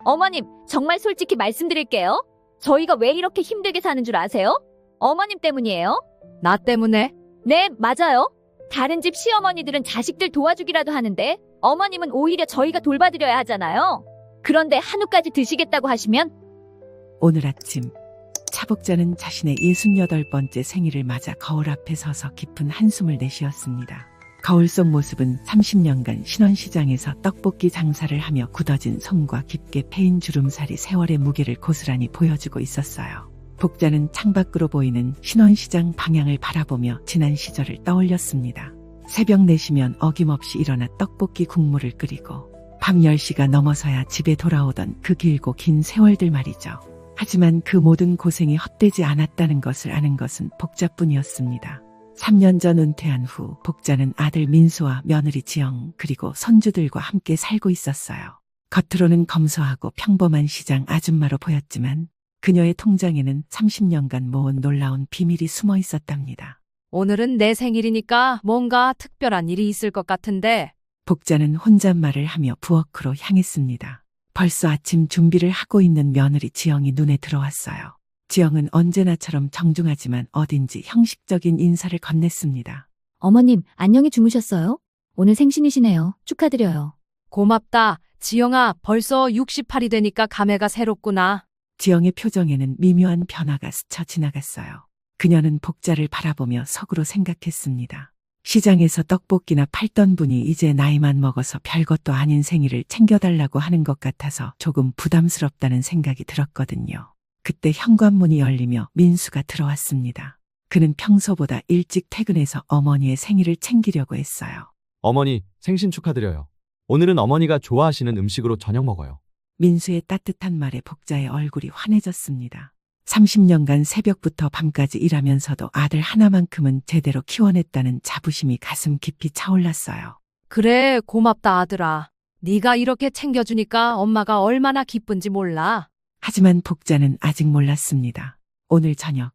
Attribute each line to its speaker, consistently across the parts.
Speaker 1: 어머님, 정말 솔직히 말씀드릴게요. 저희가 왜 이렇게 힘들게 사는 줄 아세요? 어머님 때문이에요.
Speaker 2: 나 때문에?
Speaker 1: 네, 맞아요. 다른 집 시어머니들은 자식들 도와주기라도 하는데 어머님은 오히려 저희가 돌봐드려야 하잖아요. 그런데 한우까지 드시겠다고 하시면
Speaker 3: 오늘 아침 차복자는 자신의 68번째 생일을 맞아 거울 앞에 서서 깊은 한숨을 내쉬었습니다. 거울 속 모습은 30년간 신원시장에서 떡볶이 장사를 하며 굳어진 손과 깊게 패인 주름살이 세월의 무게를 고스란히 보여주고 있었어요. 복자는 창밖으로 보이는 신원시장 방향을 바라보며 지난 시절을 떠올렸습니다. 새벽 4시면 어김없이 일어나 떡볶이 국물을 끓이고 밤 10시가 넘어서야 집에 돌아오던 그 길고 긴 세월들 말이죠. 하지만 그 모든 고생이 헛되지 않았다는 것을 아는 것은 복자뿐이었습니다. 3년 전 은퇴한 후 복자는 아들 민수와 며느리 지영 그리고 손주들과 함께 살고 있었어요. 겉으로는 검소하고 평범한 시장 아줌마로 보였지만 그녀의 통장에는 30년간 모은 놀라운 비밀이 숨어 있었답니다.
Speaker 2: 오늘은 내 생일이니까 뭔가 특별한 일이 있을 것 같은데.
Speaker 3: 복자는 혼잣말을 하며 부엌으로 향했습니다. 벌써 아침 준비를 하고 있는 며느리 지영이 눈에 들어왔어요. 지영은 언제나처럼 정중하지만 어딘지 형식적인 인사를 건넸습니다.
Speaker 1: 어머님, 안녕히 주무셨어요? 오늘 생신이시네요. 축하드려요.
Speaker 2: 고맙다. 지영아, 벌써 68이 되니까 감회가 새롭구나.
Speaker 3: 지영의 표정에는 미묘한 변화가 스쳐 지나갔어요. 그녀는 복자를 바라보며 속으로 생각했습니다. 시장에서 떡볶이나 팔던 분이 이제 나이만 먹어서 별것도 아닌 생일을 챙겨달라고 하는 것 같아서 조금 부담스럽다는 생각이 들었거든요. 그때 현관문이 열리며 민수가 들어왔습니다. 그는 평소보다 일찍 퇴근해서 어머니의 생일을 챙기려고 했어요.
Speaker 4: 어머니, 생신 축하드려요. 오늘은 어머니가 좋아하시는 음식으로 저녁 먹어요.
Speaker 3: 민수의 따뜻한 말에 복자의 얼굴이 환해졌습니다. 30년간 새벽부터 밤까지 일하면서도 아들 하나만큼은 제대로 키워냈다는 자부심이 가슴 깊이 차올랐어요.
Speaker 2: 그래, 고맙다 아들아. 네가 이렇게 챙겨주니까 엄마가 얼마나 기쁜지 몰라.
Speaker 3: 하지만 복자는 아직 몰랐습니다. 오늘 저녁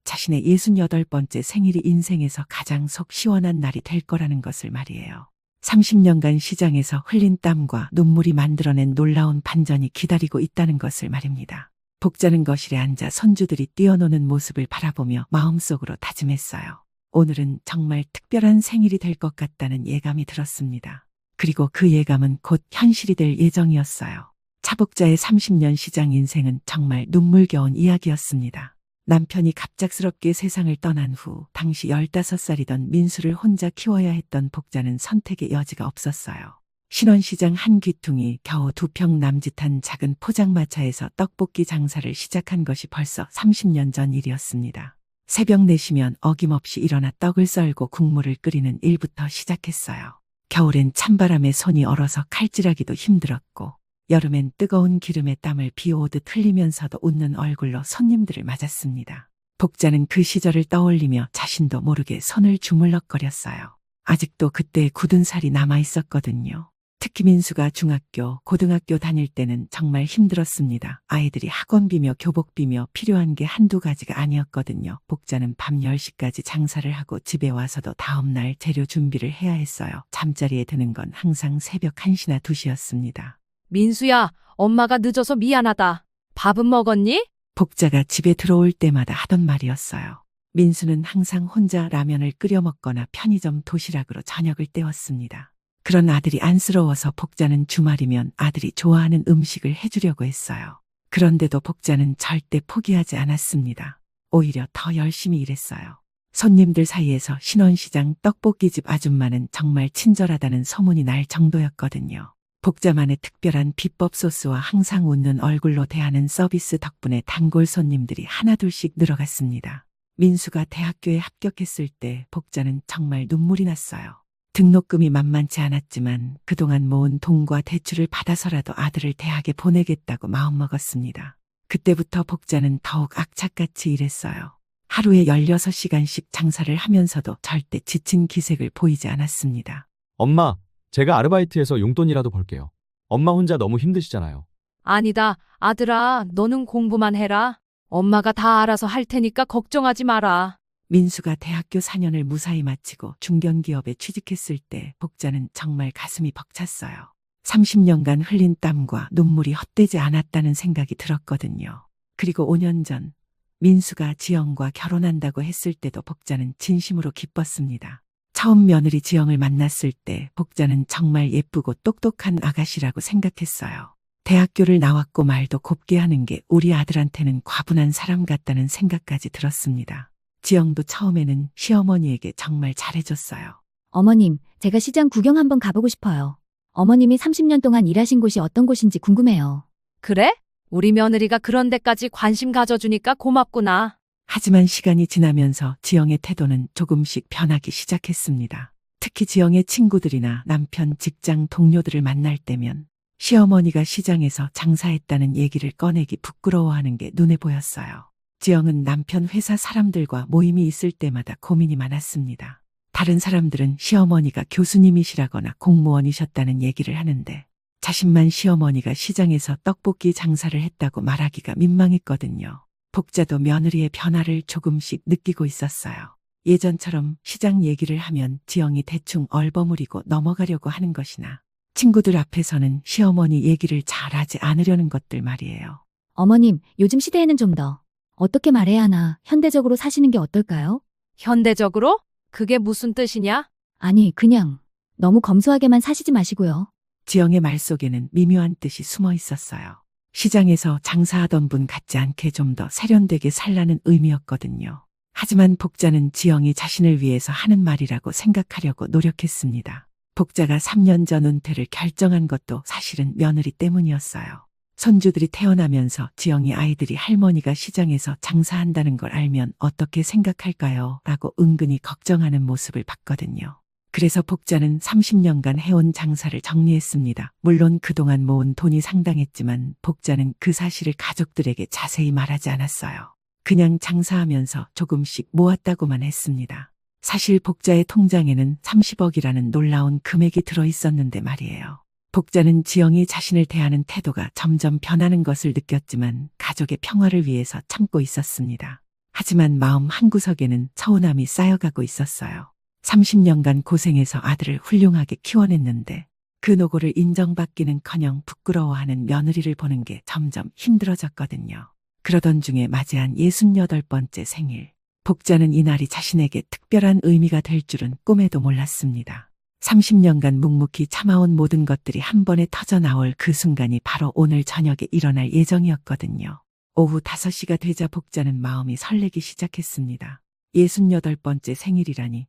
Speaker 3: 자신의 68번째 생일이 인생에서 가장 속 시원한 날이 될 거라는 것을 말이에요. 30년간 시장에서 흘린 땀과 눈물이 만들어낸 놀라운 반전이 기다리고 있다는 것을 말입니다. 복자는 거실에 앉아 손주들이 뛰어노는 모습을 바라보며 마음속으로 다짐했어요. 오늘은 정말 특별한 생일이 될 것 같다는 예감이 들었습니다. 그리고 그 예감은 곧 현실이 될 예정이었어요. 차복자의 30년 시장 인생은 정말 눈물겨운 이야기였습니다. 남편이 갑작스럽게 세상을 떠난 후 당시 15살이던 민수를 혼자 키워야 했던 복자는 선택의 여지가 없었어요. 신원시장 한 귀퉁이 겨우 2평 남짓한 작은 포장마차에서 떡볶이 장사를 시작한 것이 벌써 30년 전 일이었습니다. 새벽 4시면 어김없이 일어나 떡을 썰고 국물을 끓이는 일부터 시작했어요. 겨울엔 찬바람에 손이 얼어서 칼질하기도 힘들었고 여름엔 뜨거운 기름에 땀을 비 오듯 흘리면서도 웃는 얼굴로 손님들을 맞았습니다. 복자는 그 시절을 떠올리며 자신도 모르게 손을 주물럭거렸어요. 아직도 그때의 굳은 살이 남아있었거든요. 특히 민수가 중학교, 고등학교 다닐 때는 정말 힘들었습니다. 아이들이 학원비며 교복비며 필요한 게 한두 가지가 아니었거든요. 복자는 밤 10시까지 장사를 하고 집에 와서도 다음날 재료 준비를 해야 했어요. 잠자리에 드는 건 항상 새벽 1시나 2시였습니다.
Speaker 2: 민수야, 엄마가 늦어서 미안하다. 밥은 먹었니?
Speaker 3: 복자가 집에 들어올 때마다 하던 말이었어요. 민수는 항상 혼자 라면을 끓여 먹거나 편의점 도시락으로 저녁을 때웠습니다. 그런 아들이 안쓰러워서 복자는 주말이면 아들이 좋아하는 음식을 해주려고 했어요. 그런데도 복자는 절대 포기하지 않았습니다. 오히려 더 열심히 일했어요. 손님들 사이에서 신원시장 떡볶이집 아줌마는 정말 친절하다는 소문이 날 정도였거든요. 복자만의 특별한 비법 소스와 항상 웃는 얼굴로 대하는 서비스 덕분에 단골 손님들이 하나둘씩 늘어갔습니다. 민수가 대학교에 합격했을 때 복자는 정말 눈물이 났어요. 등록금이 만만치 않았지만 그동안 모은 돈과 대출을 받아서라도 아들을 대학에 보내겠다고 마음먹었습니다. 그때부터 복자는 더욱 악착같이 일했어요. 하루에 16시간씩 장사를 하면서도 절대 지친 기색을 보이지 않았습니다.
Speaker 4: 엄마, 제가 아르바이트해서 용돈이라도 벌게요. 엄마 혼자 너무 힘드시잖아요.
Speaker 2: 아니다, 아들아, 너는 공부만 해라. 엄마가 다 알아서 할 테니까 걱정하지 마라.
Speaker 3: 민수가 대학교 4년을 무사히 마치고 중견기업에 취직했을 때 복자는 정말 가슴이 벅찼어요. 30년간 흘린 땀과 눈물이 헛되지 않았다는 생각이 들었거든요. 그리고 5년 전 민수가 지영과 결혼한다고 했을 때도 복자는 진심으로 기뻤습니다. 처음 며느리 지영을 만났을 때 복자는 정말 예쁘고 똑똑한 아가씨라고 생각했어요. 대학교를 나왔고 말도 곱게 하는 게 우리 아들한테는 과분한 사람 같다는 생각까지 들었습니다. 지영도 처음에는 시어머니에게 정말 잘해줬어요.
Speaker 1: 어머님, 제가 시장 구경 한번 가보고 싶어요. 어머님이 30년 동안 일하신 곳이 어떤 곳인지 궁금해요.
Speaker 2: 그래? 우리 며느리가 그런 데까지 관심 가져주니까 고맙구나.
Speaker 3: 하지만 시간이 지나면서 지영의 태도는 조금씩 변하기 시작했습니다. 특히 지영의 친구들이나 남편 직장 동료들을 만날 때면 시어머니가 시장에서 장사했다는 얘기를 꺼내기 부끄러워하는 게 눈에 보였어요. 지영은 남편 회사 사람들과 모임이 있을 때마다 고민이 많았습니다. 다른 사람들은 시어머니가 교수님이시라거나 공무원이셨다는 얘기를 하는데 자신만 시어머니가 시장에서 떡볶이 장사를 했다고 말하기가 민망했거든요. 복자도 며느리의 변화를 조금씩 느끼고 있었어요. 예전처럼 시장 얘기를 하면 지영이 대충 얼버무리고 넘어가려고 하는 것이나 친구들 앞에서는 시어머니 얘기를 잘하지 않으려는 것들 말이에요.
Speaker 1: 어머님, 요즘 시대에는 좀 더 어떻게 말해야 하나 현대적으로 사시는 게 어떨까요?
Speaker 2: 현대적으로? 그게 무슨 뜻이냐?
Speaker 1: 아니, 그냥 너무 검소하게만 사시지 마시고요.
Speaker 3: 지영의 말 속에는 미묘한 뜻이 숨어 있었어요. 시장에서 장사하던 분 같지 않게 좀 더 세련되게 살라는 의미였거든요. 하지만 복자는 지영이 자신을 위해서 하는 말이라고 생각하려고 노력했습니다. 복자가 3년 전 은퇴를 결정한 것도 사실은 며느리 때문이었어요. 손주들이 태어나면서 지영이 아이들이 할머니가 시장에서 장사한다는 걸 알면 어떻게 생각할까요? 라고 은근히 걱정하는 모습을 봤거든요. 그래서 복자는 30년간 해온 장사를 정리했습니다. 물론 그동안 모은 돈이 상당했지만 복자는 그 사실을 가족들에게 자세히 말하지 않았어요. 그냥 장사하면서 조금씩 모았다고만 했습니다. 사실 복자의 통장에는 30억이라는 놀라운 금액이 들어있었는데 말이에요. 복자는 지영이 자신을 대하는 태도가 점점 변하는 것을 느꼈지만 가족의 평화를 위해서 참고 있었습니다. 하지만 마음 한구석에는 서운함이 쌓여가고 있었어요. 30년간 고생해서 아들을 훌륭하게 키워냈는데 그 노고를 인정받기는커녕 부끄러워하는 며느리를 보는 게 점점 힘들어졌거든요. 그러던 중에 맞이한 68번째 생일. 복자는 이날이 자신에게 특별한 의미가 될 줄은 꿈에도 몰랐습니다. 30년간 묵묵히 참아온 모든 것들이 한 번에 터져나올 그 순간이 바로 오늘 저녁에 일어날 예정이었거든요. 오후 5시가 되자 복자는 마음이 설레기 시작했습니다. 68번째 생일이라니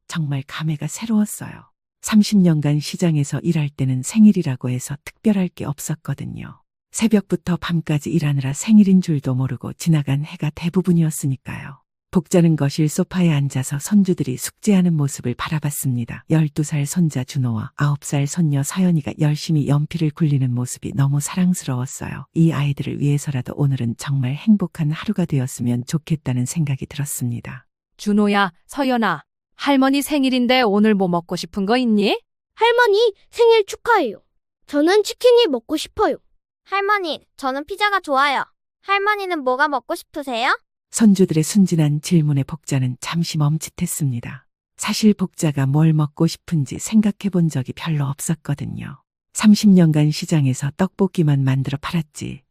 Speaker 3: 정말 감회가 새로웠어요. 30년간 시장에서 일할 때는 생일이라고 해서 특별할 게 없었거든요. 새벽부터 밤까지 일하느라 생일인 줄도 모르고 지나간 해가 대부분이었으니까요. 복자는 거실 소파에 앉아서 손주들이 숙제하는 모습을 바라봤습니다. 12살 손자 준호와 9살 손녀 서연이가 열심히 연필을 굴리는 모습이 너무 사랑스러웠어요. 이 아이들을 위해서라도 오늘은 정말 행복한 하루가 되었으면 좋겠다는 생각이 들었습니다.
Speaker 2: 준호야, 서연아, 할머니 생일인데 오늘 뭐 먹고 싶은 거 있니?
Speaker 5: 할머니, 생일 축하해요. 저는 치킨이 먹고 싶어요.
Speaker 6: 할머니, 저는 피자가 좋아요. 할머니는 뭐가 먹고 싶으세요?
Speaker 3: 손주들의 순진한 질문에 복자는 잠시 멈칫했습니다. 사실 복자가 뭘 먹고 싶은지 생각해 본 적이 별로 없었거든요. 30년간 시장에서 떡볶이만 만들어 팔았지.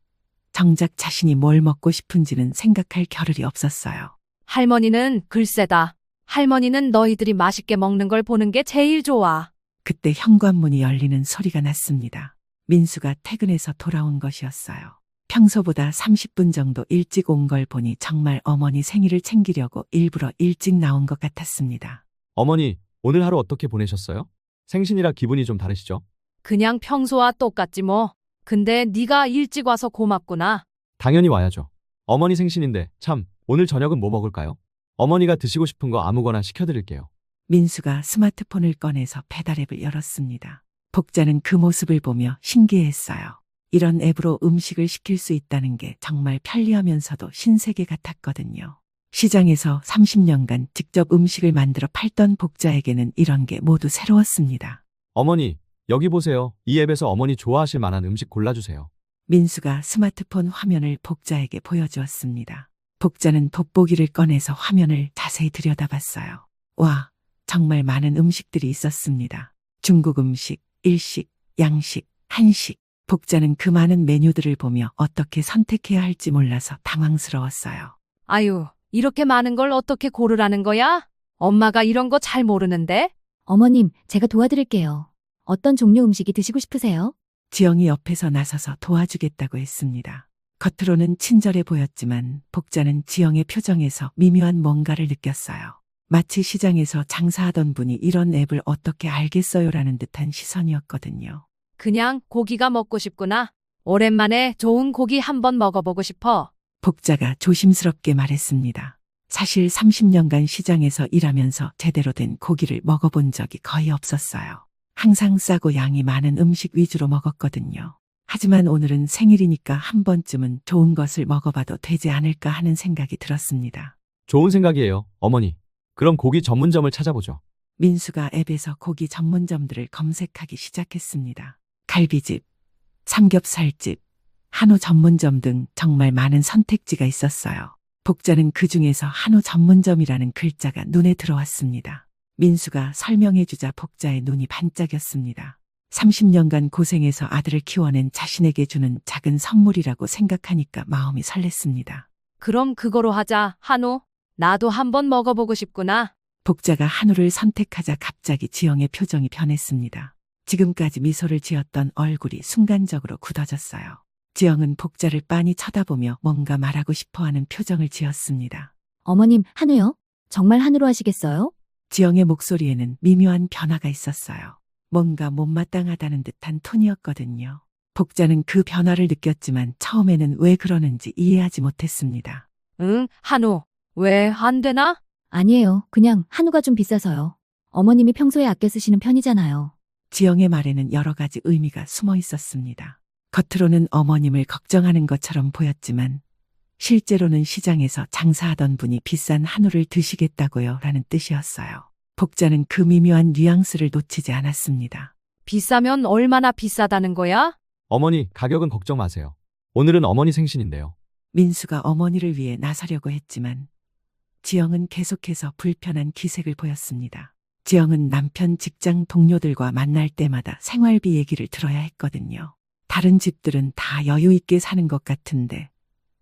Speaker 3: 정작 자신이 뭘 먹고 싶은지는 생각할 겨를이 없었어요.
Speaker 2: 할머니는 글쎄다. 할머니는 너희들이 맛있게 먹는 걸 보는 게 제일 좋아.
Speaker 3: 그때 현관문이 열리는 소리가 났습니다. 민수가 퇴근해서 돌아온 것이었어요. 평소보다 30분 정도 일찍 온 걸 보니 정말 어머니 생일을 챙기려고 일부러 일찍 나온 것 같았습니다.
Speaker 4: 어머니, 오늘 하루 어떻게 보내셨어요? 생신이라 기분이 좀 다르시죠?
Speaker 2: 그냥 평소와 똑같지 뭐. 근데 네가 일찍 와서 고맙구나.
Speaker 4: 당연히 와야죠. 어머니 생신인데 참, 오늘 저녁은 뭐 먹을까요? 어머니가 드시고 싶은 거 아무거나 시켜드릴게요.
Speaker 3: 민수가 스마트폰을 꺼내서 배달앱을 열었습니다. 복자는 그 모습을 보며 신기해했어요. 이런 앱으로 음식을 시킬 수 있다는 게 정말 편리하면서도 신세계 같았거든요. 시장에서 30년간 직접 음식을 만들어 팔던 복자에게는 이런 게 모두 새로웠습니다.
Speaker 4: 어머니, 여기 보세요. 이 앱에서 어머니 좋아하실 만한 음식 골라주세요.
Speaker 3: 민수가 스마트폰 화면을 복자에게 보여주었습니다. 복자는 돋보기를 꺼내서 화면을 자세히 들여다봤어요. 와, 정말 많은 음식들이 있었습니다. 중국 음식, 일식, 양식, 한식. 복자는 그 많은 메뉴들을 보며 어떻게 선택해야 할지 몰라서 당황스러웠어요.
Speaker 2: 아유, 이렇게 많은 걸 어떻게 고르라는 거야? 엄마가 이런 거 잘 모르는데?
Speaker 1: 어머님, 제가 도와드릴게요. 어떤 종류 음식이 드시고 싶으세요?
Speaker 3: 지영이 옆에서 나서서 도와주겠다고 했습니다. 겉으로는 친절해 보였지만 복자는 지영의 표정에서 미묘한 뭔가를 느꼈어요. 마치 시장에서 장사하던 분이 이런 앱을 어떻게 알겠어요라는 듯한 시선이었거든요.
Speaker 2: 그냥 고기가 먹고 싶구나. 오랜만에 좋은 고기 한번 먹어보고 싶어.
Speaker 3: 복자가 조심스럽게 말했습니다. 사실 30년간 시장에서 일하면서 제대로 된 고기를 먹어본 적이 거의 없었어요. 항상 싸고 양이 많은 음식 위주로 먹었거든요. 하지만 오늘은 생일이니까 한 번쯤은 좋은 것을 먹어봐도 되지 않을까 하는 생각이 들었습니다.
Speaker 4: 좋은 생각이에요, 어머니. 그럼 고기 전문점을 찾아보죠.
Speaker 3: 민수가 앱에서 고기 전문점들을 검색하기 시작했습니다. 갈비집, 삼겹살집, 한우 전문점 등 정말 많은 선택지가 있었어요. 복자는 그 중에서 한우 전문점이라는 글자가 눈에 들어왔습니다. 민수가 설명해주자 복자의 눈이 반짝였습니다. 30년간 고생해서 아들을 키워낸 자신에게 주는 작은 선물이라고 생각하니까 마음이 설렜습니다.
Speaker 2: 그럼 그거로 하자, 한우. 나도 한번 먹어보고 싶구나.
Speaker 3: 복자가 한우를 선택하자 갑자기 지영의 표정이 변했습니다. 지금까지 미소를 지었던 얼굴이 순간적으로 굳어졌어요. 지영은 복자를 빤히 쳐다보며 뭔가 말하고 싶어하는 표정을 지었습니다.
Speaker 1: 어머님, 한우요? 정말 한우로 하시겠어요?
Speaker 3: 지영의 목소리에는 미묘한 변화가 있었어요. 뭔가 못마땅하다는 듯한 톤이었거든요. 복자는 그 변화를 느꼈지만 처음에는 왜 그러는지 이해하지 못했습니다.
Speaker 2: 응, 한우. 왜 안 되나?
Speaker 1: 아니에요. 그냥 한우가 좀 비싸서요. 어머님이 평소에 아껴 쓰시는 편이잖아요.
Speaker 3: 지영의 말에는 여러 가지 의미가 숨어 있었습니다. 겉으로는 어머님을 걱정하는 것처럼 보였지만 실제로는 시장에서 장사하던 분이 비싼 한우를 드시겠다고요 라는 뜻이었어요. 복자는 그 미묘한 뉘앙스를 놓치지 않았습니다.
Speaker 2: 비싸면 얼마나 비싸다는 거야?
Speaker 4: 어머니, 가격은 걱정 마세요. 오늘은 어머니 생신인데요.
Speaker 3: 민수가 어머니를 위해 나서려고 했지만 지영은 계속해서 불편한 기색을 보였습니다. 지영은 남편 직장 동료들과 만날 때마다 생활비 얘기를 들어야 했거든요. 다른 집들은 다 여유 있게 사는 것 같은데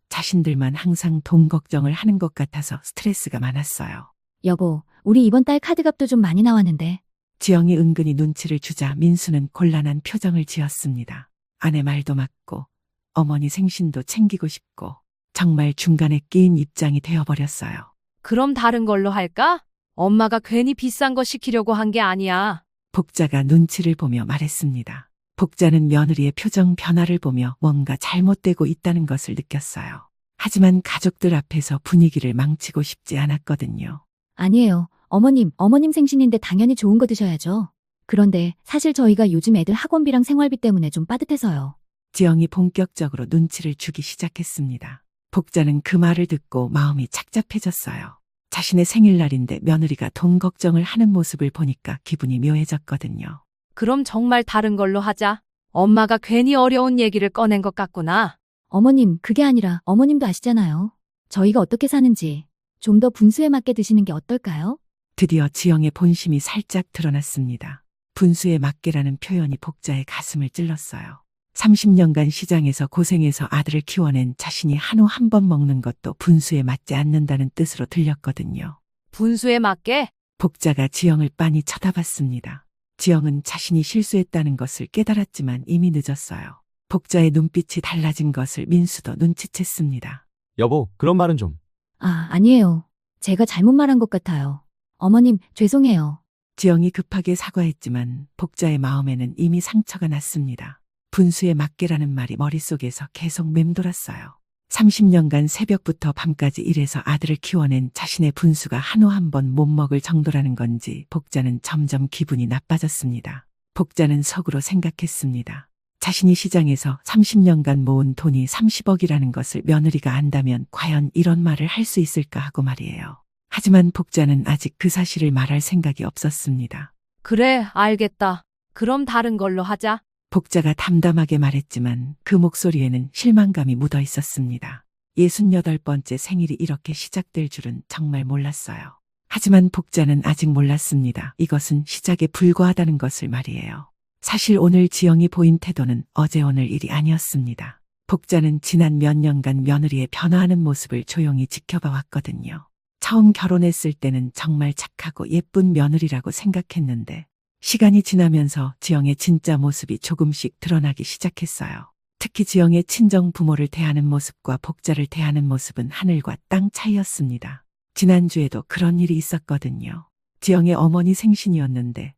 Speaker 3: 자신들만 항상 돈 걱정을 하는 것 같아서 스트레스가 많았어요.
Speaker 1: 여보, 우리 이번 달 카드값도 좀 많이 나왔는데.
Speaker 3: 지영이 은근히 눈치를 주자 민수는 곤란한 표정을 지었습니다. 아내 말도 맞고 어머니 생신도 챙기고 싶고 정말 중간에 끼인 입장이 되어버렸어요.
Speaker 2: 그럼 다른 걸로 할까? 엄마가 괜히 비싼 거 시키려고 한 게 아니야.
Speaker 3: 복자가 눈치를 보며 말했습니다. 복자는 며느리의 표정 변화를 보며 뭔가 잘못되고 있다는 것을 느꼈어요. 하지만 가족들 앞에서 분위기를 망치고 싶지 않았거든요.
Speaker 1: 아니에요. 어머님 생신인데 당연히 좋은 거 드셔야죠. 그런데 사실 저희가 요즘 애들 학원비랑 생활비 때문에 좀 빠듯해서요.
Speaker 3: 지영이 본격적으로 눈치를 주기 시작했습니다. 복자는 그 말을 듣고 마음이 착잡해졌어요. 자신의 생일날인데 며느리가 돈 걱정을 하는 모습을 보니까 기분이 묘해졌거든요.
Speaker 2: 그럼 정말 다른 걸로 하자. 엄마가 괜히 어려운 얘기를 꺼낸 것 같구나.
Speaker 1: 어머님, 그게 아니라 어머님도 아시잖아요. 저희가 어떻게 사는지 좀 더 분수에 맞게 드시는 게 어떨까요?
Speaker 3: 드디어 지영의 본심이 살짝 드러났습니다. 분수에 맞게라는 표현이 복자의 가슴을 찔렀어요. 30년간 시장에서 고생해서 아들을 키워낸 자신이 한우 한 번 먹는 것도 분수에 맞지 않는다는 뜻으로 들렸거든요.
Speaker 2: 분수에 맞게?
Speaker 3: 복자가 지영을 빤히 쳐다봤습니다. 지영은 자신이 실수했다는 것을 깨달았지만 이미 늦었어요. 복자의 눈빛이 달라진 것을 민수도 눈치챘습니다.
Speaker 4: 여보, 그런 말은 좀.
Speaker 1: 아니에요. 제가 잘못 말한 것 같아요. 어머님, 죄송해요.
Speaker 3: 지영이 급하게 사과했지만 복자의 마음에는 이미 상처가 났습니다. 분수에 맞게라는 말이 머릿속에서 계속 맴돌았어요. 30년간 새벽부터 밤까지 일해서 아들을 키워낸 자신의 분수가 한우 한 번 못 먹을 정도라는 건지 복자는 점점 기분이 나빠졌습니다. 복자는 속으로 생각했습니다. 자신이 시장에서 30년간 모은 돈이 30억이라는 것을 며느리가 안다면 과연 이런 말을 할 수 있을까 하고 말이에요. 하지만 복자는 아직 그 사실을 말할 생각이 없었습니다.
Speaker 2: 그래, 알겠다. 그럼 다른 걸로 하자.
Speaker 3: 복자가 담담하게 말했지만 그 목소리에는 실망감이 묻어 있었습니다. 68번째 생일이 이렇게 시작될 줄은 정말 몰랐어요. 하지만 복자는 아직 몰랐습니다. 이것은 시작에 불과하다는 것을 말이에요. 사실 오늘 지영이 보인 태도는 어제 오늘 일이 아니었습니다. 복자는 지난 몇 년간 며느리의 변화하는 모습을 조용히 지켜봐 왔거든요. 처음 결혼했을 때는 정말 착하고 예쁜 며느리라고 생각했는데 시간이 지나면서 지영의 진짜 모습이 조금씩 드러나기 시작했어요. 특히 지영의 친정 부모를 대하는 모습과 복자를 대하는 모습은 하늘과 땅 차이였습니다. 지난주에도 그런 일이 있었거든요. 지영의 어머니 생신이었는데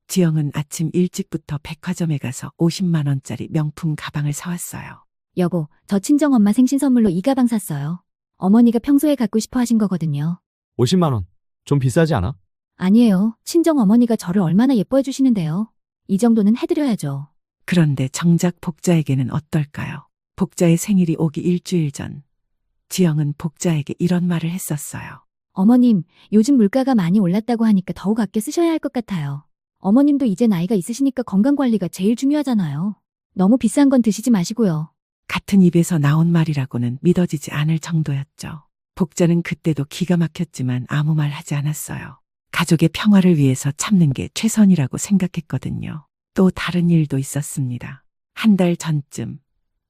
Speaker 3: 지영은 아침 일찍부터 백화점에 가서 50만 원짜리 명품 가방을 사왔어요.
Speaker 1: 여보, 저 친정엄마 생신 선물로 이 가방 샀어요. 어머니가 평소에 갖고 싶어 하신 거거든요.
Speaker 4: 50만 원. 좀 비싸지 않아?
Speaker 1: 아니에요. 친정어머니가 저를 얼마나 예뻐해 주시는데요. 이 정도는 해드려야죠.
Speaker 3: 그런데 정작 복자에게는 어떨까요? 복자의 생일이 오기 일주일 전 지영은 복자에게 이런 말을 했었어요.
Speaker 1: 어머님, 요즘 물가가 많이 올랐다고 하니까 더욱 아껴 쓰셔야 할 것 같아요. 어머님도 이제 나이가 있으시니까 건강관리가 제일 중요하잖아요. 너무 비싼 건 드시지 마시고요.
Speaker 3: 같은 입에서 나온 말이라고는 믿어지지 않을 정도였죠. 복자는 그때도 기가 막혔지만 아무 말 하지 않았어요. 가족의 평화를 위해서 참는 게 최선이라고 생각했거든요. 또 다른 일도 있었습니다. 한 달 전쯤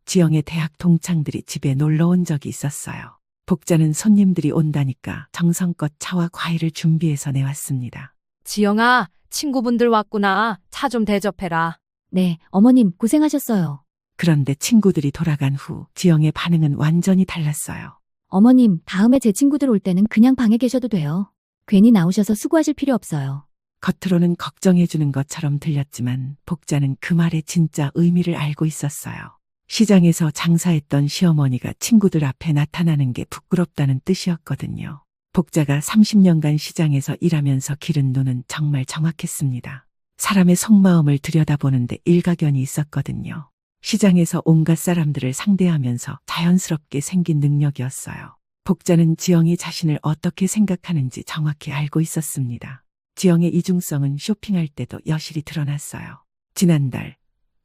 Speaker 3: 지영의 대학 동창들이 집에 놀러 온 적이 있었어요. 복자는 손님들이 온다니까 정성껏 차와 과일을 준비해서 내왔습니다.
Speaker 2: 지영아, 친구분들 왔구나. 차 좀 대접해라.
Speaker 1: 네, 어머님 고생하셨어요.
Speaker 3: 그런데 친구들이 돌아간 후 지영의 반응은 완전히 달랐어요.
Speaker 1: 어머님, 다음에 제 친구들 올 때는 그냥 방에 계셔도 돼요. 괜히 나오셔서 수고하실 필요 없어요.
Speaker 3: 겉으로는 걱정해주는 것처럼 들렸지만 복자는 그 말의 진짜 의미를 알고 있었어요. 시장에서 장사했던 시어머니가 친구들 앞에 나타나는 게 부끄럽다는 뜻이었거든요. 복자가 30년간 시장에서 일하면서 기른 눈은 정말 정확했습니다. 사람의 속마음을 들여다보는데 일가견이 있었거든요. 시장에서 온갖 사람들을 상대하면서 자연스럽게 생긴 능력이었어요. 복자는 지영이 자신을 어떻게 생각하는지 정확히 알고 있었습니다. 지영의 이중성은 쇼핑할 때도 여실히 드러났어요. 지난달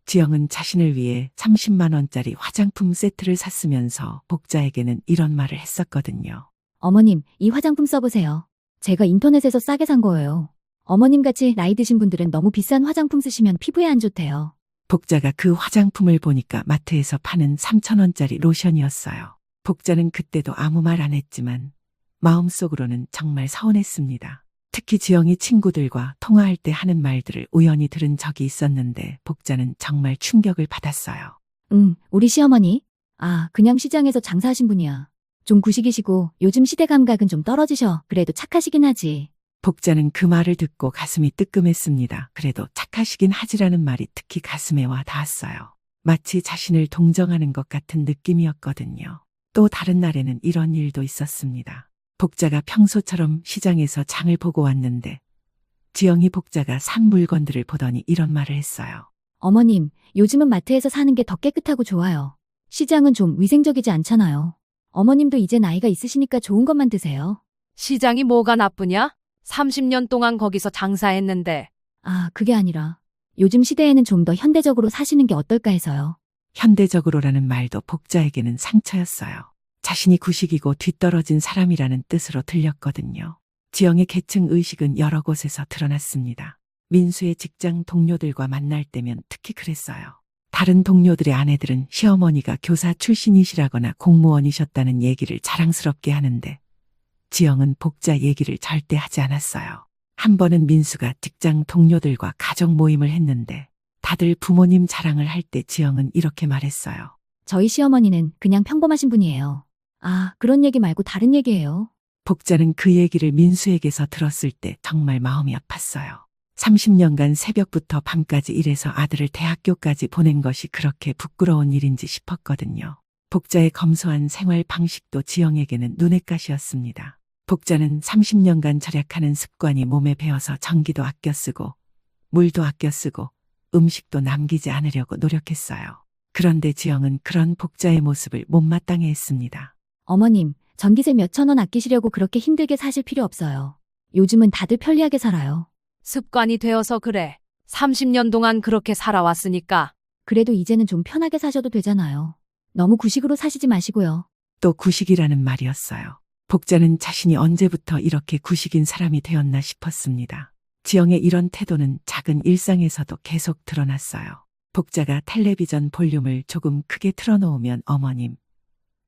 Speaker 3: 지영은 자신을 위해 30만 원짜리 화장품 세트를 샀으면서 복자에게는 이런 말을 했었거든요.
Speaker 1: 어머님, 이 화장품 써보세요. 제가 인터넷에서 싸게 산 거예요. 어머님같이 나이 드신 분들은 너무 비싼 화장품 쓰시면 피부에 안 좋대요.
Speaker 3: 복자가 그 화장품을 보니까 마트에서 파는 3,000원짜리 로션이었어요. 복자는 그때도 아무 말 안 했지만 마음속으로는 정말 서운했습니다. 특히 지영이 친구들과 통화할 때 하는 말들을 우연히 들은 적이 있었는데 복자는 정말 충격을 받았어요.
Speaker 1: 우리 시어머니? 아, 그냥 시장에서 장사하신 분이야. 좀 구식이시고 요즘 시대 감각은 좀 떨어지셔. 그래도 착하시긴 하지.
Speaker 3: 복자는 그 말을 듣고 가슴이 뜨끔했습니다. 그래도 착하시긴 하지라는 말이 특히 가슴에 와 닿았어요. 마치 자신을 동정하는 것 같은 느낌이었거든요. 또 다른 날에는 이런 일도 있었습니다. 복자가 평소처럼 시장에서 장을 보고 왔는데 지영이 복자가 산 물건들을 보더니 이런 말을 했어요.
Speaker 1: 어머님, 요즘은 마트에서 사는 게 더 깨끗하고 좋아요. 시장은 좀 위생적이지 않잖아요. 어머님도 이제 나이가 있으시니까 좋은 것만 드세요.
Speaker 2: 시장이 뭐가 나쁘냐? 30년 동안 거기서 장사했는데.
Speaker 1: 아, 그게 아니라 요즘 시대에는 좀 더 현대적으로 사시는 게 어떨까 해서요.
Speaker 3: 현대적으로라는 말도 복자에게는 상처였어요. 자신이 구식이고 뒤떨어진 사람이라는 뜻으로 들렸거든요. 지영의 계층 의식은 여러 곳에서 드러났습니다. 민수의 직장 동료들과 만날 때면 특히 그랬어요. 다른 동료들의 아내들은 시어머니가 교사 출신이시라거나 공무원이셨다는 얘기를 자랑스럽게 하는데 지영은 복자 얘기를 절대 하지 않았어요. 한 번은 민수가 직장 동료들과 가족 모임을 했는데 다들 부모님 자랑을 할 때 지영은 이렇게 말했어요.
Speaker 1: 저희 시어머니는 그냥 평범하신 분이에요. 아, 그런 얘기 말고 다른 얘기예요.
Speaker 3: 복자는 그 얘기를 민수에게서 들었을 때 정말 마음이 아팠어요. 30년간 새벽부터 밤까지 일해서 아들을 대학교까지 보낸 것이 그렇게 부끄러운 일인지 싶었거든요. 복자의 검소한 생활 방식도 지영에게는 눈엣가시였습니다. 복자는 30년간 절약하는 습관이 몸에 배어서 전기도 아껴 쓰고 물도 아껴 쓰고 음식도 남기지 않으려고 노력했어요. 그런데 지영은 그런 복자의 모습을 못마땅해 했습니다.
Speaker 1: 어머님, 전기세 몇천 원 아끼시려고 그렇게 힘들게 사실 필요 없어요. 요즘은 다들 편리하게 살아요.
Speaker 2: 습관이 되어서 그래. 30년 동안 그렇게 살아왔으니까.
Speaker 1: 그래도 이제는 좀 편하게 사셔도 되잖아요. 너무 구식으로 사시지 마시고요.
Speaker 3: 또 구식이라는 말이었어요. 복자는 자신이 언제부터 이렇게 구식인 사람이 되었나 싶었습니다. 지영의 이런 태도는 작은 일상에서도 계속 드러났어요. 복자가 텔레비전 볼륨을 조금 크게 틀어놓으면 어머님,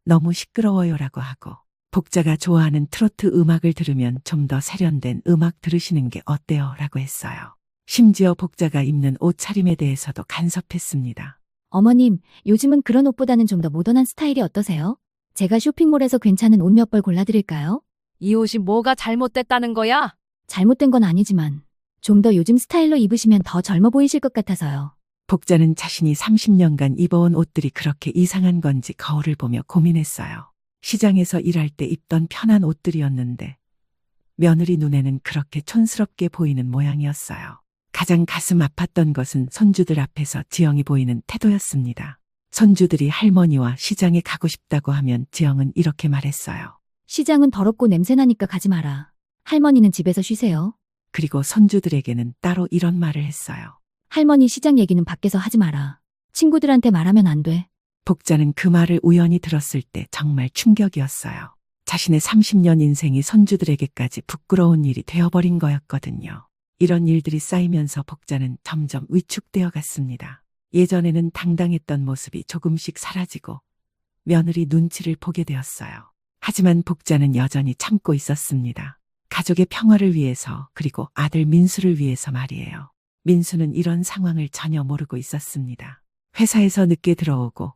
Speaker 3: 너무 시끄러워요라고 하고, 복자가 좋아하는 트로트 음악을 들으면 좀 더 세련된 음악 들으시는 게 어때요? 라고 했어요. 심지어 복자가 입는 옷차림에 대해서도 간섭했습니다.
Speaker 1: 어머님, 요즘은 그런 옷보다는 좀 더 모던한 스타일이 어떠세요? 제가 쇼핑몰에서 괜찮은 옷 몇 벌 골라드릴까요?
Speaker 2: 이 옷이 뭐가 잘못됐다는 거야?
Speaker 1: 잘못된 건 아니지만 좀 더 요즘 스타일로 입으시면 더 젊어 보이실 것 같아서요.
Speaker 3: 복자는 자신이 30년간 입어온 옷들이 그렇게 이상한 건지 거울을 보며 고민했어요. 시장에서 일할 때 입던 편한 옷들이었는데 며느리 눈에는 그렇게 촌스럽게 보이는 모양이었어요. 가장 가슴 아팠던 것은 손주들 앞에서 지영이 보이는 태도였습니다. 손주들이 할머니와 시장에 가고 싶다고 하면 지영은 이렇게 말했어요.
Speaker 1: 시장은 더럽고 냄새나니까 가지 마라. 할머니는 집에서 쉬세요.
Speaker 3: 그리고 손주들에게는 따로 이런 말을 했어요.
Speaker 1: 할머니 시장 얘기는 밖에서 하지 마라. 친구들한테 말하면 안 돼.
Speaker 3: 복자는 그 말을 우연히 들었을 때 정말 충격이었어요. 자신의 30년 인생이 손주들에게까지 부끄러운 일이 되어버린 거였거든요. 이런 일들이 쌓이면서 복자는 점점 위축되어 갔습니다. 예전에는 당당했던 모습이 조금씩 사라지고 며느리 눈치를 보게 되었어요. 하지만 복자는 여전히 참고 있었습니다. 가족의 평화를 위해서, 그리고 아들 민수를 위해서 말이에요. 민수는 이런 상황을 전혀 모르고 있었습니다. 회사에서 늦게 들어오고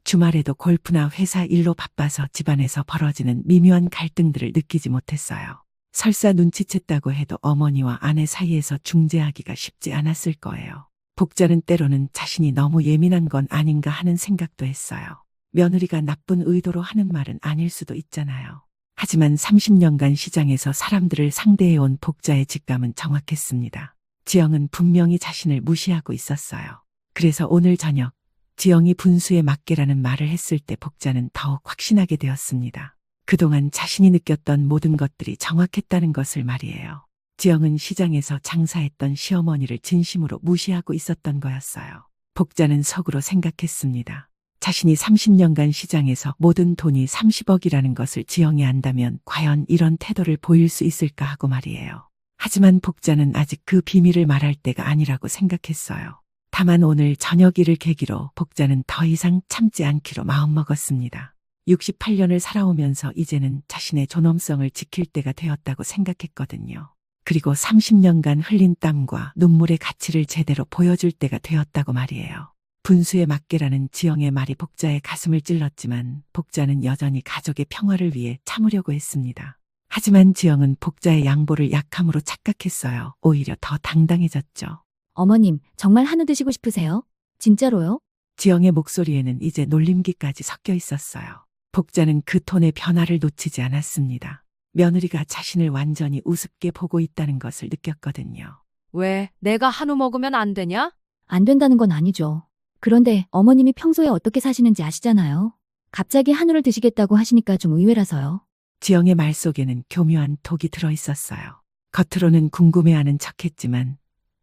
Speaker 3: 주말에도 골프나 회사 일로 바빠서 집안에서 벌어지는 미묘한 갈등들을 느끼지 못했어요. 설사 눈치챘다고 해도 어머니와 아내 사이에서 중재하기가 쉽지 않았을 거예요. 복자는 때로는 자신이 너무 예민한 건 아닌가 하는 생각도 했어요. 며느리가 나쁜 의도로 하는 말은 아닐 수도 있잖아요. 하지만 30년간 시장에서 사람들을 상대해온 복자의 직감은 정확했습니다. 지영은 분명히 자신을 무시하고 있었어요. 그래서 오늘 저녁 지영이 분수에 맞게라는 말을 했을 때 복자는 더욱 확신하게 되었습니다. 그동안 자신이 느꼈던 모든 것들이 정확했다는 것을 말이에요. 지영은 시장에서 장사했던 시어머니를 진심으로 무시하고 있었던 거였어요. 복자는 속으로 생각했습니다. 자신이 30년간 시장에서 모든 돈이 30억이라는 것을 지영이 안다면 과연 이런 태도를 보일 수 있을까 하고 말이에요. 하지만 복자는 아직 그 비밀을 말할 때가 아니라고 생각했어요. 다만 오늘 저녁 일을 계기로 복자는 더 이상 참지 않기로 마음먹었습니다. 68년을 살아오면서 이제는 자신의 존엄성을 지킬 때가 되었다고 생각했거든요. 그리고 30년간 흘린 땀과 눈물의 가치를 제대로 보여줄 때가 되었다고 말이에요. 분수에 맞게라는 지영의 말이 복자의 가슴을 찔렀지만 복자는 여전히 가족의 평화를 위해 참으려고 했습니다. 하지만 지영은 복자의 양보를 약함으로 착각했어요. 오히려 더 당당해졌죠.
Speaker 1: 어머님, 정말 한우 드시고 싶으세요? 진짜로요?
Speaker 3: 지영의 목소리에는 이제 놀림기까지 섞여 있었어요. 복자는 그 톤의 변화를 놓치지 않았습니다. 며느리가 자신을 완전히 우습게 보고 있다는 것을 느꼈거든요.
Speaker 2: 왜 내가 한우 먹으면 안 되냐?
Speaker 1: 안 된다는 건 아니죠. 그런데 어머님이 평소에 어떻게 사시는지 아시잖아요. 갑자기 한우를 드시겠다고 하시니까 좀 의외라서요.
Speaker 3: 지영의 말 속에는 교묘한 독이 들어있었어요. 겉으로는 궁금해하는 척했지만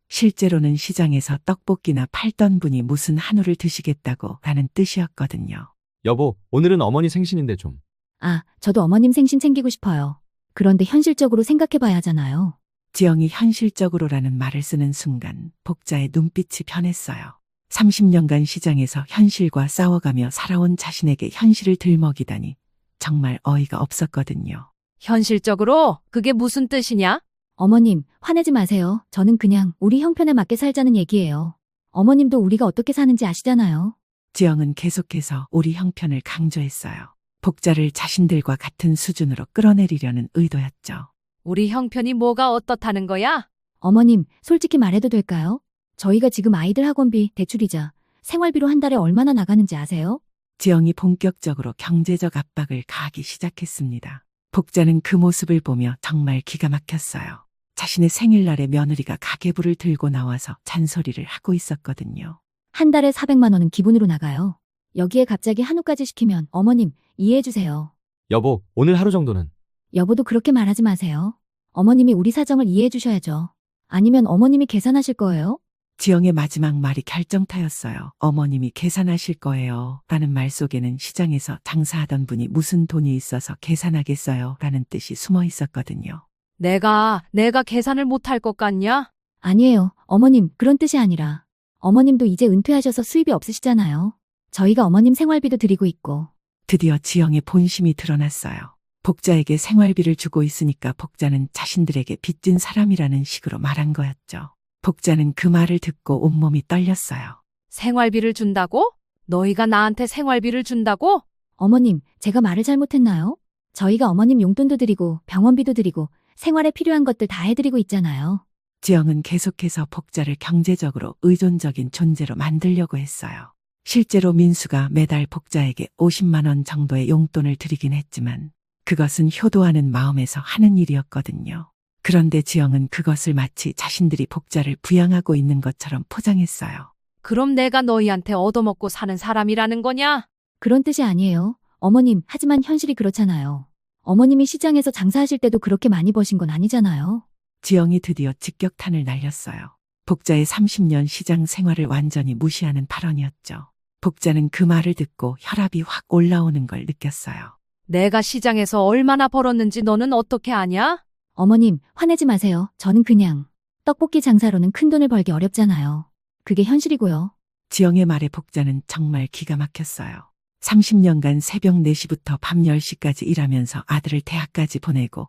Speaker 3: 실제로는 시장에서 떡볶이나 팔던 분이 무슨 한우를 드시겠다고 라는 뜻이었거든요.
Speaker 4: 여보, 오늘은 어머니 생신인데 좀.
Speaker 1: 아, 저도 어머님 생신 챙기고 싶어요. 그런데 현실적으로 생각해봐야 하잖아요.
Speaker 3: 지영이 현실적으로라는 말을 쓰는 순간 복자의 눈빛이 변했어요. 30년간 시장에서 현실과 싸워가며 살아온 자신에게 현실을 들먹이다니 정말 어이가 없었거든요.
Speaker 2: 현실적으로 그게 무슨 뜻이냐?
Speaker 1: 어머님, 화내지 마세요. 저는 그냥 우리 형편에 맞게 살자는 얘기예요. 어머님도 우리가 어떻게 사는지 아시잖아요.
Speaker 3: 지영은 계속해서 우리 형편을 강조했어요. 복자를 자신들과 같은 수준으로 끌어내리려는 의도였죠.
Speaker 2: 우리 형편이 뭐가 어떻다는 거야?
Speaker 1: 어머님, 솔직히 말해도 될까요? 저희가 지금 아이들 학원비, 대출이자, 생활비로 한 달에 얼마나 나가는지 아세요?
Speaker 3: 지영이 본격적으로 경제적 압박을 가하기 시작했습니다. 복자는 그 모습을 보며 정말 기가 막혔어요. 자신의 생일날에 며느리가 가계부를 들고 나와서 잔소리를 하고 있었거든요.
Speaker 1: 한 달에 400만 원은 기본으로 나가요. 여기에 갑자기 한우까지 시키면 어머님, 이해해주세요.
Speaker 4: 여보, 오늘 하루 정도는.
Speaker 1: 여보도 그렇게 말하지 마세요. 어머님이 우리 사정을 이해해주셔야죠. 아니면 어머님이 계산하실 거예요?
Speaker 3: 지영의 마지막 말이 결정타였어요. 어머님이 계산하실 거예요. 라는 말 속에는 시장에서 장사하던 분이 무슨 돈이 있어서 계산하겠어요. 라는 뜻이 숨어 있었거든요.
Speaker 2: 내가 계산을 못할 것 같냐?
Speaker 1: 아니에요. 어머님, 그런 뜻이 아니라. 어머님도 이제 은퇴하셔서 수입이 없으시잖아요. 저희가 어머님 생활비도 드리고 있고.
Speaker 3: 드디어 지영의 본심이 드러났어요. 복자에게 생활비를 주고 있으니까 복자는 자신들에게 빚진 사람이라는 식으로 말한 거였죠. 복자는 그 말을 듣고 온몸이 떨렸어요.
Speaker 2: 생활비를 준다고? 너희가 나한테 생활비를 준다고?
Speaker 1: 어머님, 제가 말을 잘못했나요? 저희가 어머님 용돈도 드리고 병원비도 드리고 생활에 필요한 것들 다 해드리고 있잖아요.
Speaker 3: 지영은 계속해서 복자를 경제적으로 의존적인 존재로 만들려고 했어요. 실제로 민수가 매달 복자에게 50만 원 정도의 용돈을 드리긴 했지만 그것은 효도하는 마음에서 하는 일이었거든요. 그런데 지영은 그것을 마치 자신들이 복자를 부양하고 있는 것처럼 포장했어요.
Speaker 2: 그럼 내가 너희한테 얻어먹고 사는 사람이라는 거냐?
Speaker 1: 그런 뜻이 아니에요. 어머님, 하지만 현실이 그렇잖아요. 어머님이 시장에서 장사하실 때도 그렇게 많이 버신 건 아니잖아요.
Speaker 3: 지영이 드디어 직격탄을 날렸어요. 복자의 30년 시장 생활을 완전히 무시하는 발언이었죠. 복자는 그 말을 듣고 혈압이 확 올라오는 걸 느꼈어요.
Speaker 2: 내가 시장에서 얼마나 벌었는지 너는 어떻게 아냐?
Speaker 1: 어머님, 화내지 마세요. 저는 그냥 떡볶이 장사로는 큰 돈을 벌기 어렵잖아요. 그게 현실이고요.
Speaker 3: 지영의 말에 복자는 정말 기가 막혔어요. 30년간 새벽 4시부터 밤 10시까지 일하면서 아들을 대학까지 보내고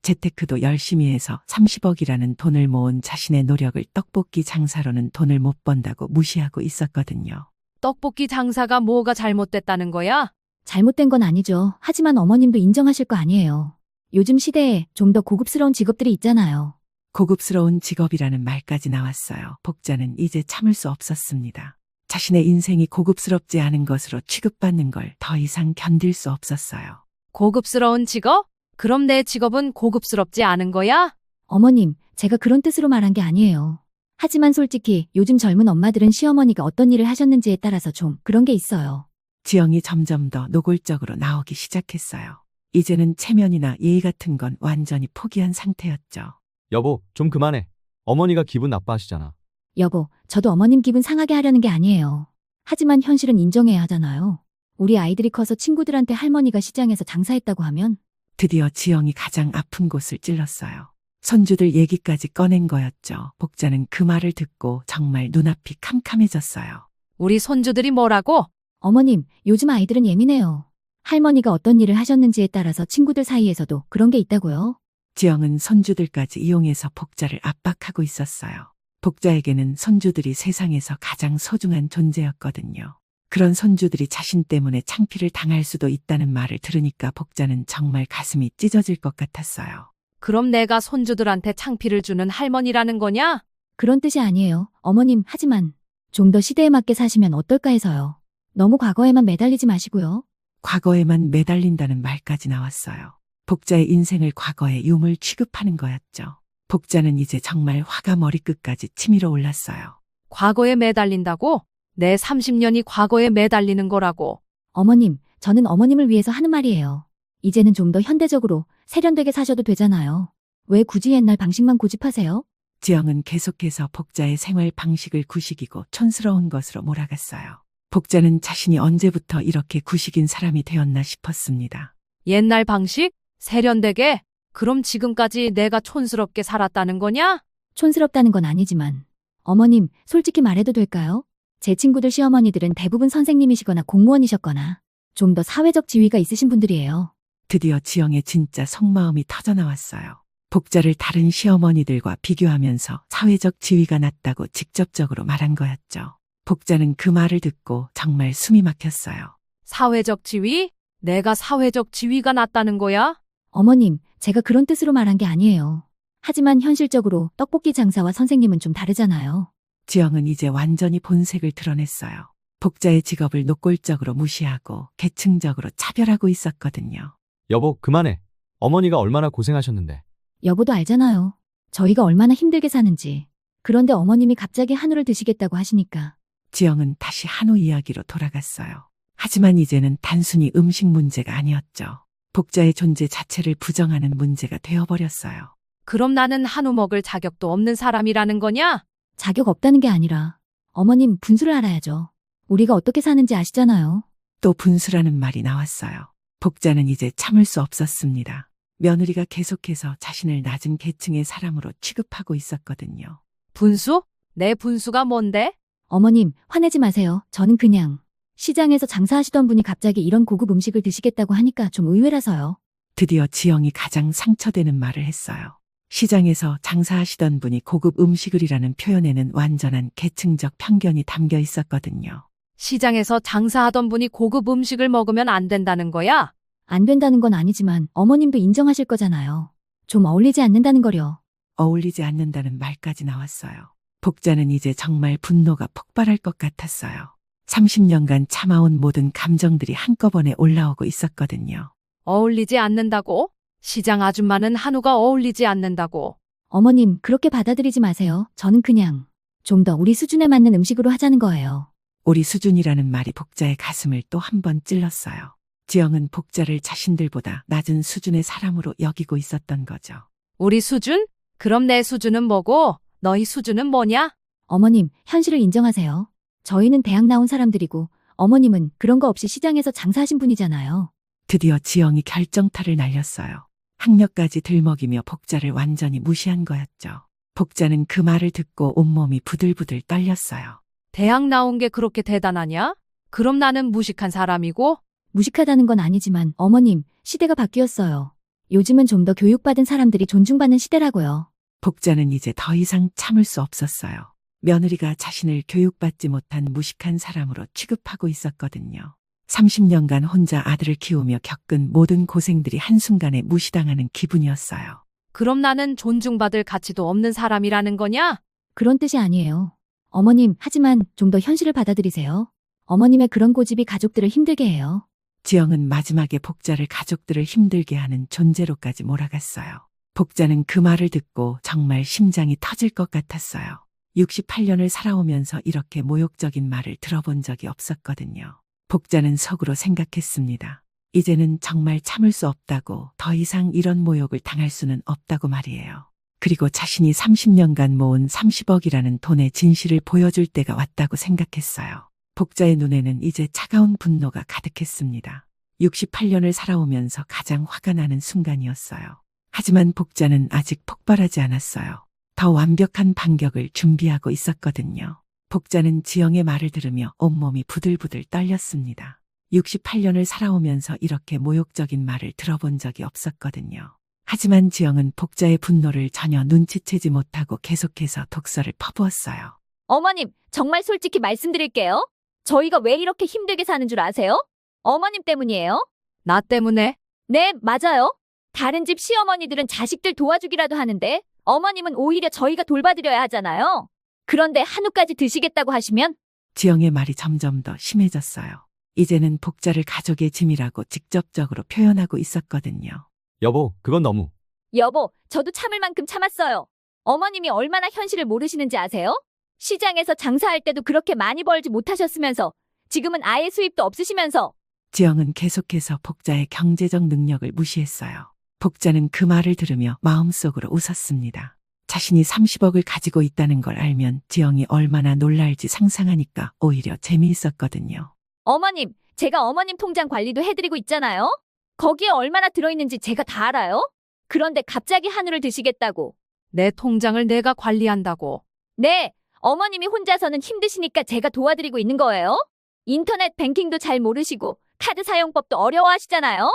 Speaker 3: 재테크도 열심히 해서 30억이라는 돈을 모은 자신의 노력을 떡볶이 장사로는 돈을 못 번다고 무시하고 있었거든요.
Speaker 2: 떡볶이 장사가 뭐가 잘못됐다는 거야?
Speaker 1: 잘못된 건 아니죠. 하지만 어머님도 인정하실 거 아니에요. 요즘 시대에 좀 더 고급스러운 직업들이 있잖아요.
Speaker 3: 고급스러운 직업이라는 말까지 나왔어요. 복자는 이제 참을 수 없었습니다. 자신의 인생이 고급스럽지 않은 것으로 취급받는 걸 더 이상 견딜 수 없었어요.
Speaker 2: 고급스러운 직업? 그럼 내 직업은 고급스럽지 않은 거야?
Speaker 1: 어머님, 제가 그런 뜻으로 말한 게 아니에요. 하지만 솔직히 요즘 젊은 엄마들은 시어머니가 어떤 일을 하셨는지에 따라서 좀 그런 게 있어요.
Speaker 3: 지영이 점점 더 노골적으로 나오기 시작했어요. 이제는 체면이나 예의 같은 건 완전히 포기한 상태였죠.
Speaker 4: 여보, 좀 그만해. 어머니가 기분 나빠하시잖아.
Speaker 1: 여보, 저도 어머님 기분 상하게 하려는 게 아니에요. 하지만 현실은 인정해야 하잖아요. 우리 아이들이 커서 친구들한테 할머니가 시장에서 장사했다고 하면
Speaker 3: 드디어 지영이 가장 아픈 곳을 찔렀어요. 손주들 얘기까지 꺼낸 거였죠. 복자는 그 말을 듣고 정말 눈앞이 캄캄해졌어요.
Speaker 2: 우리 손주들이 뭐라고?
Speaker 1: 어머님, 요즘 아이들은 예민해요. 할머니가 어떤 일을 하셨는지에 따라서 친구들 사이에서도 그런 게 있다고요.
Speaker 3: 지영은 손주들까지 이용해서 복자를 압박하고 있었어요. 복자에게는 손주들이 세상에서 가장 소중한 존재였거든요. 그런 손주들이 자신 때문에 창피를 당할 수도 있다는 말을 들으니까 복자는 정말 가슴이 찢어질 것 같았어요.
Speaker 2: 그럼 내가 손주들한테 창피를 주는 할머니라는 거냐?
Speaker 1: 그런 뜻이 아니에요. 어머님, 하지만 좀 더 시대에 맞게 사시면 어떨까 해서요. 너무 과거에만 매달리지 마시고요.
Speaker 3: 과거에만 매달린다는 말까지 나왔어요. 복자의 인생을 과거의 유물 취급하는 거였죠. 복자는 이제 정말 화가 머리끝까지 치밀어 올랐어요.
Speaker 2: 과거에 매달린다고? 내 30년이 과거에 매달리는 거라고.
Speaker 1: 어머님, 저는 어머님을 위해서 하는 말이에요. 이제는 좀 더 현대적으로 세련되게 사셔도 되잖아요. 왜 굳이 옛날 방식만 고집하세요?
Speaker 3: 지영은 계속해서 복자의 생활 방식을 구식이고 촌스러운 것으로 몰아갔어요. 복자는 자신이 언제부터 이렇게 구식인 사람이 되었나 싶었습니다.
Speaker 2: 옛날 방식? 세련되게? 그럼 지금까지 내가 촌스럽게 살았다는 거냐?
Speaker 1: 촌스럽다는 건 아니지만. 어머님, 솔직히 말해도 될까요? 제 친구들 시어머니들은 대부분 선생님이시거나 공무원이셨거나 좀 더 사회적 지위가 있으신 분들이에요.
Speaker 3: 드디어 지영의 진짜 속마음이 터져나왔어요. 복자를 다른 시어머니들과 비교하면서 사회적 지위가 낮다고 직접적으로 말한 거였죠. 복자는 그 말을 듣고 정말 숨이 막혔어요.
Speaker 2: 사회적 지위? 내가 사회적 지위가 낮다는 거야?
Speaker 1: 어머님, 제가 그런 뜻으로 말한 게 아니에요. 하지만 현실적으로 떡볶이 장사와 선생님은 좀 다르잖아요.
Speaker 3: 지영은 이제 완전히 본색을 드러냈어요. 복자의 직업을 노골적으로 무시하고 계층적으로 차별하고 있었거든요.
Speaker 4: 여보, 그만해. 어머니가 얼마나 고생하셨는데.
Speaker 1: 여보도 알잖아요. 저희가 얼마나 힘들게 사는지. 그런데 어머님이 갑자기 한우를 드시겠다고 하시니까.
Speaker 3: 지영은 다시 한우 이야기로 돌아갔어요. 하지만 이제는 단순히 음식 문제가 아니었죠. 복자의 존재 자체를 부정하는 문제가 되어버렸어요.
Speaker 2: 그럼 나는 한우 먹을 자격도 없는 사람이라는 거냐?
Speaker 1: 자격 없다는 게 아니라 어머님 분수를 알아야죠. 우리가 어떻게 사는지 아시잖아요.
Speaker 3: 또 분수라는 말이 나왔어요. 복자는 이제 참을 수 없었습니다. 며느리가 계속해서 자신을 낮은 계층의 사람으로 취급하고 있었거든요.
Speaker 2: 분수? 내 분수가 뭔데?
Speaker 1: 어머님, 화내지 마세요. 저는 그냥 시장에서 장사하시던 분이 갑자기 이런 고급 음식을 드시겠다고 하니까 좀 의외라서요.
Speaker 3: 드디어 지영이 가장 상처되는 말을 했어요. 시장에서 장사하시던 분이 고급 음식을이라는 표현에는 완전한 계층적 편견이 담겨 있었거든요.
Speaker 2: 시장에서 장사하던 분이 고급 음식을 먹으면 안 된다는 거야?
Speaker 1: 안 된다는 건 아니지만 어머님도 인정하실 거잖아요. 좀 어울리지 않는다는 거려.
Speaker 3: 어울리지 않는다는 말까지 나왔어요. 복자는 이제 정말 분노가 폭발할 것 같았어요. 30년간 참아온 모든 감정들이 한꺼번에 올라오고 있었거든요.
Speaker 2: 어울리지 않는다고? 시장 아줌마는 한우가 어울리지 않는다고.
Speaker 1: 어머님, 그렇게 받아들이지 마세요. 저는 그냥 좀 더 우리 수준에 맞는 음식으로 하자는 거예요.
Speaker 3: 우리 수준이라는 말이 복자의 가슴을 또 한 번 찔렀어요. 지영은 복자를 자신들보다 낮은 수준의 사람으로 여기고 있었던 거죠.
Speaker 2: 우리 수준? 그럼 내 수준은 뭐고 너희 수준은 뭐냐?
Speaker 1: 어머님, 현실을 인정하세요. 저희는 대학 나온 사람들이고 어머님은 그런 거 없이 시장에서 장사하신 분이잖아요.
Speaker 3: 드디어 지영이 결정타를 날렸어요. 학력까지 들먹이며 복자를 완전히 무시한 거였죠. 복자는 그 말을 듣고 온몸이 부들부들 떨렸어요.
Speaker 2: 대학 나온 게 그렇게 대단하냐? 그럼 나는 무식한 사람이고?
Speaker 1: 무식하다는 건 아니지만 어머님, 시대가 바뀌었어요. 요즘은 좀 더 교육받은 사람들이 존중받는 시대라고요.
Speaker 3: 복자는 이제 더 이상 참을 수 없었어요. 며느리가 자신을 교육받지 못한 무식한 사람으로 취급하고 있었거든요. 30년간 혼자 아들을 키우며 겪은 모든 고생들이 한순간에 무시당하는 기분이었어요.
Speaker 2: 그럼 나는 존중받을 가치도 없는 사람이라는 거냐?
Speaker 1: 그런 뜻이 아니에요. 어머님, 하지만 좀 더 현실을 받아들이세요. 어머님의 그런 고집이 가족들을 힘들게 해요.
Speaker 3: 지영은 마지막에 복자를 가족들을 힘들게 하는 존재로까지 몰아갔어요. 복자는 그 말을 듣고 정말 심장이 터질 것 같았어요. 68년을 살아오면서 이렇게 모욕적인 말을 들어본 적이 없었거든요. 복자는 속으로 생각했습니다. 이제는 정말 참을 수 없다고, 더 이상 이런 모욕을 당할 수는 없다고 말이에요. 그리고 자신이 30년간 모은 30억이라는 돈의 진실을 보여줄 때가 왔다고 생각했어요. 복자의 눈에는 이제 차가운 분노가 가득했습니다. 68년을 살아오면서 가장 화가 나는 순간이었어요. 하지만 복자는 아직 폭발하지 않았어요. 더 완벽한 반격을 준비하고 있었거든요. 복자는 지영의 말을 들으며 온몸이 부들부들 떨렸습니다. 68년을 살아오면서 이렇게 모욕적인 말을 들어본 적이 없었거든요. 하지만 지영은 복자의 분노를 전혀 눈치채지 못하고 계속해서 독설을 퍼부었어요.
Speaker 1: 어머님, 정말 솔직히 말씀드릴게요. 저희가 왜 이렇게 힘들게 사는 줄 아세요? 어머님 때문이에요.
Speaker 2: 나 때문에?
Speaker 1: 네, 맞아요. 다른 집 시어머니들은 자식들 도와주기라도 하는데 어머님은 오히려 저희가 돌봐드려야 하잖아요. 그런데 한우까지 드시겠다고 하시면
Speaker 3: 지영의 말이 점점 더 심해졌어요. 이제는 복자를 가족의 짐이라고 직접적으로 표현하고 있었거든요.
Speaker 4: 여보, 그건 너무.
Speaker 1: 여보, 저도 참을 만큼 참았어요. 어머님이 얼마나 현실을 모르시는지 아세요? 시장에서 장사할 때도 그렇게 많이 벌지 못하셨으면서 지금은 아예 수입도 없으시면서
Speaker 3: 지영은 계속해서 복자의 경제적 능력을 무시했어요. 복자는 그 말을 들으며 마음속으로 웃었습니다. 자신이 30억을 가지고 있다는 걸 알면 지영이 얼마나 놀랄지 상상하니까 오히려 재미있었거든요.
Speaker 1: 어머님, 제가 어머님 통장 관리도 해드리고 있잖아요. 거기에 얼마나 들어있는지 제가 다 알아요. 그런데 갑자기 한우를 드시겠다고.
Speaker 2: 내 통장을 내가 관리한다고.
Speaker 1: 네, 어머님이 혼자서는 힘드시니까 제가 도와드리고 있는 거예요. 인터넷 뱅킹도 잘 모르시고 카드 사용법도 어려워하시잖아요.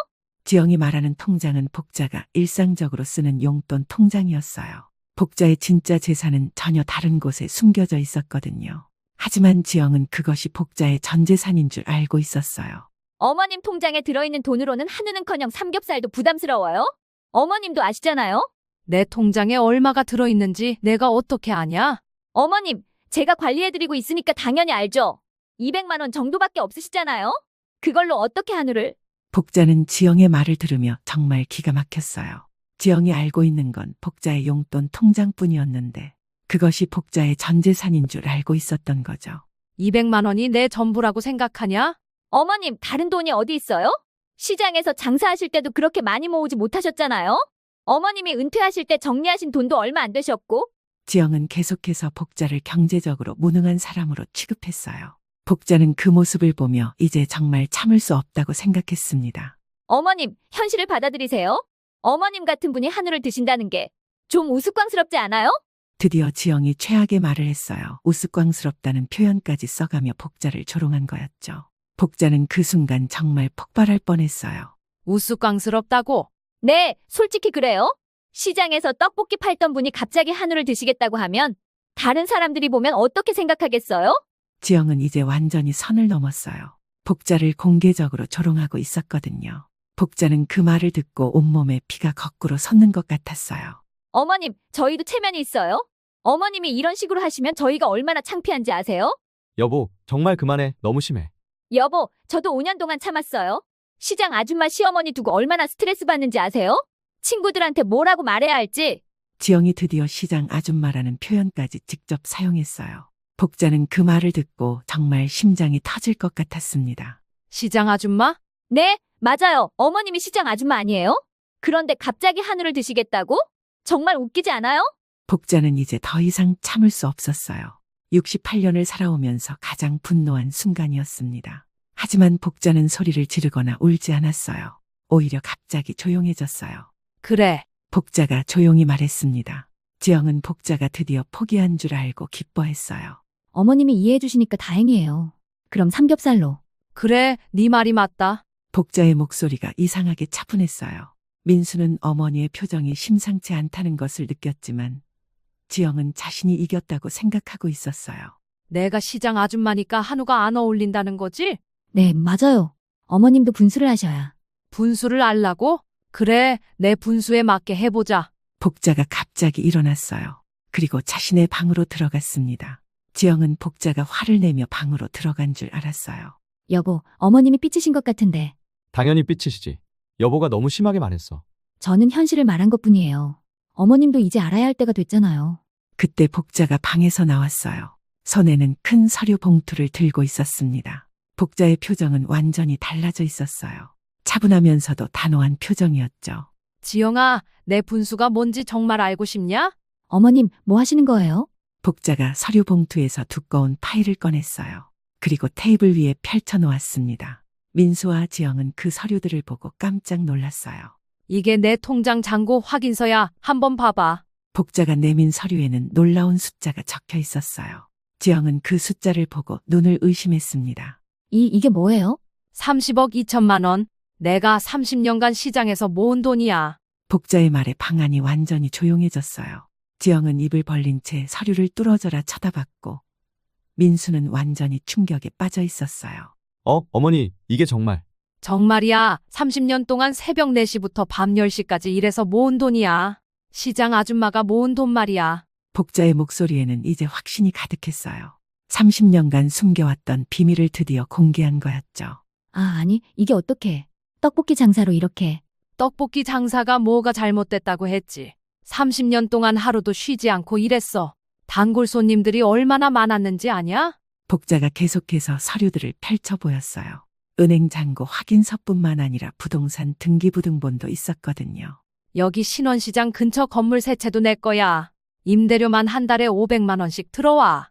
Speaker 3: 지영이 말하는 통장은 복자가 일상적으로 쓰는 용돈 통장이었어요. 복자의 진짜 재산은 전혀 다른 곳에 숨겨져 있었거든요. 하지만 지영은 그것이 복자의 전 재산인 줄 알고 있었어요.
Speaker 1: 어머님 통장에 들어있는 돈으로는 한우는커녕 삼겹살도 부담스러워요. 어머님도 아시잖아요.
Speaker 2: 내 통장에 얼마가 들어있는지 내가 어떻게 아냐?
Speaker 1: 어머님, 제가 관리해드리고 있으니까 당연히 알죠. 200만 원 정도밖에 없으시잖아요. 그걸로 어떻게 한우를.
Speaker 3: 복자는 지영의 말을 들으며 정말 기가 막혔어요. 지영이 알고 있는 건 복자의 용돈 통장뿐이었는데 그것이 복자의 전 재산인 줄 알고 있었던 거죠.
Speaker 2: 200만 원이 내 전부라고 생각하냐?
Speaker 1: 어머님, 다른 돈이 어디 있어요? 시장에서 장사하실 때도 그렇게 많이 모으지 못하셨잖아요. 어머님이 은퇴하실 때 정리하신 돈도 얼마 안 되셨고.
Speaker 3: 지영은 계속해서 복자를 경제적으로 무능한 사람으로 취급했어요. 복자는 그 모습을 보며 이제 정말 참을 수 없다고 생각했습니다.
Speaker 1: 어머님, 현실을 받아들이세요. 어머님 같은 분이 한우를 드신다는 게 좀 우스꽝스럽지 않아요?
Speaker 3: 드디어 지영이 최악의 말을 했어요. 우스꽝스럽다는 표현까지 써가며 복자를 조롱한 거였죠. 복자는 그 순간 정말 폭발할 뻔했어요.
Speaker 2: 우스꽝스럽다고?
Speaker 1: 네, 솔직히 그래요. 시장에서 떡볶이 팔던 분이 갑자기 한우를 드시겠다고 하면 다른 사람들이 보면 어떻게 생각하겠어요?
Speaker 3: 지영은 이제 완전히 선을 넘었어요. 복자를 공개적으로 조롱하고 있었거든요. 복자는 그 말을 듣고 온몸에 피가 거꾸로 솟는 것 같았어요.
Speaker 1: 어머님, 저희도 체면이 있어요. 어머님이 이런 식으로 하시면 저희가 얼마나 창피한지 아세요?
Speaker 4: 여보, 정말 그만해. 너무 심해.
Speaker 1: 여보, 저도 5년 동안 참았어요. 시장 아줌마 시어머니 두고 얼마나 스트레스 받는지 아세요? 친구들한테 뭐라고 말해야 할지.
Speaker 3: 지영이 드디어 시장 아줌마라는 표현까지 직접 사용했어요. 복자는 그 말을 듣고 정말 심장이 터질 것 같았습니다.
Speaker 2: 시장 아줌마?
Speaker 1: 네, 맞아요. 어머님이 시장 아줌마 아니에요? 그런데 갑자기 한우를 드시겠다고? 정말 웃기지 않아요?
Speaker 3: 복자는 이제 더 이상 참을 수 없었어요. 68년을 살아오면서 가장 분노한 순간이었습니다. 하지만 복자는 소리를 지르거나 울지 않았어요. 오히려 갑자기 조용해졌어요.
Speaker 2: 그래.
Speaker 3: 복자가 조용히 말했습니다. 지영은 복자가 드디어 포기한 줄 알고 기뻐했어요.
Speaker 1: 어머님이 이해해 주시니까 다행이에요. 그럼 삼겹살로.
Speaker 2: 그래, 네 말이 맞다.
Speaker 3: 복자의 목소리가 이상하게 차분했어요. 민수는 어머니의 표정이 심상치 않다는 것을 느꼈지만 지영은 자신이 이겼다고 생각하고 있었어요.
Speaker 2: 내가 시장 아줌마니까 한우가 안 어울린다는 거지?
Speaker 1: 네, 맞아요. 어머님도 분수를 하셔야.
Speaker 2: 분수를 알라고? 그래, 내 분수에 맞게 해보자.
Speaker 3: 복자가 갑자기 일어났어요. 그리고 자신의 방으로 들어갔습니다. 지영은 복자가 화를 내며 방으로 들어간 줄 알았어요.
Speaker 1: 여보, 어머님이 삐치신 것 같은데.
Speaker 4: 당연히 삐치시지. 여보가 너무 심하게 말했어.
Speaker 1: 저는 현실을 말한 것뿐이에요. 어머님도 이제 알아야 할 때가 됐잖아요.
Speaker 3: 그때 복자가 방에서 나왔어요. 손에는 큰 서류 봉투를 들고 있었습니다. 복자의 표정은 완전히 달라져 있었어요. 차분하면서도 단호한 표정이었죠.
Speaker 2: 지영아, 내 분수가 뭔지 정말 알고 싶냐?
Speaker 1: 어머님, 뭐 하시는 거예요?
Speaker 3: 복자가 서류 봉투에서 두꺼운 파일을 꺼냈어요. 그리고 테이블 위에 펼쳐 놓았습니다. 민수와 지영은 그 서류들을 보고 깜짝 놀랐어요.
Speaker 2: 이게 내 통장 잔고 확인서야. 한번 봐봐.
Speaker 3: 복자가 내민 서류에는 놀라운 숫자가 적혀 있었어요. 지영은 그 숫자를 보고 눈을 의심했습니다.
Speaker 1: 이게 뭐예요?
Speaker 2: 30억 2천만 원. 내가 30년간 시장에서 모은 돈이야.
Speaker 3: 복자의 말에 방안이 완전히 조용해졌어요. 지영은 입을 벌린 채 서류를 뚫어져라 쳐다봤고 민수는 완전히 충격에 빠져 있었어요.
Speaker 4: 어머니, 이게 정말.
Speaker 2: 정말이야. 30년 동안 새벽 4시부터 밤 10시까지 일해서 모은 돈이야. 시장 아줌마가 모은 돈 말이야.
Speaker 3: 복자의 목소리에는 이제 확신이 가득했어요. 30년간 숨겨왔던 비밀을 드디어 공개한 거였죠.
Speaker 1: 아니, 이게 어떻게. 떡볶이 장사로 이렇게.
Speaker 2: 떡볶이 장사가 뭐가 잘못됐다고 했지. 30년 동안 하루도 쉬지 않고 일했어. 단골 손님들이 얼마나 많았는지 아냐?
Speaker 3: 복자가 계속해서 서류들을 펼쳐 보였어요. 은행 잔고 확인서뿐만 아니라 부동산 등기부등본도 있었거든요.
Speaker 2: 여기 신원시장 근처 건물 세 채도 내 거야. 임대료만 한 달에 500만 원씩 들어와.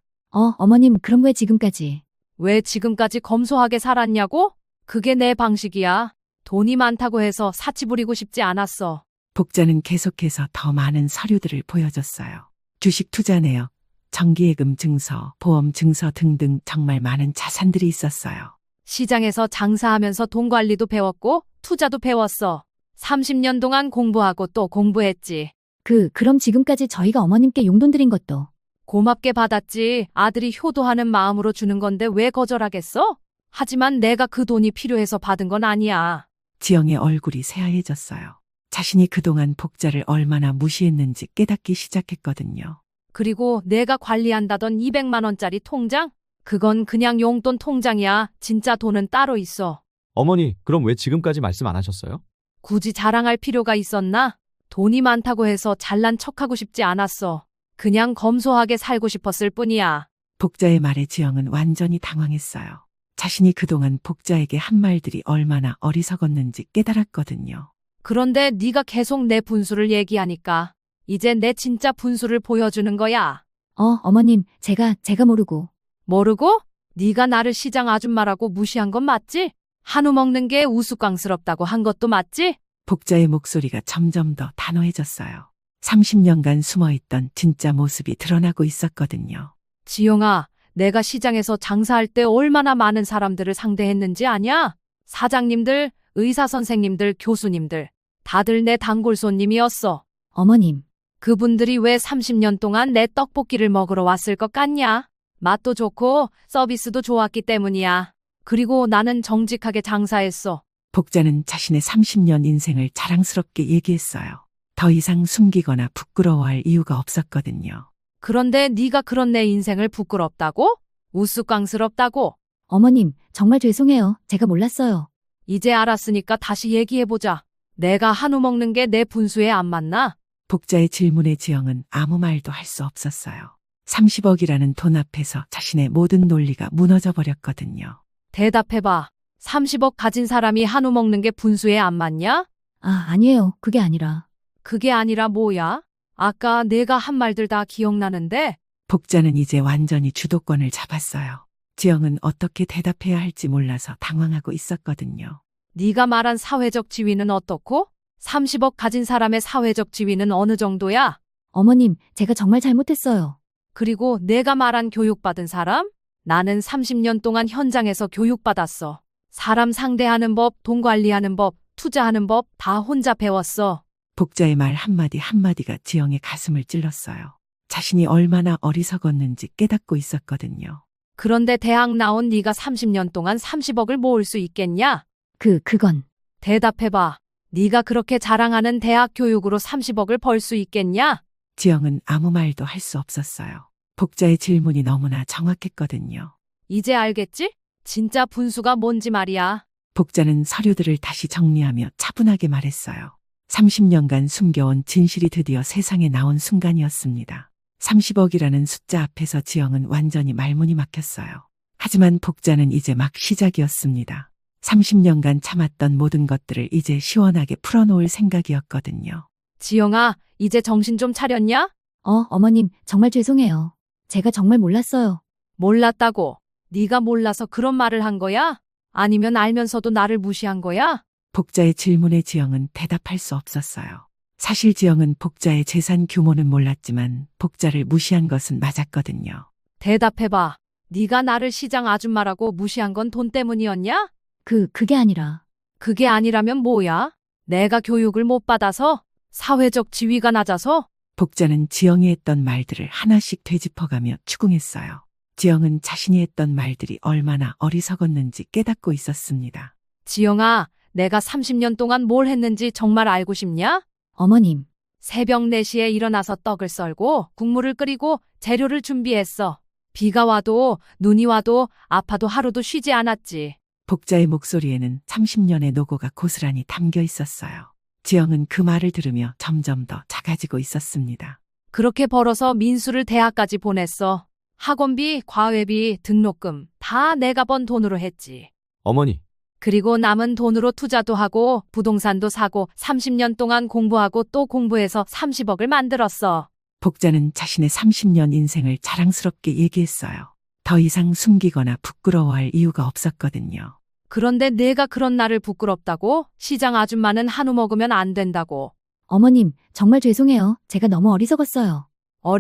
Speaker 1: 어머님, 그럼 왜 지금까지?
Speaker 2: 왜 지금까지 검소하게 살았냐고? 그게 내 방식이야. 돈이 많다고 해서 사치 부리고 싶지 않았어.
Speaker 3: 복자는 계속해서 더 많은 서류들을 보여줬어요. 주식 투자 내역, 정기예금 증서, 보험 증서 등등 정말 많은 자산들이 있었어요.
Speaker 2: 시장에서 장사하면서 돈 관리도 배웠고 투자도 배웠어. 30년 동안 공부하고 또 공부했지.
Speaker 1: 그럼 지금까지 저희가 어머님께 용돈 드린 것도.
Speaker 2: 고맙게 받았지. 아들이 효도하는 마음으로 주는 건데 왜 거절하겠어? 하지만 내가 그 돈이 필요해서 받은 건 아니야.
Speaker 3: 지영의 얼굴이 새하얘졌어요. 자신이 그동안 복자를 얼마나 무시했는지 깨닫기 시작했거든요.
Speaker 2: 그리고 내가 관리한다던 200만 원짜리 통장? 그건 그냥 용돈 통장이야. 진짜 돈은 따로 있어.
Speaker 4: 어머니, 그럼 왜 지금까지 말씀 안 하셨어요?
Speaker 2: 굳이 자랑할 필요가 있었나? 돈이 많다고 해서 잘난 척하고 싶지 않았어. 그냥 검소하게 살고 싶었을 뿐이야.
Speaker 3: 복자의 말에 지영은 완전히 당황했어요. 자신이 그동안 복자에게 한 말들이 얼마나 어리석었는지 깨달았거든요.
Speaker 2: 그런데 네가 계속 내 분수를 얘기하니까 이제 내 진짜 분수를 보여주는 거야.
Speaker 1: 어머님, 제가 모르고.
Speaker 2: 모르고? 네가 나를 시장 아줌마라고 무시한 건 맞지? 한우 먹는 게 우스꽝스럽다고 한 것도 맞지?
Speaker 3: 복자의 목소리가 점점 더 단호해졌어요. 30년간 숨어있던 진짜 모습이 드러나고 있었거든요.
Speaker 2: 지영아, 내가 시장에서 장사할 때 얼마나 많은 사람들을 상대했는지 아냐? 사장님들, 의사 선생님들, 교수님들. 다들 내 단골 손님이었어.
Speaker 1: 어머님,
Speaker 2: 그분들이 왜 30년 동안 내 떡볶이를 먹으러 왔을 것 같냐? 맛도 좋고 서비스도 좋았기 때문이야. 그리고 나는 정직하게 장사했어.
Speaker 3: 복자는 자신의 30년 인생을 자랑스럽게 얘기했어요. 더 이상 숨기거나 부끄러워할 이유가 없었거든요.
Speaker 2: 그런데 네가 그런 내 인생을 부끄럽다고? 우스꽝스럽다고?
Speaker 1: 어머님, 정말 죄송해요. 제가 몰랐어요.
Speaker 2: 이제 알았으니까 다시 얘기해보자. 내가 한우 먹는 게 내 분수에 안 맞나?
Speaker 3: 복자의 질문에 지영은 아무 말도 할 수 없었어요. 30억이라는 돈 앞에서 자신의 모든 논리가 무너져 버렸거든요.
Speaker 2: 대답해봐. 30억 가진 사람이 한우 먹는 게 분수에 안 맞냐?
Speaker 1: 아, 아니에요. 그게 아니라.
Speaker 2: 그게 아니라 뭐야? 아까 내가 한 말들 다 기억나는데?
Speaker 3: 복자는 이제 완전히 주도권을 잡았어요. 지영은 어떻게 대답해야 할지 몰라서 당황하고 있었거든요.
Speaker 2: 네가 말한 사회적 지위는 어떻고? 30억 가진 사람의 사회적 지위는 어느 정도야?
Speaker 1: 어머님, 제가 정말 잘못했어요.
Speaker 2: 그리고 내가 말한 교육받은 사람? 나는 30년 동안 현장에서 교육받았어. 사람 상대하는 법, 돈 관리하는 법, 투자하는 법 다 혼자 배웠어.
Speaker 3: 복자의 말 한마디 한마디가 지영의 가슴을 찔렀어요. 자신이 얼마나 어리석었는지 깨닫고 있었거든요.
Speaker 2: 그런데 대학 나온 네가 30년 동안 30억을 모을 수 있겠냐?
Speaker 1: 그건.
Speaker 2: 대답해봐. 네가 그렇게 자랑하는 대학 교육으로 30억을 벌 수 있겠냐?
Speaker 3: 지영은 아무 말도 할 수 없었어요. 복자의 질문이 너무나 정확했거든요.
Speaker 2: 이제 알겠지? 진짜 분수가 뭔지 말이야.
Speaker 3: 복자는 서류들을 다시 정리하며 차분하게 말했어요. 30년간 숨겨온 진실이 드디어 세상에 나온 순간이었습니다. 30억이라는 숫자 앞에서 지영은 완전히 말문이 막혔어요. 하지만 복자는 이제 막 시작이었습니다. 30년간 참았던 모든 것들을 이제 시원하게 풀어놓을 생각이었거든요.
Speaker 2: 지영아, 이제 정신 좀 차렸냐?
Speaker 1: 어머님, 정말 죄송해요. 제가 정말 몰랐어요.
Speaker 2: 몰랐다고. 네가 몰라서 그런 말을 한 거야? 아니면 알면서도 나를 무시한 거야?
Speaker 3: 복자의 질문에 지영은 대답할 수 없었어요. 사실 지영은 복자의 재산 규모는 몰랐지만 복자를 무시한 것은 맞았거든요.
Speaker 2: 대답해봐. 네가 나를 시장 아줌마라고 무시한 건 돈 때문이었냐?
Speaker 1: 그게 아니라.
Speaker 2: 그게 아니라면 뭐야? 내가 교육을 못 받아서? 사회적 지위가 낮아서?
Speaker 3: 복자는 지영이 했던 말들을 하나씩 되짚어가며 추궁했어요. 지영은 자신이 했던 말들이 얼마나 어리석었는지 깨닫고 있었습니다.
Speaker 2: 지영아, 내가 30년 동안 뭘 했는지 정말 알고 싶냐?
Speaker 1: 어머님,
Speaker 2: 새벽 4시에 일어나서 떡을 썰고 국물을 끓이고 재료를 준비했어. 비가 와도 눈이 와도 아파도 하루도 쉬지 않았지.
Speaker 3: 복자의 목소리에는 30년의 노고가 고스란히 담겨 있었어요. 지영은 그 말을 들으며 점점 더 작아지고 있었습니다.
Speaker 2: 그렇게 벌어서 민수를 대학까지 보냈어. 학원비, 과외비, 등록금 다 내가 번 돈으로 했지.
Speaker 4: 어머니,
Speaker 2: 그리고 남은 돈으로 투자도 하고 부동산도 사고 30년 동안 공부하고 또 공부해서 30억을 만들었어.
Speaker 3: 복자는 자신의 30년 인생을 자랑스럽게 얘기했어요. 더 이상 숨기거나 부끄러워할 이유가 없었거든요.
Speaker 2: 그런데 내가 그런 나를 부끄럽다고? 시장 아줌마는 한우 먹으면 안 된다고.
Speaker 1: 어머님, 정말 죄송해요. 제가 너무 어리석었어요.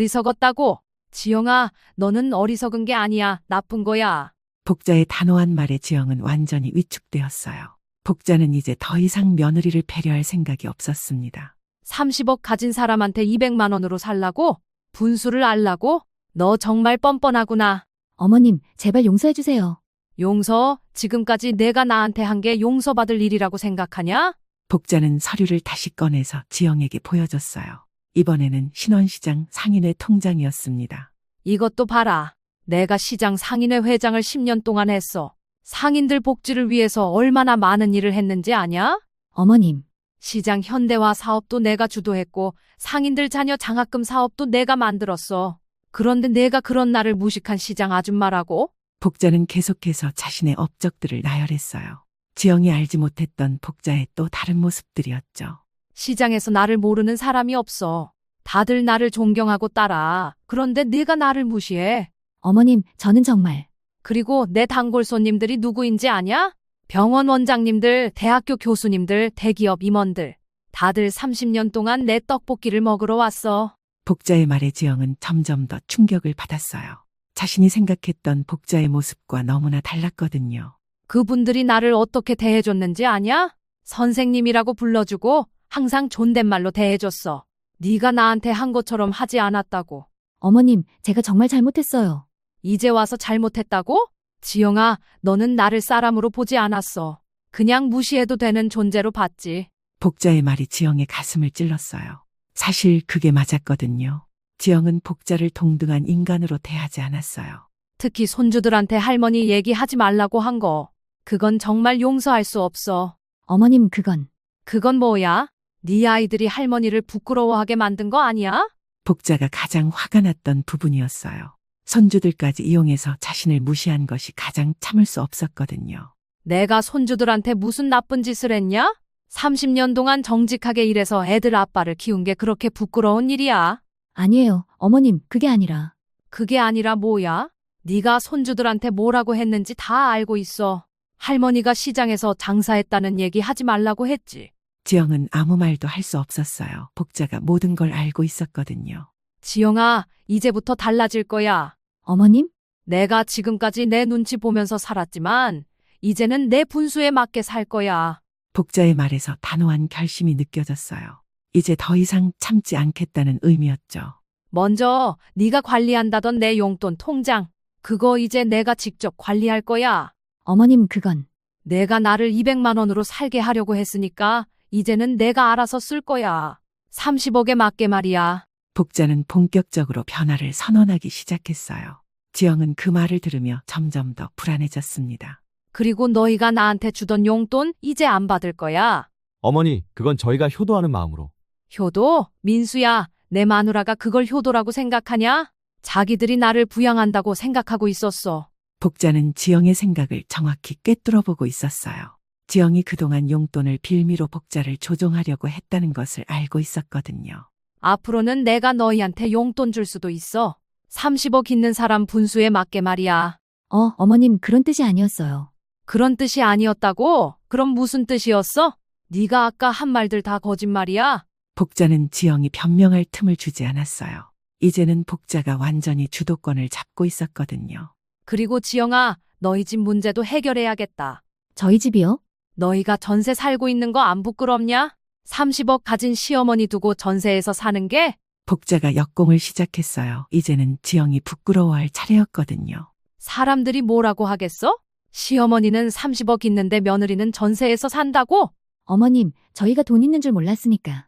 Speaker 2: 어리석었다고? 지영아, 너는 어리석은 게 아니야. 나쁜 거야.
Speaker 3: 복자의 단호한 말에 지영은 완전히 위축되었어요. 복자는 이제 더 이상 며느리를 배려할 생각이 없었습니다.
Speaker 2: 30억 가진 사람한테 200만 원으로 살라고? 분수를 알라고? 너 정말 뻔뻔하구나.
Speaker 1: 어머님, 제발 용서해주세요.
Speaker 2: 용서? 지금까지 내가 나한테 한 게 용서받을 일이라고 생각하냐?
Speaker 3: 복자는 서류를 다시 꺼내서 지영에게 보여줬어요. 이번에는 신원시장 상인회 통장이었습니다.
Speaker 2: 이것도 봐라. 내가 시장 상인회 회장을 10년 동안 했어. 상인들 복지를 위해서 얼마나 많은 일을 했는지 아냐?
Speaker 1: 어머님,
Speaker 2: 시장 현대화 사업도 내가 주도했고 상인들 자녀 장학금 사업도 내가 만들었어. 그런데 내가 그런 나를 무식한 시장 아줌마라고?
Speaker 3: 복자는 계속해서 자신의 업적들을 나열했어요. 지영이 알지 못했던 복자의 또 다른 모습들이었죠.
Speaker 2: 시장에서 나를 모르는 사람이 없어. 다들 나를 존경하고 따라. 그런데 네가 나를 무시해.
Speaker 1: 어머님, 저는 정말.
Speaker 2: 그리고 내 단골 손님들이 누구인지 아냐? 병원 원장님들, 대학교 교수님들, 대기업 임원들. 다들 30년 동안 내 떡볶이를 먹으러 왔어.
Speaker 3: 복자의 말에 지영은 점점 더 충격을 받았어요. 자신이 생각했던 복자의 모습과 너무나 달랐거든요.
Speaker 2: 그분들이 나를 어떻게 대해줬는지 아냐? 선생님이라고 불러주고 항상 존댓말로 대해줬어. 네가 나한테 한 것처럼 하지 않았다고.
Speaker 1: 어머님, 제가 정말 잘못했어요.
Speaker 2: 이제 와서 잘못했다고? 지영아, 너는 나를 사람으로 보지 않았어. 그냥 무시해도 되는 존재로 봤지.
Speaker 3: 복자의 말이 지영의 가슴을 찔렀어요. 사실 그게 맞았거든요. 지영은 복자를 동등한 인간으로 대하지 않았어요.
Speaker 2: 특히 손주들한테 할머니 얘기하지 말라고 한 거. 그건 정말 용서할 수 없어.
Speaker 1: 어머님, 그건
Speaker 2: 뭐야? 네 아이들이 할머니를 부끄러워하게 만든 거 아니야?
Speaker 3: 복자가 가장 화가 났던 부분이었어요. 손주들까지 이용해서 자신을 무시한 것이 가장 참을 수 없었거든요.
Speaker 2: 내가 손주들한테 무슨 나쁜 짓을 했냐? 30년 동안 정직하게 일해서 애들 아빠를 키운 게 그렇게 부끄러운 일이야?
Speaker 1: 아니에요. 어머님, 그게 아니라.
Speaker 2: 그게 아니라 뭐야? 네가 손주들한테 뭐라고 했는지 다 알고 있어. 할머니가 시장에서 장사했다는 얘기 하지 말라고 했지.
Speaker 3: 지영은 아무 말도 할 수 없었어요. 복자가 모든 걸 알고 있었거든요.
Speaker 2: 지영아, 이제부터 달라질 거야.
Speaker 1: 어머님?
Speaker 2: 내가 지금까지 내 눈치 보면서 살았지만 이제는 내 분수에 맞게 살 거야.
Speaker 3: 복자의 말에서 단호한 결심이 느껴졌어요. 이제 더 이상 참지 않겠다는 의미였죠.
Speaker 2: 먼저 네가 관리한다던 내 용돈 통장. 그거 이제 내가 직접 관리할 거야.
Speaker 1: 어머님, 그건.
Speaker 2: 내가 나를 200만 원으로 살게 하려고 했으니까 이제는 내가 알아서 쓸 거야. 30억에 맞게 말이야.
Speaker 3: 복자는 본격적으로 변화를 선언하기 시작했어요. 지영은 그 말을 들으며 점점 더 불안해졌습니다.
Speaker 2: 그리고 너희가 나한테 주던 용돈 이제 안 받을 거야.
Speaker 4: 어머니, 그건 저희가 효도하는 마음으로.
Speaker 2: 효도? 민수야, 내 마누라가 그걸 효도라고 생각하냐? 자기들이 나를 부양한다고 생각하고 있었어.
Speaker 3: 복자는 지영의 생각을 정확히 꿰뚫어보고 있었어요. 지영이 그동안 용돈을 빌미로 복자를 조종하려고 했다는 것을 알고 있었거든요.
Speaker 2: 앞으로는 내가 너희한테 용돈 줄 수도 있어. 30억 있는 사람 분수에 맞게 말이야.
Speaker 1: 어머님, 그런 뜻이 아니었어요.
Speaker 2: 그런 뜻이 아니었다고? 그럼 무슨 뜻이었어? 네가 아까 한 말들 다 거짓말이야?
Speaker 3: 복자는 지영이 변명할 틈을 주지 않았어요. 이제는 복자가 완전히 주도권을 잡고 있었거든요.
Speaker 2: 그리고 지영아, 너희 집 문제도 해결해야겠다.
Speaker 1: 저희 집이요?
Speaker 2: 너희가 전세 살고 있는 거 안 부끄럽냐? 30억 가진 시어머니 두고 전세에서 사는 게?
Speaker 3: 복자가 역공을 시작했어요. 이제는 지영이 부끄러워할 차례였거든요.
Speaker 2: 사람들이 뭐라고 하겠어? 시어머니는 30억 있는데 며느리는 전세에서 산다고?
Speaker 1: 어머님, 저희가 돈 있는 줄 몰랐으니까.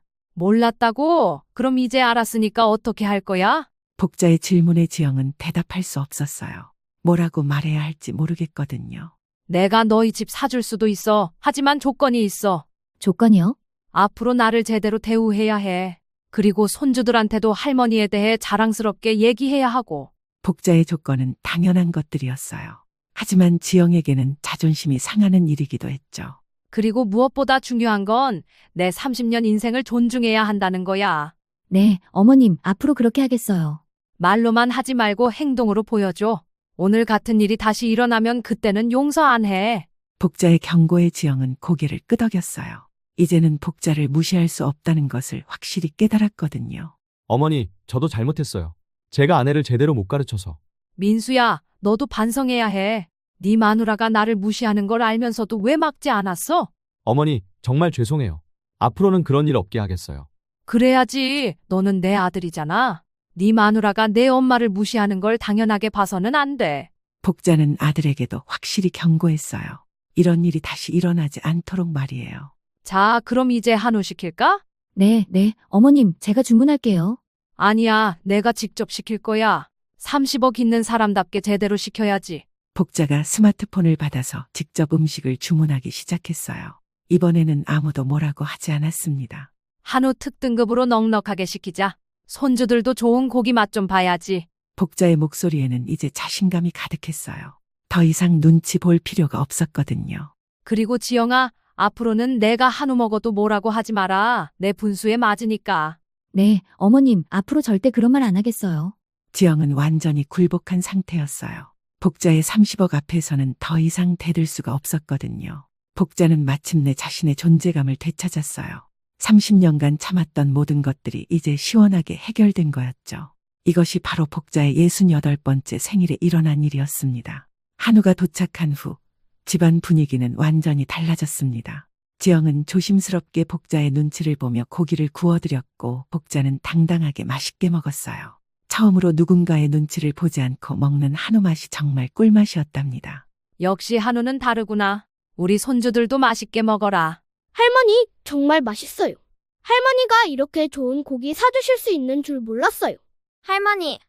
Speaker 2: 몰랐다고? 그럼 이제 알았으니까 어떻게 할 거야?
Speaker 3: 복자의 질문에 지영은 대답할 수 없었어요. 뭐라고 말해야 할지 모르겠거든요.
Speaker 2: 내가 너희 집 사줄 수도 있어. 하지만 조건이 있어.
Speaker 1: 조건이요?
Speaker 2: 앞으로 나를 제대로 대우해야 해. 그리고 손주들한테도 할머니에 대해 자랑스럽게 얘기해야 하고.
Speaker 3: 복자의 조건은 당연한 것들이었어요. 하지만 지영에게는 자존심이 상하는 일이기도 했죠.
Speaker 2: 그리고 무엇보다 중요한 건 내 30년 인생을 존중해야 한다는 거야.
Speaker 1: 네, 어머님, 앞으로 그렇게 하겠어요.
Speaker 2: 말로만 하지 말고 행동으로 보여줘. 오늘 같은 일이 다시 일어나면 그때는 용서 안 해.
Speaker 3: 복자의 경고에 지영은 고개를 끄덕였어요. 이제는 복자를 무시할 수 없다는 것을 확실히 깨달았거든요.
Speaker 4: 어머니, 저도 잘못했어요. 제가 아내를 제대로 못 가르쳐서.
Speaker 2: 민수야, 너도 반성해야 해. 네 마누라가 나를 무시하는 걸 알면서도 왜 막지 않았어?
Speaker 4: 어머니, 정말 죄송해요. 앞으로는 그런 일 없게 하겠어요.
Speaker 2: 그래야지. 너는 내 아들이잖아. 네 마누라가 내 엄마를 무시하는 걸 당연하게 봐서는 안 돼.
Speaker 3: 복자는 아들에게도 확실히 경고했어요. 이런 일이 다시 일어나지 않도록 말이에요.
Speaker 2: 자, 그럼 이제 한우 시킬까?
Speaker 1: 네, 어머님, 제가 주문할게요.
Speaker 2: 아니야, 내가 직접 시킬 거야. 30억 있는 사람답게 제대로 시켜야지.
Speaker 3: 복자가 스마트폰을 받아서 직접 음식을 주문하기 시작했어요. 이번에는 아무도 뭐라고 하지 않았습니다.
Speaker 2: 한우 특등급으로 넉넉하게 시키자. 손주들도 좋은 고기 맛 좀 봐야지.
Speaker 3: 복자의 목소리에는 이제 자신감이 가득했어요. 더 이상 눈치 볼 필요가 없었거든요.
Speaker 2: 그리고 지영아, 앞으로는 내가 한우 먹어도 뭐라고 하지 마라. 내 분수에 맞으니까.
Speaker 1: 네, 어머님, 앞으로 절대 그런 말 안 하겠어요.
Speaker 3: 지영은 완전히 굴복한 상태였어요. 복자의 30억 앞에서는 더 이상 대들 수가 없었거든요. 복자는 마침내 자신의 존재감을 되찾았어요. 30년간 참았던 모든 것들이 이제 시원하게 해결된 거였죠. 이것이 바로 복자의 68번째 생일에 일어난 일이었습니다. 한우가 도착한 후 집안 분위기는 완전히 달라졌습니다. 지영은 조심스럽게 복자의 눈치를 보며 고기를 구워드렸고 복자는 당당하게 맛있게 먹었어요. 처음으로 누군가의 눈치를 보지 않고 먹는 한우 맛이 정말 꿀맛이었답니다.
Speaker 2: 역시 한우는 다르구나. 우리 손주들도 맛있게 먹어라.
Speaker 5: 할머니, 정말 맛있어요. 할머니가 이렇게 좋은 고기 사주실 수 있는 줄 몰랐어요.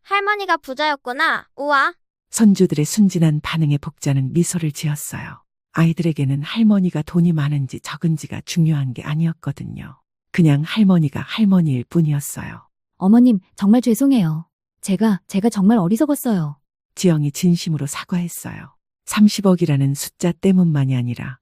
Speaker 6: 할머니가 부자였구나. 우와.
Speaker 3: 손주들의 순진한 반응에 복자는 미소를 지었어요. 아이들에게는 할머니가 돈이 많은지 적은지가 중요한 게 아니었거든요. 그냥 할머니가 할머니일 뿐이었어요.
Speaker 1: 어머님, 정말 죄송해요. 제가 정말 어리석었어요.
Speaker 3: 지영이 진심으로 사과했어요. 30억이라는 숫자 때문만이 아니라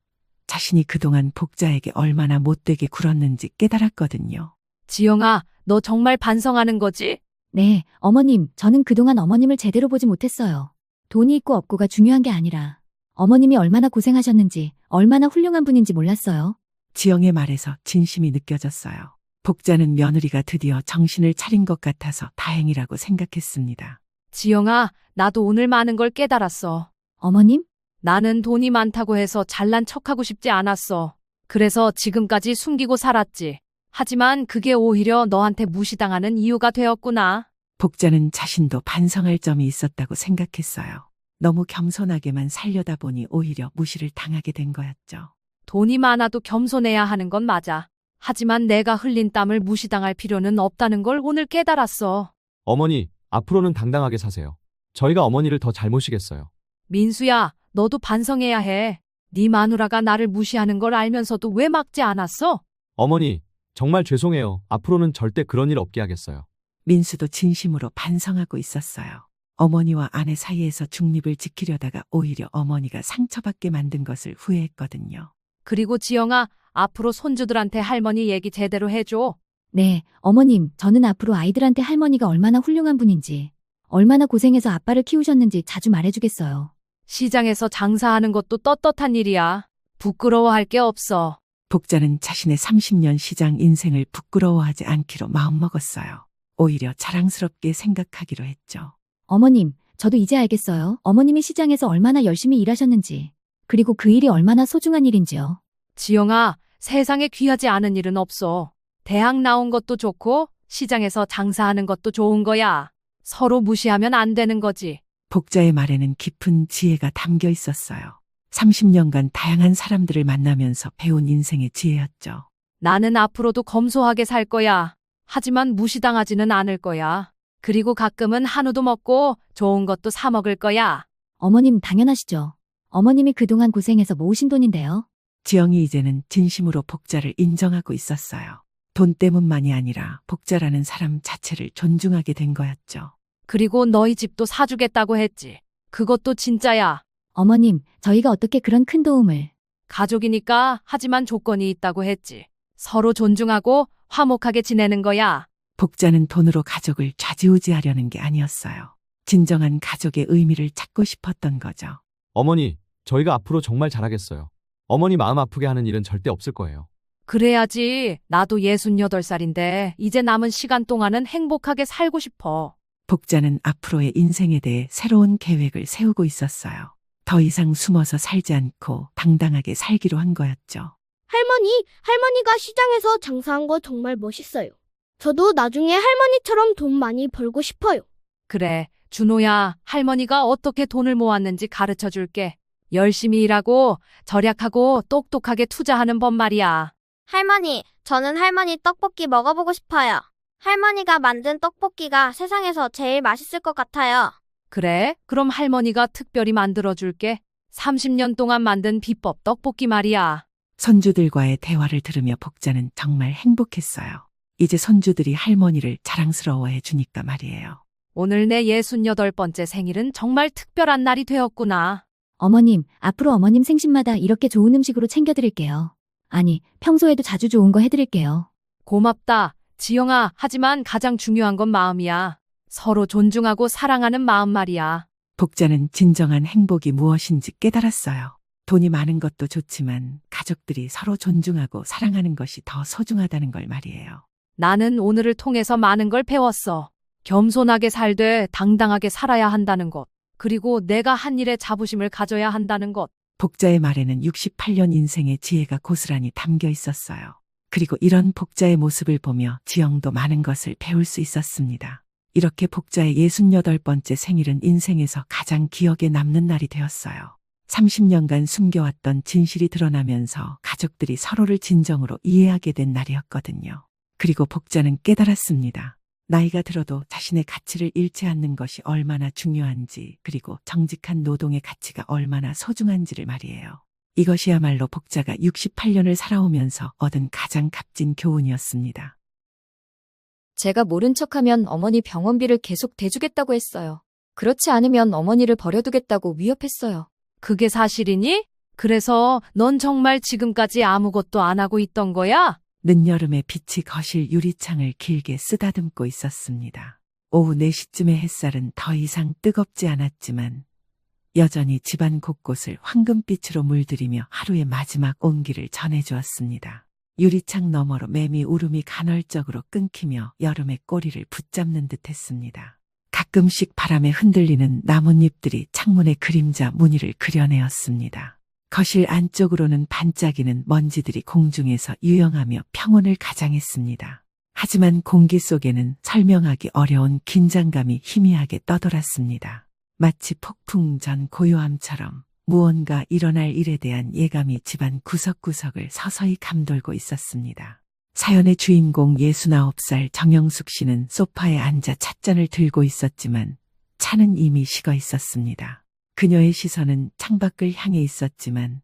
Speaker 3: 자신이 그동안 복자에게 얼마나 못되게 굴었는지 깨달았거든요.
Speaker 2: 지영아, 너 정말 반성하는 거지?
Speaker 1: 네, 어머님, 저는 그동안 어머님을 제대로 보지 못했어요. 돈이 있고 없고가 중요한 게 아니라 어머님이 얼마나 고생하셨는지, 얼마나 훌륭한 분인지 몰랐어요.
Speaker 3: 지영의 말에서 진심이 느껴졌어요. 복자는 며느리가 드디어 정신을 차린 것 같아서 다행이라고 생각했습니다.
Speaker 2: 지영아, 나도 오늘 많은 걸 깨달았어.
Speaker 1: 어머님?
Speaker 2: 나는 돈이 많다고 해서 잘난 척하고 싶지 않았어. 그래서 지금까지 숨기고 살았지. 하지만 그게 오히려 너한테 무시당하는 이유가 되었구나.
Speaker 3: 복자는 자신도 반성할 점이 있었다고 생각했어요. 너무 겸손하게만 살려다 보니 오히려 무시를 당하게 된 거였죠.
Speaker 2: 돈이 많아도 겸손해야 하는 건 맞아. 하지만 내가 흘린 땀을 무시당할 필요는 없다는 걸 오늘 깨달았어.
Speaker 4: 어머니, 앞으로는 당당하게 사세요. 저희가 어머니를 더 잘 모시겠어요.
Speaker 2: 민수야, 너도 반성해야 해. 네 마누라가 나를 무시하는 걸 알면서도 왜 막지 않았어?
Speaker 4: 어머니, 정말 죄송해요. 앞으로는 절대 그런 일 없게 하겠어요.
Speaker 3: 민수도 진심으로 반성하고 있었어요. 어머니와 아내 사이에서 중립을 지키려다가 오히려 어머니가 상처받게 만든 것을 후회했거든요.
Speaker 2: 그리고 지영아, 앞으로 손주들한테 할머니 얘기 제대로 해줘.
Speaker 1: 네, 어머님, 저는 앞으로 아이들한테 할머니가 얼마나 훌륭한 분인지, 얼마나 고생해서 아빠를 키우셨는지 자주 말해주겠어요.
Speaker 2: 시장에서 장사하는 것도 떳떳한 일이야. 부끄러워할 게 없어.
Speaker 3: 복자는 자신의 30년 시장 인생을 부끄러워하지 않기로 마음먹었어요. 오히려 자랑스럽게 생각하기로 했죠.
Speaker 1: 어머님, 저도 이제 알겠어요. 어머님이 시장에서 얼마나 열심히 일하셨는지, 그리고 그 일이 얼마나 소중한 일인지요.
Speaker 2: 지영아, 세상에 귀하지 않은 일은 없어. 대학 나온 것도 좋고 시장에서 장사하는 것도 좋은 거야. 서로 무시하면 안 되는 거지.
Speaker 3: 복자의 말에는 깊은 지혜가 담겨 있었어요. 30년간 다양한 사람들을 만나면서 배운 인생의 지혜였죠.
Speaker 2: 나는 앞으로도 검소하게 살 거야. 하지만 무시당하지는 않을 거야. 그리고 가끔은 한우도 먹고 좋은 것도 사 먹을 거야.
Speaker 1: 어머님, 당연하시죠. 어머님이 그동안 고생해서 모으신 돈인데요.
Speaker 3: 지영이 이제는 진심으로 복자를 인정하고 있었어요. 돈 때문만이 아니라 복자라는 사람 자체를 존중하게 된 거였죠.
Speaker 2: 그리고 너희 집도 사주겠다고 했지. 그것도 진짜야.
Speaker 1: 어머님, 저희가 어떻게 그런 큰 도움을.
Speaker 2: 가족이니까 하지만 조건이 있다고 했지. 서로 존중하고 화목하게 지내는 거야.
Speaker 3: 복자는 돈으로 가족을 좌지우지하려는 게 아니었어요. 진정한 가족의 의미를 찾고 싶었던 거죠.
Speaker 4: 어머니, 저희가 앞으로 정말 잘하겠어요. 어머니 마음 아프게 하는 일은 절대 없을 거예요.
Speaker 2: 그래야지. 나도 68살인데 이제 남은 시간 동안은 행복하게 살고 싶어.
Speaker 3: 복자는 앞으로의 인생에 대해 새로운 계획을 세우고 있었어요. 더 이상 숨어서 살지 않고 당당하게 살기로 한 거였죠.
Speaker 5: 할머니가 시장에서 장사한 거 정말 멋있어요. 저도 나중에 할머니처럼 돈 많이 벌고 싶어요.
Speaker 2: 그래, 준호야, 할머니가 어떻게 돈을 모았는지 가르쳐 줄게. 열심히 일하고 절약하고 똑똑하게 투자하는 법 말이야.
Speaker 6: 할머니, 저는 할머니 떡볶이 먹어보고 싶어요. 할머니가 만든 떡볶이가 세상에서 제일 맛있을 것 같아요.
Speaker 2: 그래, 그럼 할머니가 특별히 만들어 줄게. 30년 동안 만든 비법 떡볶이 말이야.
Speaker 3: 손주들과의 대화를 들으며 복자는 정말 행복했어요. 이제 손주들이 할머니를 자랑스러워해 주니까 말이에요.
Speaker 2: 오늘 내 68번째 생일은 정말 특별한 날이 되었구나.
Speaker 1: 어머님, 앞으로 어머님 생신마다 이렇게 좋은 음식으로 챙겨드릴게요. 아니, 평소에도 자주 좋은 거 해드릴게요.
Speaker 2: 고맙다, 지영아. 하지만 가장 중요한 건 마음이야. 서로 존중하고 사랑하는 마음 말이야.
Speaker 3: 복자는 진정한 행복이 무엇인지 깨달았어요. 돈이 많은 것도 좋지만 가족들이 서로 존중하고 사랑하는 것이 더 소중하다는 걸 말이에요.
Speaker 2: 나는 오늘을 통해서 많은 걸 배웠어. 겸손하게 살되 당당하게 살아야 한다는 것. 그리고 내가 한 일에 자부심을 가져야 한다는 것.
Speaker 3: 복자의 말에는 68년 인생의 지혜가 고스란히 담겨 있었어요. 그리고 이런 복자의 모습을 보며 지영도 많은 것을 배울 수 있었습니다. 이렇게 복자의 68번째 생일은 인생에서 가장 기억에 남는 날이 되었어요. 30년간 숨겨왔던 진실이 드러나면서 가족들이 서로를 진정으로 이해하게 된 날이었거든요. 그리고 복자는 깨달았습니다. 나이가 들어도 자신의 가치를 잃지 않는 것이 얼마나 중요한지, 그리고 정직한 노동의 가치가 얼마나 소중한지를 말이에요. 이것이야말로 복자가 68년을 살아오면서 얻은 가장 값진 교훈이었습니다.
Speaker 1: 제가 모른 척하면 어머니 병원비를 계속 대주겠다고 했어요. 그렇지 않으면 어머니를 버려두겠다고 위협했어요.
Speaker 2: 그게 사실이니? 그래서 넌 정말 지금까지 아무것도 안 하고 있던 거야?
Speaker 3: 늦여름에 빛이 거실 유리창을 길게 쓰다듬고 있었습니다. 오후 4시쯤의 햇살은 더 이상 뜨겁지 않았지만 여전히 집안 곳곳을 황금빛으로 물들이며 하루의 마지막 온기를 전해주었습니다. 유리창 너머로 매미 울음이 간헐적으로 끊기며 여름의 꼬리를 붙잡는 듯했습니다. 가끔씩 바람에 흔들리는 나뭇잎들이 창문의 그림자 무늬를 그려내었습니다. 거실 안쪽으로는 반짝이는 먼지들이 공중에서 유영하며 평온을 가장했습니다. 하지만 공기 속에는 설명하기 어려운 긴장감이 희미하게 떠돌았습니다. 마치 폭풍 전 고요함처럼 무언가 일어날 일에 대한 예감이 집안 구석구석을 서서히 감돌고 있었습니다. 사연의 주인공 69살 정영숙 씨는 소파에 앉아 찻잔을 들고 있었지만 차는 이미 식어 있었습니다. 그녀의 시선은 창밖을 향해 있었지만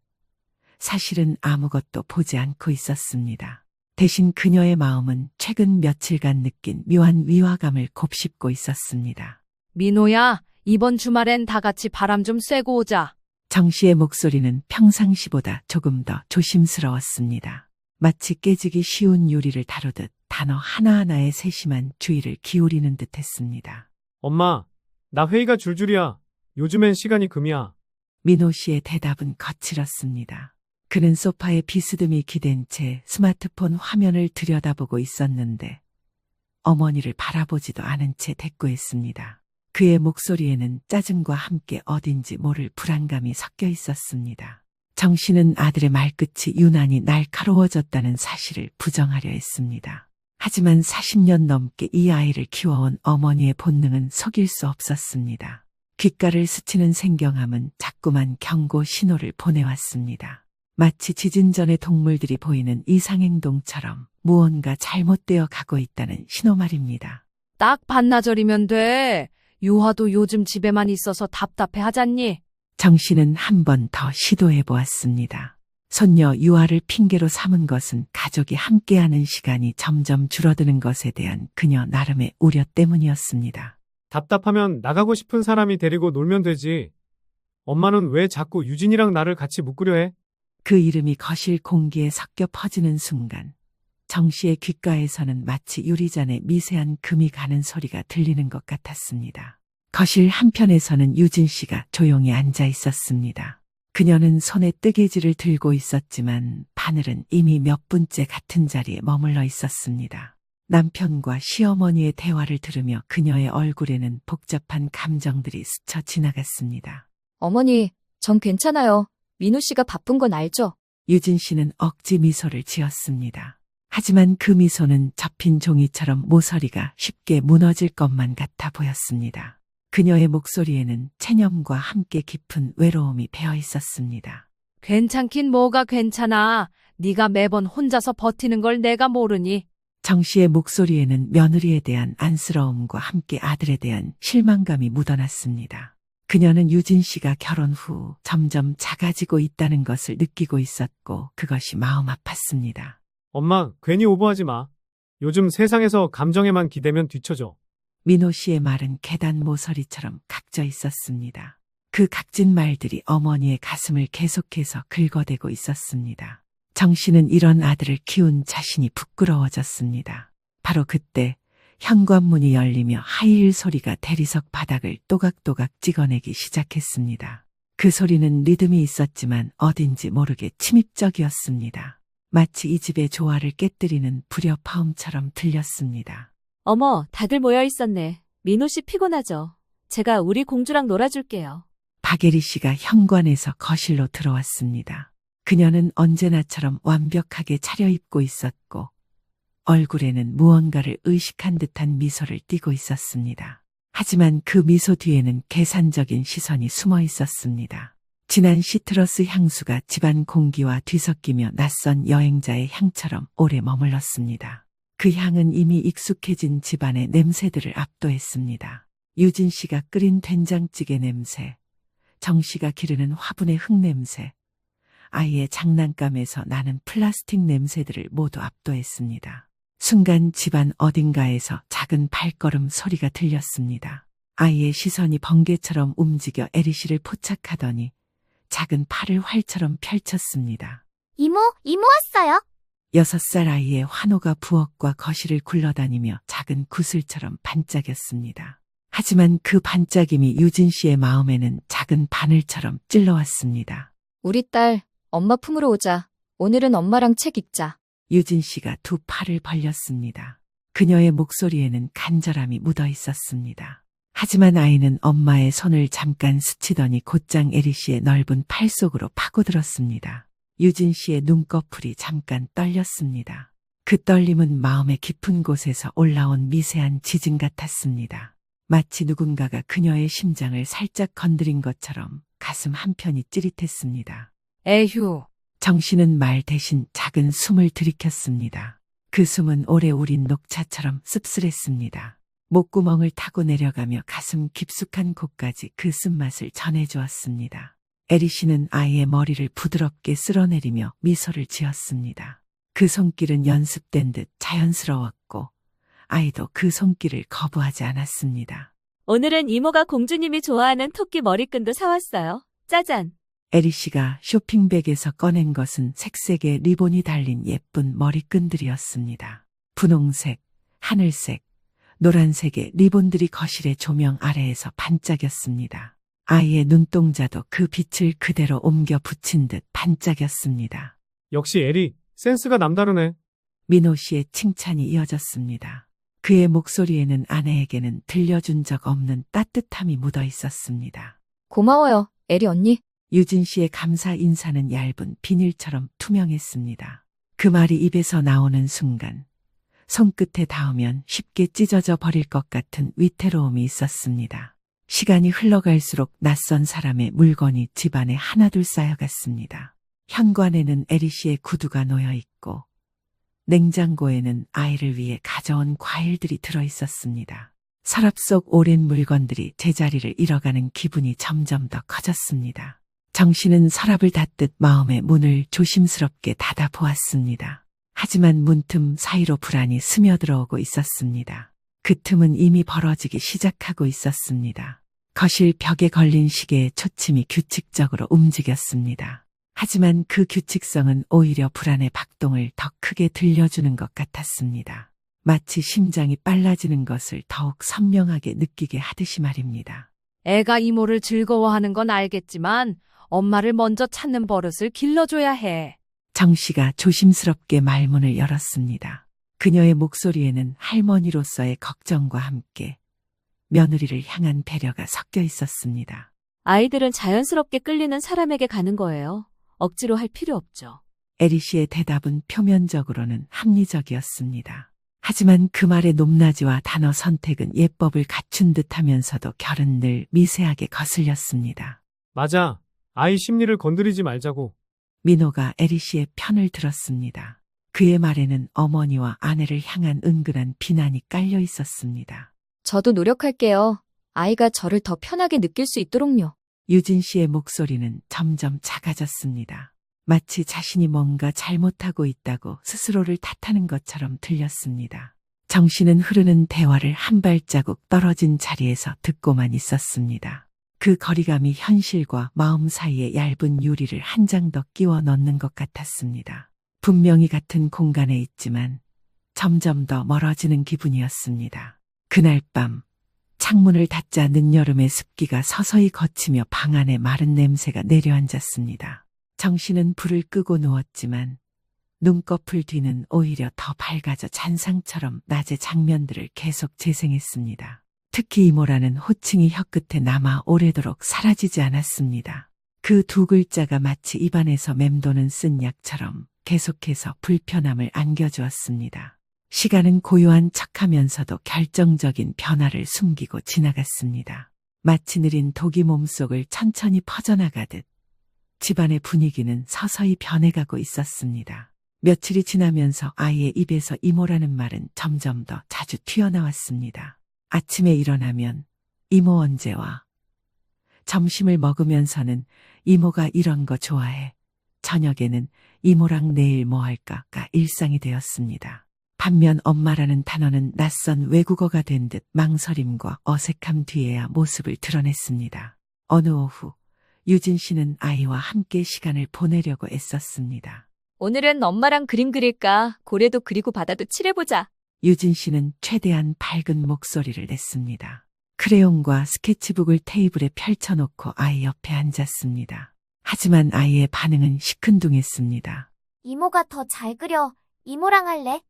Speaker 3: 사실은 아무것도 보지 않고 있었습니다. 대신 그녀의 마음은 최근 며칠간 느낀 묘한 위화감을 곱씹고 있었습니다.
Speaker 2: 민호야, 이번 주말엔 다 같이 바람 좀 쐬고 오자.
Speaker 3: 정 씨의 목소리는 평상시보다 조금 더 조심스러웠습니다. 마치 깨지기 쉬운 유리를 다루듯 단어 하나하나에 세심한 주의를 기울이는 듯했습니다.
Speaker 7: 엄마, 나 회의가 줄줄이야. 요즘엔 시간이 금이야.
Speaker 3: 민호 씨의 대답은 거칠었습니다. 그는 소파에 비스듬히 기댄 채 스마트폰 화면을 들여다보고 있었는데 어머니를 바라보지도 않은 채 대꾸했습니다. 그의 목소리에는 짜증과 함께 어딘지 모를 불안감이 섞여 있었습니다. 정 씨는 아들의 말끝이 유난히 날카로워졌다는 사실을 부정하려 했습니다. 하지만 40년 넘게 이 아이를 키워온 어머니의 본능은 속일 수 없었습니다. 귓가를 스치는 생경함은 자꾸만 경고 신호를 보내왔습니다. 마치 지진 전의 동물들이 보이는 이상행동처럼 무언가 잘못되어 가고 있다는 신호 말입니다.
Speaker 2: 딱 반나절이면 돼. 유화도 요즘 집에만 있어서 답답해 하잖니?
Speaker 3: 정 씨는 한 번 더 시도해 보았습니다. 손녀 유아를 핑계로 삼은 것은 가족이 함께하는 시간이 점점 줄어드는 것에 대한 그녀 나름의 우려 때문이었습니다.
Speaker 7: 답답하면 나가고 싶은 사람이 데리고 놀면 되지. 엄마는 왜 자꾸 유진이랑 나를 같이 묶으려 해?
Speaker 3: 그 이름이 거실 공기에 섞여 퍼지는 순간 정 씨의 귓가에서는 마치 유리잔에 미세한 금이 가는 소리가 들리는 것 같았습니다. 거실 한편에서는 유진 씨가 조용히 앉아 있었습니다. 그녀는 손에 뜨개질을 들고 있었지만 바늘은 이미 몇 분째 같은 자리에 머물러 있었습니다. 남편과 시어머니의 대화를 들으며 그녀의 얼굴에는 복잡한 감정들이 스쳐 지나갔습니다.
Speaker 1: 어머니, 전 괜찮아요. 민호 씨가 바쁜 건 알죠?
Speaker 3: 유진 씨는 억지 미소를 지었습니다. 하지만 그 미소는 접힌 종이처럼 모서리가 쉽게 무너질 것만 같아 보였습니다. 그녀의 목소리에는 체념과 함께 깊은 외로움이 배어 있었습니다.
Speaker 2: 괜찮긴 뭐가 괜찮아. 네가 매번 혼자서 버티는 걸 내가 모르니.
Speaker 3: 정 씨의 목소리에는 며느리에 대한 안쓰러움과 함께 아들에 대한 실망감이 묻어났습니다. 그녀는 유진 씨가 결혼 후 점점 작아지고 있다는 것을 느끼고 있었고 그것이 마음 아팠습니다.
Speaker 7: 엄마, 괜히 오버하지 마. 요즘 세상에서 감정에만 기대면 뒤처져.
Speaker 3: 민호 씨의 말은 계단 모서리처럼 각져 있었습니다. 그 각진 말들이 어머니의 가슴을 계속해서 긁어대고 있었습니다. 정 씨는 이런 아들을 키운 자신이 부끄러워졌습니다. 바로 그때 현관문이 열리며 하이힐 소리가 대리석 바닥을 또각또각 찍어내기 시작했습니다. 그 소리는 리듬이 있었지만 어딘지 모르게 침입적이었습니다. 마치 이 집의 조화를 깨뜨리는 불협화음처럼 들렸습니다.
Speaker 8: 어머, 다들 모여 있었네. 민호 씨 피곤하죠? 제가 우리 공주랑 놀아줄게요.
Speaker 3: 박예리 씨가 현관에서 거실로 들어왔습니다. 그녀는 언제나처럼 완벽하게 차려입고 있었고 얼굴에는 무언가를 의식한 듯한 미소를 띠고 있었습니다. 하지만 그 미소 뒤에는 계산적인 시선이 숨어 있었습니다. 진한 시트러스 향수가 집안 공기와 뒤섞이며 낯선 여행자의 향처럼 오래 머물렀습니다. 그 향은 이미 익숙해진 집안의 냄새들을 압도했습니다. 유진 씨가 끓인 된장찌개 냄새, 정 씨가 기르는 화분의 흙냄새, 아이의 장난감에서 나는 플라스틱 냄새들을 모두 압도했습니다. 순간 집안 어딘가에서 작은 발걸음 소리가 들렸습니다. 아이의 시선이 번개처럼 움직여 에리 씨를 포착하더니 작은 팔을 활처럼 펼쳤습니다.
Speaker 5: 이모 왔어요.
Speaker 3: 6살 아이의 환호가 부엌과 거실을 굴러다니며 작은 구슬처럼 반짝였습니다. 하지만 그 반짝임이 유진 씨의 마음에는 작은 바늘처럼 찔러왔습니다.
Speaker 1: 우리 딸, 엄마 품으로 오자. 오늘은 엄마랑 책 읽자.
Speaker 3: 유진 씨가 두 팔을 벌렸습니다. 그녀의 목소리에는 간절함이 묻어 있었습니다. 하지만 아이는 엄마의 손을 잠깐 스치더니 곧장 에리 씨의 넓은 팔 속으로 파고들었습니다. 유진 씨의 눈꺼풀이 잠깐 떨렸습니다. 그 떨림은 마음의 깊은 곳에서 올라온 미세한 지진 같았습니다. 마치 누군가가 그녀의 심장을 살짝 건드린 것처럼 가슴 한편이 찌릿했습니다.
Speaker 2: 에휴,
Speaker 3: 정 씨는 말 대신 작은 숨을 들이켰습니다. 그 숨은 오래 우린 녹차처럼 씁쓸했습니다. 목구멍을 타고 내려가며 가슴 깊숙한 곳까지 그 쓴맛을 전해주었습니다. 에리 씨는 아이의 머리를 부드럽게 쓸어내리며 미소를 지었습니다. 그 손길은 연습된 듯 자연스러웠고 아이도 그 손길을 거부하지 않았습니다.
Speaker 8: 오늘은 이모가 공주님이 좋아하는 토끼 머리끈도 사왔어요. 짜잔.
Speaker 3: 에리 씨가 쇼핑백에서 꺼낸 것은 색색의 리본이 달린 예쁜 머리끈들이었습니다. 분홍색, 하늘색, 노란색의 리본들이 거실의 조명 아래에서 반짝였습니다. 아이의 눈동자도 그 빛을 그대로 옮겨 붙인 듯 반짝였습니다.
Speaker 7: 역시 에리, 센스가 남다르네.
Speaker 3: 민호 씨의 칭찬이 이어졌습니다. 그의 목소리에는 아내에게는 들려준 적 없는 따뜻함이 묻어 있었습니다.
Speaker 1: 고마워요, 에리 언니.
Speaker 3: 유진 씨의 감사 인사는 얇은 비닐처럼 투명했습니다. 그 말이 입에서 나오는 순간 손끝에 닿으면 쉽게 찢어져 버릴 것 같은 위태로움이 있었습니다. 시간이 흘러갈수록 낯선 사람의 물건이 집안에 하나둘 쌓여갔습니다. 현관에는 에리 씨의 구두가 놓여 있고 냉장고에는 아이를 위해 가져온 과일들이 들어 있었습니다. 서랍 속 오랜 물건들이 제자리를 잃어가는 기분이 점점 더 커졌습니다. 정 씨는 서랍을 닫듯 마음의 문을 조심스럽게 닫아 보았습니다. 하지만 문틈 사이로 불안이 스며들어오고 있었습니다. 그 틈은 이미 벌어지기 시작하고 있었습니다. 거실 벽에 걸린 시계의 초침이 규칙적으로 움직였습니다. 하지만 그 규칙성은 오히려 불안의 박동을 더 크게 들려주는 것 같았습니다. 마치 심장이 빨라지는 것을 더욱 선명하게 느끼게 하듯이 말입니다.
Speaker 2: 애가 이모를 즐거워하는 건 알겠지만 엄마를 먼저 찾는 버릇을 길러줘야 해.
Speaker 3: 정 씨가 조심스럽게 말문을 열었습니다. 그녀의 목소리에는 할머니로서의 걱정과 함께 며느리를 향한 배려가 섞여 있었습니다.
Speaker 8: 아이들은 자연스럽게 끌리는 사람에게 가는 거예요. 억지로 할 필요 없죠.
Speaker 3: 에리 씨의 대답은 표면적으로는 합리적이었습니다. 하지만 그 말의 높낮이와 단어 선택은 예법을 갖춘 듯하면서도 결은 늘 미세하게 거슬렸습니다.
Speaker 7: 맞아. 아이 심리를 건드리지 말자고.
Speaker 3: 민호가 에리 씨의 편을 들었습니다. 그의 말에는 어머니와 아내를 향한 은근한 비난이 깔려 있었습니다.
Speaker 1: 저도 노력할게요. 아이가 저를 더 편하게 느낄 수 있도록요.
Speaker 3: 유진 씨의 목소리는 점점 작아졌습니다. 마치 자신이 뭔가 잘못하고 있다고 스스로를 탓하는 것처럼 들렸습니다. 정 씨는 흐르는 대화를 한 발자국 떨어진 자리에서 듣고만 있었습니다. 그 거리감이 현실과 마음 사이에 얇은 유리를 한 장 더 끼워 넣는 것 같았습니다. 분명히 같은 공간에 있지만 점점 더 멀어지는 기분이었습니다. 그날 밤 창문을 닫자 늦여름의 습기가 서서히 걷히며 방 안에 마른 냄새가 내려앉았습니다. 정씨는 불을 끄고 누웠지만 눈꺼풀 뒤는 오히려 더 밝아져 잔상처럼 낮의 장면들을 계속 재생했습니다. 특히 이모라는 호칭이 혀끝에 남아 오래도록 사라지지 않았습니다. 그 두 글자가 마치 입안에서 맴도는 쓴 약처럼 계속해서 불편함을 안겨주었습니다. 시간은 고요한 척하면서도 결정적인 변화를 숨기고 지나갔습니다. 마치 느린 독이 몸속을 천천히 퍼져나가듯 집안의 분위기는 서서히 변해가고 있었습니다. 며칠이 지나면서 아이의 입에서 이모라는 말은 점점 더 자주 튀어나왔습니다. 아침에 일어나면 이모 언제 와? 점심을 먹으면서는 이모가 이런 거 좋아해. 저녁에는 이모랑 내일 뭐 할까가 일상이 되었습니다. 반면 엄마라는 단어는 낯선 외국어가 된 듯 망설임과 어색함 뒤에야 모습을 드러냈습니다. 어느 오후 유진 씨는 아이와 함께 시간을 보내려고 애썼습니다.
Speaker 1: 오늘은 엄마랑 그림 그릴까? 고래도 그리고 바다도 칠해보자.
Speaker 3: 유진 씨는 최대한 밝은 목소리를 냈습니다. 크레용과 스케치북을 테이블에 펼쳐놓고 아이 옆에 앉았습니다. 하지만 아이의 반응은 시큰둥했습니다.
Speaker 6: 이모가 더 잘 그려. 이모랑 할래?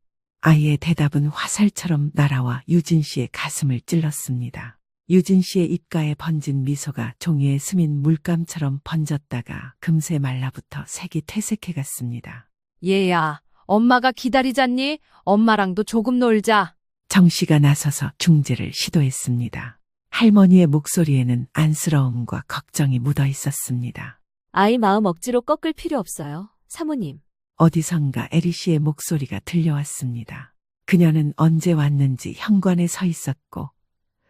Speaker 3: 아이의 대답은 화살처럼 날아와 유진 씨의 가슴을 찔렀습니다. 유진 씨의 입가에 번진 미소가 종이에 스민 물감처럼 번졌다가 금세 말라붙어 색이 퇴색해 갔습니다.
Speaker 2: 얘야, 엄마가 기다리잖니? 엄마랑도 조금 놀자.
Speaker 3: 정 씨가 나서서 중재를 시도했습니다. 할머니의 목소리에는 안쓰러움과 걱정이 묻어 있었습니다.
Speaker 8: 아이 마음 억지로 꺾을 필요 없어요. 사모님.
Speaker 3: 어디선가 에리 씨의 목소리가 들려왔습니다. 그녀는 언제 왔는지 현관에 서 있었고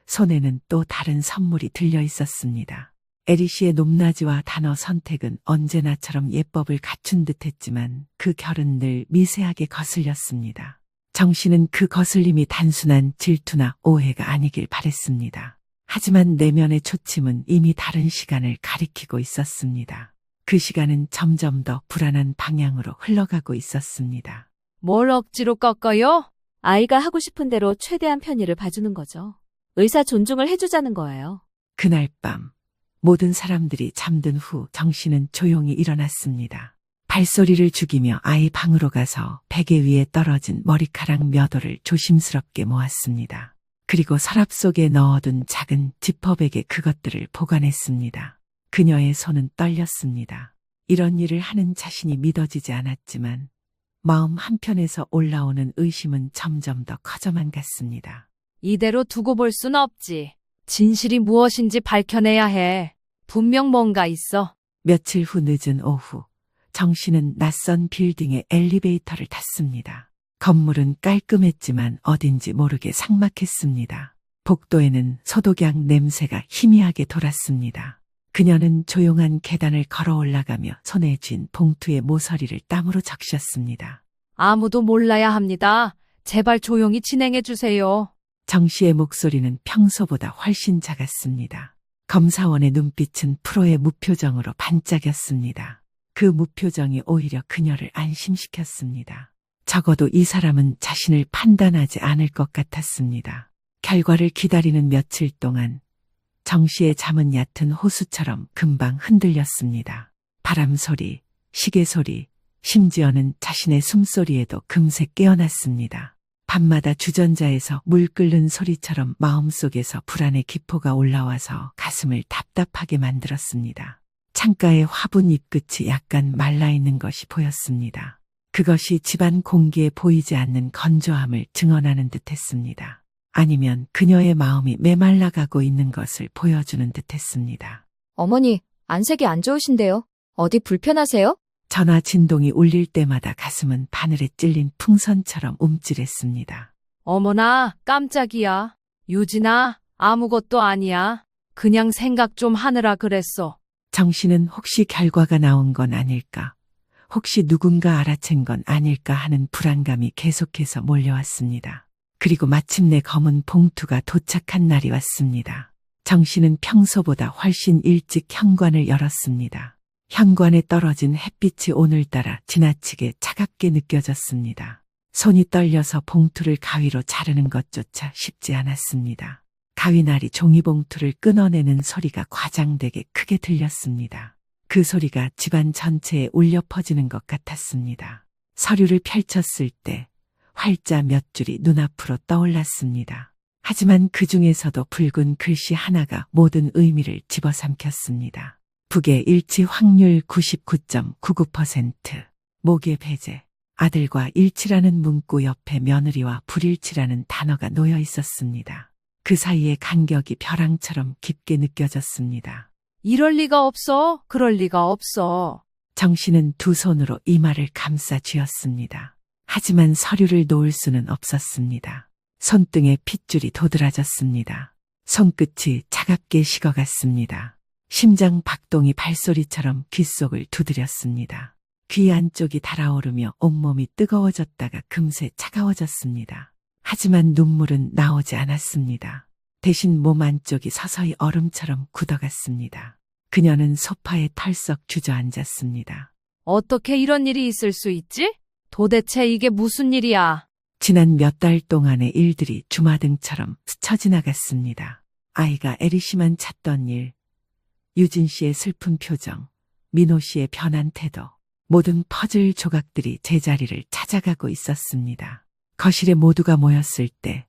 Speaker 3: 손에는 또 다른 선물이 들려 있었습니다. 에리 씨의 높낮이와 단어 선택은 언제나처럼 예법을 갖춘 듯했지만 그 결은 늘 미세하게 거슬렸습니다. 정 씨는 그 거슬림이 단순한 질투나 오해가 아니길 바랬습니다. 하지만 내면의 초침은 이미 다른 시간을 가리키고 있었습니다. 그 시간은 점점 더 불안한 방향으로 흘러가고 있었습니다.
Speaker 2: 뭘 억지로 꺾어요?
Speaker 8: 아이가 하고 싶은 대로 최대한 편의를 봐주는 거죠. 의사 존중을 해주자는 거예요.
Speaker 3: 그날 밤 모든 사람들이 잠든 후 정 씨는 조용히 일어났습니다. 발소리를 죽이며 아이 방으로 가서 베개 위에 떨어진 머리카락 몇 올을 조심스럽게 모았습니다. 그리고 서랍 속에 넣어둔 작은 지퍼백에 그것들을 보관했습니다. 그녀의 손은 떨렸습니다. 이런 일을 하는 자신이 믿어지지 않았지만 마음 한편에서 올라오는 의심은 점점 더 커져만 갔습니다.
Speaker 2: 이대로 두고 볼 순 없지. 진실이 무엇인지 밝혀내야 해. 분명 뭔가 있어.
Speaker 3: 며칠 후 늦은 오후 정 씨는 낯선 빌딩의 엘리베이터를 탔습니다. 건물은 깔끔했지만 어딘지 모르게 삭막했습니다. 복도에는 소독약 냄새가 희미하게 돌았습니다. 그녀는 조용한 계단을 걸어 올라가며 손에 쥔 봉투의 모서리를 땀으로 적셨습니다.
Speaker 2: 아무도 몰라야 합니다. 제발 조용히 진행해 주세요.
Speaker 3: 정 씨의 목소리는 평소보다 훨씬 작았습니다. 검사원의 눈빛은 프로의 무표정으로 반짝였습니다. 그 무표정이 오히려 그녀를 안심시켰습니다. 적어도 이 사람은 자신을 판단하지 않을 것 같았습니다. 결과를 기다리는 며칠 동안 정 씨의 잠은 얕은 호수처럼 금방 흔들렸습니다. 바람 소리, 시계 소리, 심지어는 자신의 숨소리에도 금세 깨어났습니다. 밤마다 주전자에서 물 끓는 소리처럼 마음속에서 불안의 기포가 올라와서 가슴을 답답하게 만들었습니다. 창가의 화분 잎끝이 약간 말라있는 것이 보였습니다. 그것이 집안 공기에 보이지 않는 건조함을 증언하는 듯했습니다. 아니면 그녀의 마음이 메말라가고 있는 것을 보여주는 듯했습니다.
Speaker 1: 어머니, 안색이 안 좋으신데요? 어디 불편하세요?
Speaker 3: 전화 진동이 울릴 때마다 가슴은 바늘에 찔린 풍선처럼 움찔했습니다.
Speaker 2: 어머나, 깜짝이야. 유진아, 아무것도 아니야. 그냥 생각 좀 하느라 그랬어.
Speaker 3: 정 씨는 혹시 결과가 나온 건 아닐까? 혹시 누군가 알아챈 건 아닐까 하는 불안감이 계속해서 몰려왔습니다. 그리고 마침내 검은 봉투가 도착한 날이 왔습니다. 정 씨는 평소보다 훨씬 일찍 현관을 열었습니다. 현관에 떨어진 햇빛이 오늘따라 지나치게 차갑게 느껴졌습니다. 손이 떨려서 봉투를 가위로 자르는 것조차 쉽지 않았습니다. 가위날이 종이봉투를 끊어내는 소리가 과장되게 크게 들렸습니다. 그 소리가 집안 전체에 울려 퍼지는 것 같았습니다. 서류를 펼쳤을 때 활자 몇 줄이 눈앞으로 떠올랐습니다. 하지만 그 중에서도 붉은 글씨 하나가 모든 의미를 집어삼켰습니다. 북의 일치 확률 99.99%, 모계 배제, 아들과 일치라는 문구 옆에 며느리와 불일치라는 단어가 놓여 있었습니다. 그 사이에 간격이 벼랑처럼 깊게 느껴졌습니다.
Speaker 2: 이럴 리가 없어. 그럴 리가 없어.
Speaker 3: 정 씨는 두 손으로 이마를 감싸 쥐었습니다. 하지만 서류를 놓을 수는 없었습니다. 손등에 핏줄이 도드라졌습니다. 손끝이 차갑게 식어갔습니다. 심장 박동이 발소리처럼 귓속을 두드렸습니다. 귀 안쪽이 달아오르며 온몸이 뜨거워졌다가 금세 차가워졌습니다. 하지만 눈물은 나오지 않았습니다. 대신 몸 안쪽이 서서히 얼음처럼 굳어갔습니다. 그녀는 소파에 털썩 주저앉았습니다.
Speaker 2: 어떻게 이런 일이 있을 수 있지? 도대체 이게 무슨 일이야?
Speaker 3: 지난 몇 달 동안의 일들이 주마등처럼 스쳐 지나갔습니다. 아이가 에리 씨만 찾던 일, 유진 씨의 슬픈 표정, 민호 씨의 변한 태도, 모든 퍼즐 조각들이 제자리를 찾아가고 있었습니다. 거실에 모두가 모였을 때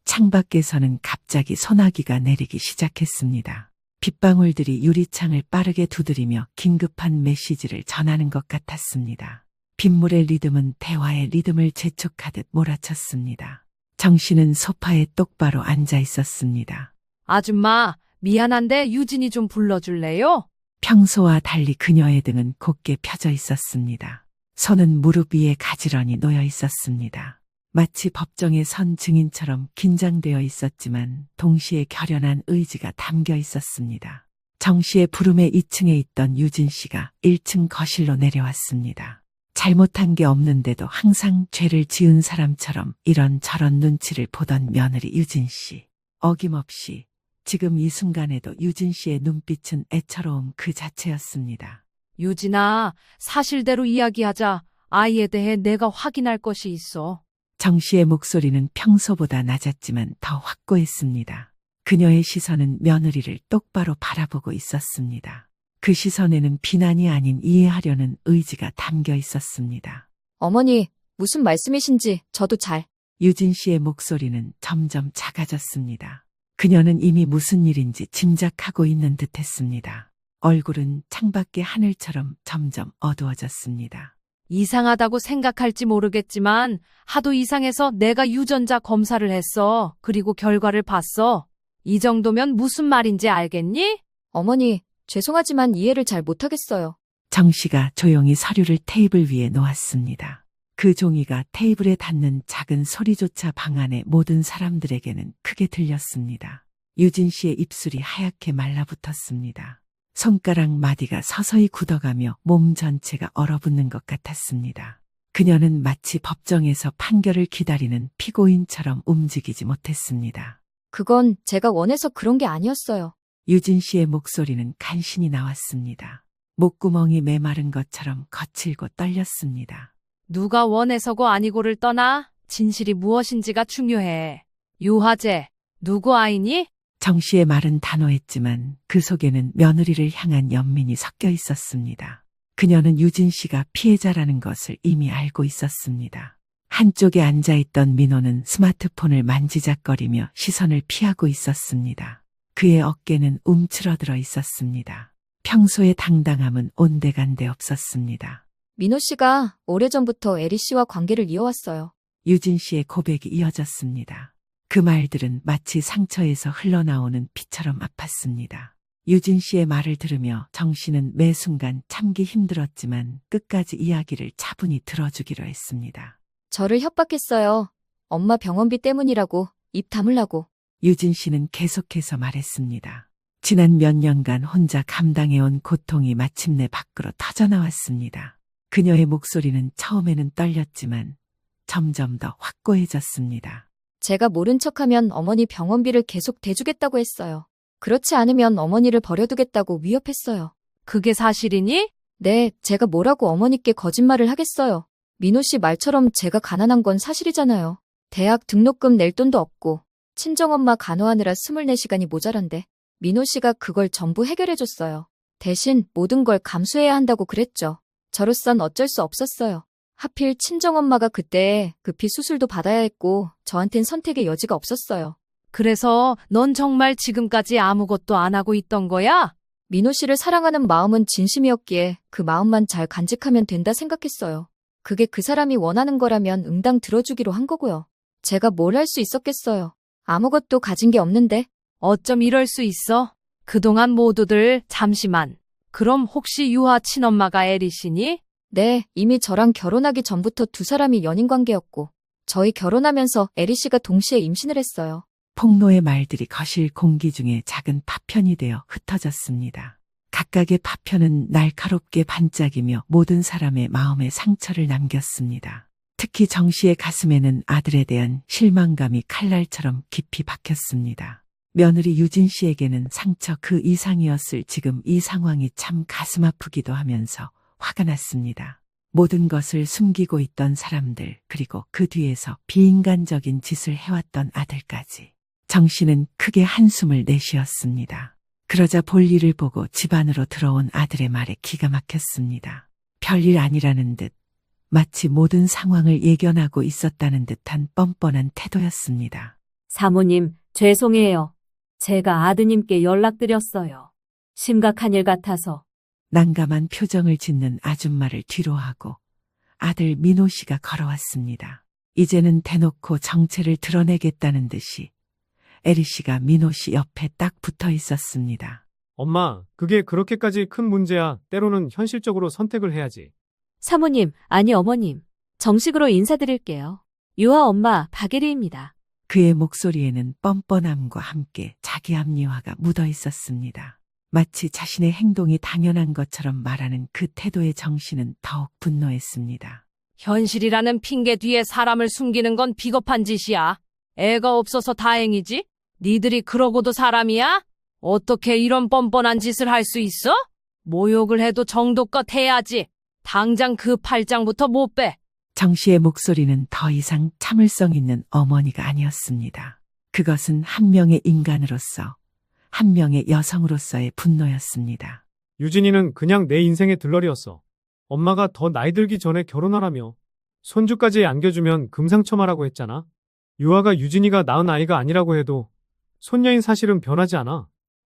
Speaker 3: 창밖에서는 갑자기 소나기가 내리기 시작했습니다. 빗방울들이 유리창을 빠르게 두드리며 긴급한 메시지를 전하는 것 같았습니다. 빗물의 리듬은 대화의 리듬을 재촉하듯 몰아쳤습니다. 정 씨는 소파에 똑바로 앉아 있었습니다.
Speaker 2: 아줌마, 미안한데 유진이 좀 불러줄래요?
Speaker 3: 평소와 달리 그녀의 등은 곧게 펴져 있었습니다. 손은 무릎 위에 가지런히 놓여 있었습니다. 마치 법정에 선 증인처럼 긴장되어 있었지만 동시에 결연한 의지가 담겨 있었습니다. 정 씨의 부름에 2층에 있던 유진 씨가 1층 거실로 내려왔습니다. 잘못한 게 없는데도 항상 죄를 지은 사람처럼 이런저런 눈치를 보던 며느리 유진 씨. 어김없이 지금 이 순간에도 유진 씨의 눈빛은 애처로움 그 자체였습니다.
Speaker 2: 유진아, 사실대로 이야기하자. 아이에 대해 내가 확인할 것이 있어.
Speaker 3: 정 씨의 목소리는 평소보다 낮았지만 더 확고했습니다. 그녀의 시선은 며느리를 똑바로 바라보고 있었습니다. 그 시선에는 비난이 아닌 이해하려는 의지가 담겨 있었습니다.
Speaker 1: 어머니, 무슨 말씀이신지 저도 잘.
Speaker 3: 유진 씨의 목소리는 점점 작아졌습니다. 그녀는 이미 무슨 일인지 짐작하고 있는 듯했습니다. 얼굴은 창밖의 하늘처럼 점점 어두워졌습니다.
Speaker 2: 이상하다고 생각할지 모르겠지만 하도 이상해서 내가 유전자 검사를 했어. 그리고 결과를 봤어. 이 정도면 무슨 말인지 알겠니?
Speaker 1: 어머니, 죄송하지만 이해를 잘 못하겠어요.
Speaker 3: 정 씨가 조용히 서류를 테이블 위에 놓았습니다. 그 종이가 테이블에 닿는 작은 소리조차 방 안의 모든 사람들에게는 크게 들렸습니다. 유진 씨의 입술이 하얗게 말라붙었습니다. 손가락 마디가 서서히 굳어가며 몸 전체가 얼어붙는 것 같았습니다. 그녀는 마치 법정에서 판결을 기다리는 피고인처럼 움직이지 못했습니다.
Speaker 1: 그건 제가 원해서 그런 게 아니었어요.
Speaker 3: 유진 씨의 목소리는 간신히 나왔습니다. 목구멍이 메마른 것처럼 거칠고 떨렸습니다.
Speaker 2: 누가 원해서고 아니고를 떠나 진실이 무엇인지가 중요해. 유화재, 누구 아이니?
Speaker 3: 정 씨의 말은 단호했지만 그 속에는 며느리를 향한 연민이 섞여 있었습니다. 그녀는 유진 씨가 피해자라는 것을 이미 알고 있었습니다. 한쪽에 앉아있던 민호는 스마트폰을 만지작거리며 시선을 피하고 있었습니다. 그의 어깨는 움츠러들어 있었습니다. 평소의 당당함은 온데간데 없었습니다.
Speaker 1: 민호 씨가 오래전부터 에리 씨와 관계를 이어왔어요.
Speaker 3: 유진 씨의 고백이 이어졌습니다. 그 말들은 마치 상처에서 흘러나오는 피처럼 아팠습니다. 유진 씨의 말을 들으며 정 씨는 매 순간 참기 힘들었지만 끝까지 이야기를 차분히 들어주기로 했습니다.
Speaker 1: 저를 협박했어요. 엄마 병원비 때문이라고, 입 다물라고.
Speaker 3: 유진 씨는 계속해서 말했습니다. 지난 몇 년간 혼자 감당해온 고통이 마침내 밖으로 터져나왔습니다. 그녀의 목소리는 처음에는 떨렸지만 점점 더 확고해졌습니다.
Speaker 1: 제가 모른 척하면 어머니 병원비를 계속 대주겠다고 했어요. 그렇지 않으면 어머니를 버려두겠다고 위협했어요.
Speaker 2: 그게 사실이니?
Speaker 1: 네, 제가 뭐라고 어머니께 거짓말을 하겠어요. 민호 씨 말처럼 제가 가난한 건 사실이잖아요. 대학 등록금 낼 돈도 없고, 친정엄마 간호하느라 24시간이 모자란데 민호 씨가 그걸 전부 해결해줬어요. 대신 모든 걸 감수해야 한다고 그랬죠. 저로선 어쩔 수 없었어요. 하필 친정엄마가 그때 급히 수술도 받아야 했고 저한텐 선택의 여지가 없었어요.
Speaker 2: 그래서 넌 정말 지금까지 아무것도 안 하고 있던 거야?
Speaker 1: 민호 씨를 사랑하는 마음은 진심이었기에 그 마음만 잘 간직하면 된다 생각했어요. 그게 그 사람이 원하는 거라면 응당 들어주기로 한 거고요. 제가 뭘 할 수 있었겠어요. 아무것도 가진 게 없는데.
Speaker 2: 어쩜 이럴 수 있어? 그동안 모두들 잠시만. 그럼 혹시 유아 친엄마가 에리시니?
Speaker 1: 네, 이미 저랑 결혼하기 전부터 두 사람이 연인 관계였고 저희 결혼하면서 에리 씨가 동시에 임신을 했어요.
Speaker 3: 폭로의 말들이 거실 공기 중에 작은 파편이 되어 흩어졌습니다. 각각의 파편은 날카롭게 반짝이며 모든 사람의 마음에 상처를 남겼습니다. 특히 정 씨의 가슴에는 아들에 대한 실망감이 칼날처럼 깊이 박혔습니다. 며느리 유진 씨에게는 상처 그 이상이었을 지금 이 상황이 참 가슴 아프기도 하면서 화가 났습니다. 모든 것을 숨기고 있던 사람들, 그리고 그 뒤에서 비인간적인 짓을 해왔던 아들까지. 정 씨는 크게 한숨을 내쉬었습니다. 그러자 볼일을 보고 집 안으로 들어온 아들의 말에 기가 막혔습니다. 별일 아니라는 듯 마치 모든 상황을 예견하고 있었다는 듯한 뻔뻔한 태도였습니다.
Speaker 8: 사모님, 죄송해요. 제가 아드님께 연락드렸어요. 심각한 일 같아서.
Speaker 3: 난감한 표정을 짓는 아줌마를 뒤로하고 아들 민호 씨가 걸어왔습니다. 이제는 대놓고 정체를 드러내겠다는 듯이 에리 씨가 민호 씨 옆에 딱 붙어 있었습니다.
Speaker 7: 엄마, 그게 그렇게까지 큰 문제야. 때로는 현실적으로 선택을 해야지.
Speaker 8: 사모님, 아니 어머님. 정식으로 인사드릴게요. 유아 엄마 박예리입니다.
Speaker 3: 그의 목소리에는 뻔뻔함과 함께 자기 합리화가 묻어 있었습니다. 마치 자신의 행동이 당연한 것처럼 말하는 그 태도의 정 씨는 더욱 분노했습니다.
Speaker 2: 현실이라는 핑계 뒤에 사람을 숨기는 건 비겁한 짓이야. 애가 없어서 다행이지? 니들이 그러고도 사람이야? 어떻게 이런 뻔뻔한 짓을 할 수 있어? 모욕을 해도 정도껏 해야지. 당장 그 팔짱부터 못 빼.
Speaker 3: 정 씨의 목소리는 더 이상 참을성 있는 어머니가 아니었습니다. 그것은 한 명의 인간으로서, 한 명의 여성으로서의 분노였습니다.
Speaker 7: 유진이는 그냥 내 인생의 들러리였어. 엄마가 더 나이 들기 전에 결혼하라며 손주까지 안겨주면 금상첨화라고 했잖아. 유아가 유진이가 낳은 아이가 아니라고 해도 손녀인 사실은 변하지 않아.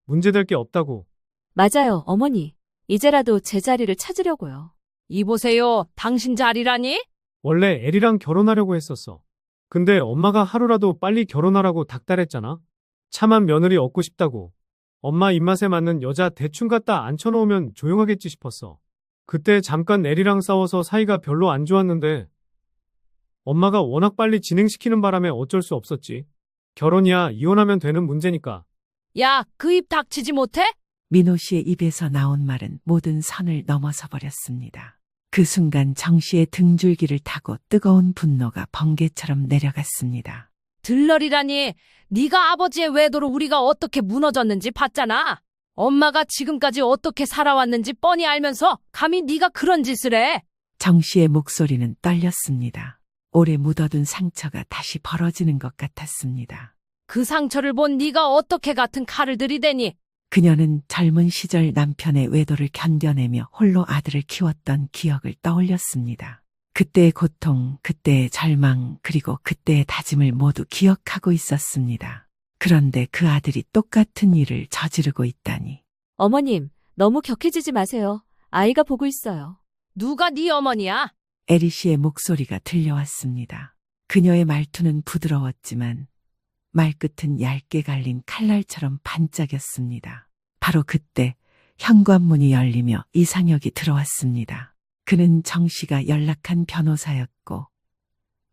Speaker 7: 문제될 게 없다고.
Speaker 8: 맞아요, 어머니. 이제라도 제 자리를 찾으려고요.
Speaker 2: 이보세요, 당신 자리라니?
Speaker 7: 원래 애리랑 결혼하려고 했었어. 근데 엄마가 하루라도 빨리 결혼하라고 닥달했잖아. 참한 며느리 얻고 싶다고. 엄마 입맛에 맞는 여자 대충 갖다 앉혀놓으면 조용하겠지 싶었어. 그때 잠깐 애리랑 싸워서 사이가 별로 안 좋았는데 엄마가 워낙 빨리 진행시키는 바람에 어쩔 수 없었지. 결혼이야 이혼하면 되는 문제니까.
Speaker 2: 야, 그 입 닥치지 못해?
Speaker 3: 민호 씨의 입에서 나온 말은 모든 선을 넘어서 버렸습니다. 그 순간 정 씨의 등줄기를 타고 뜨거운 분노가 번개처럼 내려갔습니다.
Speaker 2: 들러리라니, 네가 아버지의 외도로 우리가 어떻게 무너졌는지 봤잖아. 엄마가 지금까지 어떻게 살아왔는지 뻔히 알면서 감히 네가 그런 짓을 해.
Speaker 3: 정 씨의 목소리는 떨렸습니다. 오래 묻어둔 상처가 다시 벌어지는 것 같았습니다.
Speaker 2: 그 상처를 본 네가 어떻게 같은 칼을 들이대니?
Speaker 3: 그녀는 젊은 시절 남편의 외도를 견뎌내며 홀로 아들을 키웠던 기억을 떠올렸습니다. 그때의 고통, 그때의 절망, 그리고 그때의 다짐을 모두 기억하고 있었습니다. 그런데 그 아들이 똑같은 일을 저지르고 있다니.
Speaker 8: 어머님, 너무 격해지지 마세요. 아이가 보고 있어요.
Speaker 2: 누가 네 어머니야?
Speaker 3: 에리 씨의 목소리가 들려왔습니다. 그녀의 말투는 부드러웠지만 말끝은 얇게 갈린 칼날처럼 반짝였습니다. 바로 그때 현관문이 열리며 이상혁이 들어왔습니다. 그는 정 씨가 연락한 변호사였고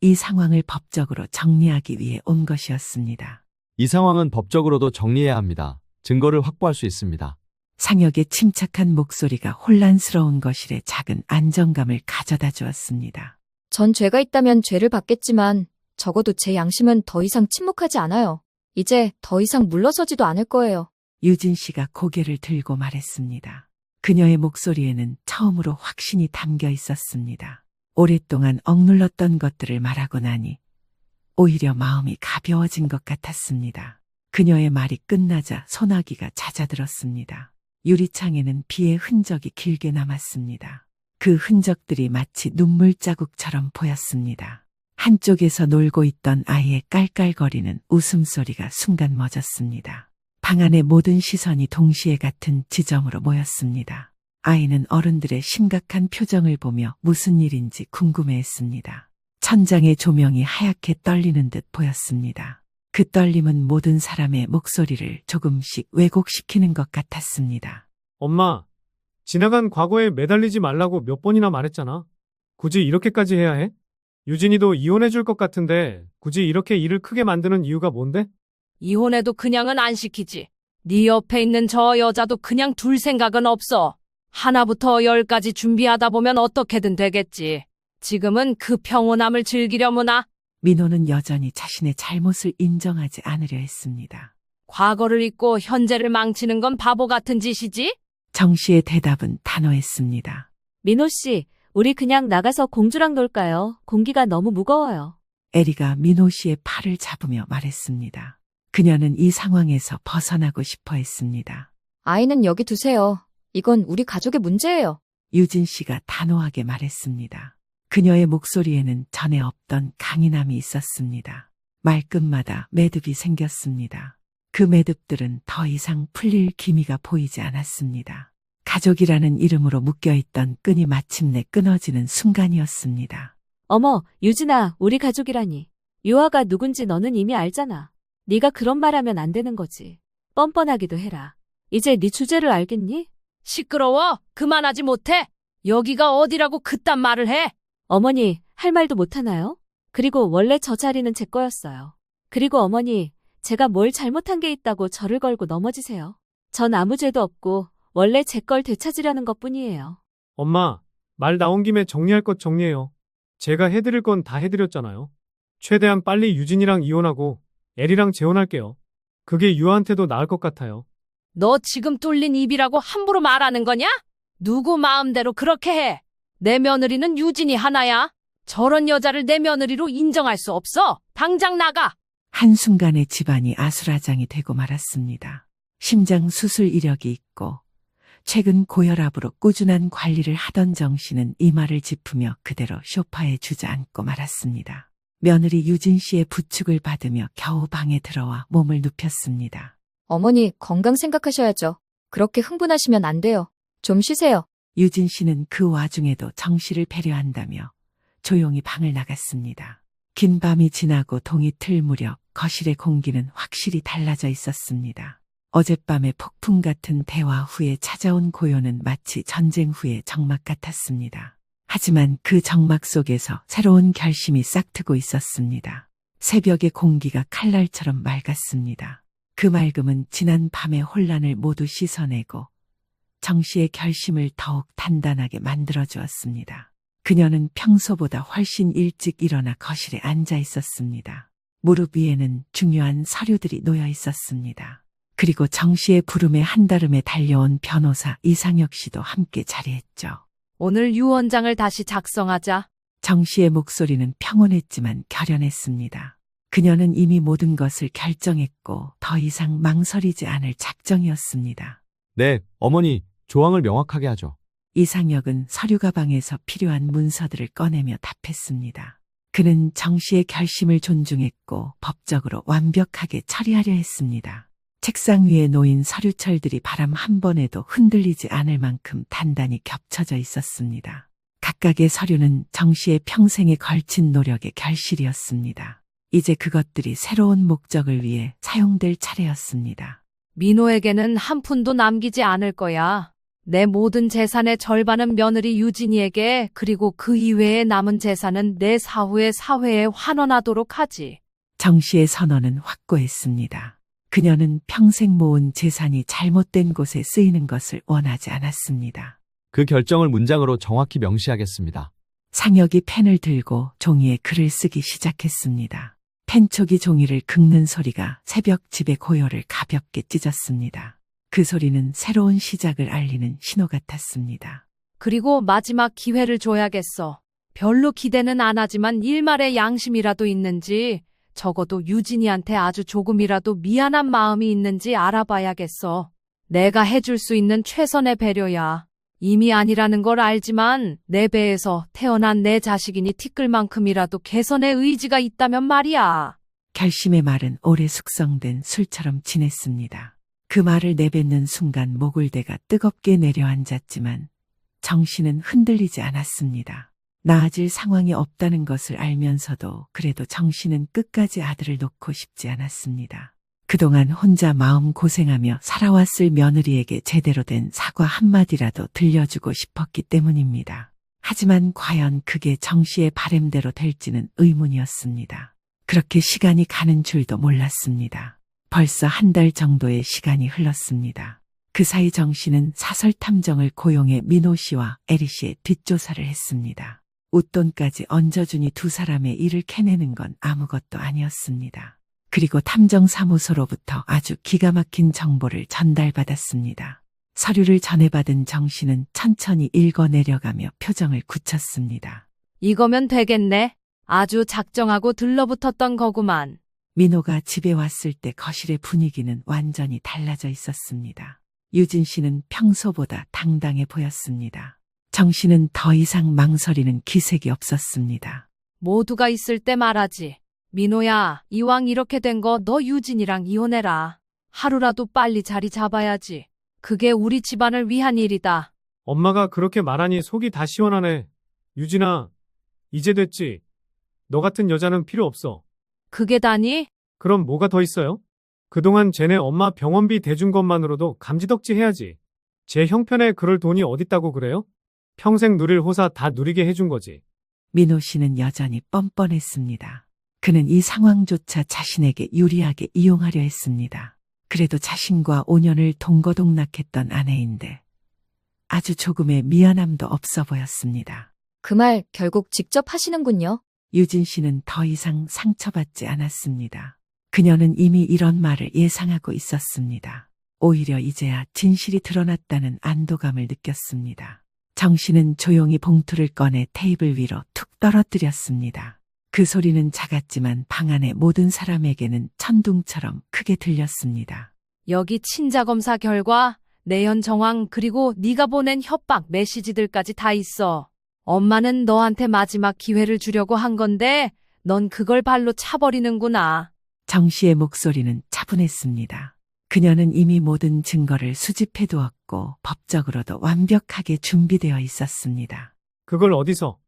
Speaker 3: 이 상황을 법적으로 정리하기 위해 온 것이었습니다.
Speaker 4: 이 상황은 법적으로도 정리해야 합니다. 증거를 확보할 수 있습니다.
Speaker 3: 상혁의 침착한 목소리가 혼란스러운 거실에 작은 안정감을 가져다 주었습니다.
Speaker 1: 전 죄가 있다면 죄를 받겠지만 적어도 제 양심은 더 이상 침묵하지 않아요. 이제 더 이상 물러서지도 않을 거예요.
Speaker 3: 유진 씨가 고개를 들고 말했습니다. 그녀의 목소리에는 처음으로 확신이 담겨 있었습니다. 오랫동안 억눌렀던 것들을 말하고 나니 오히려 마음이 가벼워진 것 같았습니다. 그녀의 말이 끝나자 소나기가 잦아들었습니다. 유리창에는 비의 흔적이 길게 남았습니다. 그 흔적들이 마치 눈물 자국처럼 보였습니다. 한쪽에서 놀고 있던 아이의 깔깔거리는 웃음소리가 순간 멎었습니다. 방 안의 모든 시선이 동시에 같은 지점으로 모였습니다. 아이는 어른들의 심각한 표정을 보며 무슨 일인지 궁금해했습니다. 천장의 조명이 하얗게 떨리는 듯 보였습니다. 그 떨림은 모든 사람의 목소리를 조금씩 왜곡시키는 것 같았습니다.
Speaker 7: 엄마, 지나간 과거에 매달리지 말라고 몇 번이나 말했잖아. 굳이 이렇게까지 해야 해? 유진이도 이혼해 줄 것 같은데 굳이 이렇게 일을 크게 만드는 이유가 뭔데?
Speaker 2: 이혼해도 그냥은 안 시키지. 네 옆에 있는 저 여자도 그냥 둘 생각은 없어. 하나부터 10까지 준비하다 보면 어떻게든 되겠지. 지금은 그 평온함을 즐기려무나.
Speaker 3: 민호는 여전히 자신의 잘못을 인정하지 않으려 했습니다.
Speaker 2: 과거를 잊고 현재를 망치는 건 바보 같은 짓이지?
Speaker 3: 정 씨의 대답은 단호했습니다.
Speaker 8: 민호 씨, 우리 그냥 나가서 공주랑 놀까요? 공기가 너무 무거워요.
Speaker 3: 에리가 민호 씨의 팔을 잡으며 말했습니다. 그녀는 이 상황에서 벗어나고 싶어 했습니다.
Speaker 1: 아이는 여기 두세요. 이건 우리 가족의 문제예요.
Speaker 3: 유진 씨가 단호하게 말했습니다. 그녀의 목소리에는 전에 없던 강인함이 있었습니다. 말끝마다 매듭이 생겼습니다. 그 매듭들은 더 이상 풀릴 기미가 보이지 않았습니다. 가족이라는 이름으로 묶여있던 끈이 마침내 끊어지는 순간이었습니다.
Speaker 8: 어머, 유진아, 우리 가족이라니. 유아가 누군지 너는 이미 알잖아. 네가 그런 말하면 안 되는 거지. 뻔뻔하기도 해라. 이제 네 주제를 알겠니?
Speaker 2: 시끄러워. 그만하지 못해. 여기가 어디라고 그딴 말을 해.
Speaker 8: 어머니, 할 말도 못하나요? 그리고 원래 저 자리는 제 거였어요. 그리고 어머니, 제가 뭘 잘못한 게 있다고 저를 걸고 넘어지세요. 전 아무 죄도 없고 원래 제 걸 되찾으려는 것뿐이에요.
Speaker 7: 엄마, 말 나온 김에 정리할 것 정리해요. 제가 해드릴 건 다 해드렸잖아요. 최대한 빨리 유진이랑 이혼하고 에리랑 재혼할게요. 그게 유아한테도 나을 것 같아요.
Speaker 2: 너 지금 뚫린 입이라고 함부로 말하는 거냐? 누구 마음대로 그렇게 해. 내 며느리는 유진이 하나야. 저런 여자를 내 며느리로 인정할 수 없어. 당장 나가.
Speaker 3: 한순간에 집안이 아수라장이 되고 말았습니다. 심장 수술 이력이 있고 최근 고혈압으로 꾸준한 관리를 하던 정 씨는 이마를 짚으며 그대로 소파에 주저앉고 말았습니다. 며느리 유진 씨의 부축을 받으며 겨우 방에 들어와 몸을 눕혔습니다.
Speaker 1: 어머니, 건강 생각하셔야죠. 그렇게 흥분하시면 안 돼요. 좀 쉬세요.
Speaker 3: 유진 씨는 그 와중에도 정 씨를 배려한다며 조용히 방을 나갔습니다. 긴 밤이 지나고 동이 틀 무렵 거실의 공기는 확실히 달라져 있었습니다. 어젯밤의 폭풍 같은 대화 후에 찾아온 고요는 마치 전쟁 후의 정막 같았습니다. 하지만 그 정막 속에서 새로운 결심이 싹트고 있었습니다. 새벽의 공기가 칼날처럼 맑았습니다. 그 맑음은 지난 밤의 혼란을 모두 씻어내고 정 씨의 결심을 더욱 단단하게 만들어주었습니다. 그녀는 평소보다 훨씬 일찍 일어나 거실에 앉아 있었습니다. 무릎 위에는 중요한 서류들이 놓여 있었습니다. 그리고 정 씨의 부름에 한달음에 달려온 변호사 이상혁 씨도 함께 자리했죠.
Speaker 2: 오늘 유언장을 다시 작성하자.
Speaker 3: 정 씨의 목소리는 평온했지만 결연했습니다. 그녀는 이미 모든 것을 결정했고 더 이상 망설이지 않을 작정이었습니다.
Speaker 4: 네, 어머니, 조항을 명확하게 하죠.
Speaker 3: 이상혁은 서류 가방에서 필요한 문서들을 꺼내며 답했습니다. 그는 정 씨의 결심을 존중했고 법적으로 완벽하게 처리하려 했습니다. 책상 위에 놓인 서류철들이 바람 한 번에도 흔들리지 않을 만큼 단단히 겹쳐져 있었습니다. 각각의 서류는 정 씨의 평생에 걸친 노력의 결실이었습니다. 이제 그것들이 새로운 목적을 위해 사용될 차례였습니다.
Speaker 2: 민호에게는 한 푼도 남기지 않을 거야. 내 모든 재산의 절반은 며느리 유진이에게, 그리고 그 이외에 남은 재산은 내 사후의 사회에 환원하도록 하지.
Speaker 3: 정 씨의 선언은 확고했습니다. 그녀는 평생 모은 재산이 잘못된 곳에 쓰이는 것을 원하지 않았습니다.
Speaker 4: 그 결정을 문장으로 정확히 명시하겠습니다.
Speaker 3: 상혁이 펜을 들고 종이에 글을 쓰기 시작했습니다. 펜촉이 종이를 긁는 소리가 새벽 집의 고요를 가볍게 찢었습니다. 그 소리는 새로운 시작을 알리는 신호 같았습니다.
Speaker 2: 그리고 마지막 기회를 줘야겠어. 별로 기대는 안 하지만 일말의 양심이라도 있는지 적어도 유진이한테 아주 조금이라도 미안한 마음이 있는지 알아봐야겠어. 내가 해줄 수 있는 최선의 배려야. 이미 아니라는 걸 알지만 내 배에서 태어난 내 자식이니 티끌만큼이라도 개선의 의지가 있다면 말이야.
Speaker 3: 결심의 말은 오래 숙성된 술처럼 진했습니다. 그 말을 내뱉는 순간 목을대가 뜨겁게 내려앉았지만 정신은 흔들리지 않았습니다. 나아질 상황이 없다는 것을 알면서도 그래도 정신은 끝까지 아들을 놓고 싶지 않았습니다. 그동안 혼자 마음 고생하며 살아왔을 며느리에게 제대로 된 사과 한마디라도 들려주고 싶었기 때문입니다. 하지만 과연 그게 정씨의 바램대로 될지는 의문이었습니다. 그렇게 시간이 가는 줄도 몰랐습니다. 벌써 한 달 정도의 시간이 흘렀습니다. 그 사이 정씨는 사설 탐정을 고용해 민호 씨와 에리 씨의 뒷조사를 했습니다. 웃돈까지 얹어주니 두 사람의 일을 캐내는 건 아무것도 아니었습니다. 그리고 탐정사무소로부터 아주 기가 막힌 정보를 전달받았습니다. 서류를 전해받은 정 씨는 천천히 읽어내려가며 표정을 굳혔습니다.
Speaker 2: 이거면 되겠네. 아주 작정하고 들러붙었던 거구만.
Speaker 3: 민호가 집에 왔을 때 거실의 분위기는 완전히 달라져 있었습니다. 유진 씨는 평소보다 당당해 보였습니다. 정 씨는 더 이상 망설이는 기색이 없었습니다.
Speaker 2: 모두가 있을 때 말하지. 민호야, 이왕 이렇게 된 거 너 유진이랑 이혼해라. 하루라도 빨리 자리 잡아야지. 그게 우리 집안을 위한 일이다.
Speaker 7: 엄마가 그렇게 말하니 속이 다 시원하네. 유진아, 이제 됐지. 너 같은 여자는 필요 없어.
Speaker 2: 그게 다니?
Speaker 7: 그럼 뭐가 더 있어요? 그동안 쟤네 엄마 병원비 대준 것만으로도 감지덕지 해야지. 제 형편에 그럴 돈이 어딨다고 그래요? 평생 누릴 호사 다 누리게 해준 거지.
Speaker 3: 민호 씨는 여전히 뻔뻔했습니다. 그는 이 상황조차 자신에게 유리하게 이용하려 했습니다. 그래도 자신과 5년을 동거동락했던 아내인데 아주 조금의 미안함도 없어 보였습니다.
Speaker 1: 그 말 결국 직접 하시는군요.
Speaker 3: 유진 씨는 더 이상 상처받지 않았습니다. 그녀는 이미 이런 말을 예상하고 있었습니다. 오히려 이제야 진실이 드러났다는 안도감을 느꼈습니다. 정 씨는 조용히 봉투를 꺼내 테이블 위로 툭 떨어뜨렸습니다. 그 소리는 작았지만 방 안의 모든 사람에게는 천둥처럼 크게 들렸습니다.
Speaker 2: 여기 친자검사 결과, 내연 정황 그리고 네가 보낸 협박 메시지들까지 다 있어. 엄마는 너한테 마지막 기회를 주려고 한 건데 넌 그걸 발로 차버리는구나.
Speaker 3: 정 씨의 목소리는 차분했습니다. 그녀는 이미 모든 증거를 수집해두었고 법적으로도 완벽하게 준비되어 있었습니다.
Speaker 7: 그걸 어디서?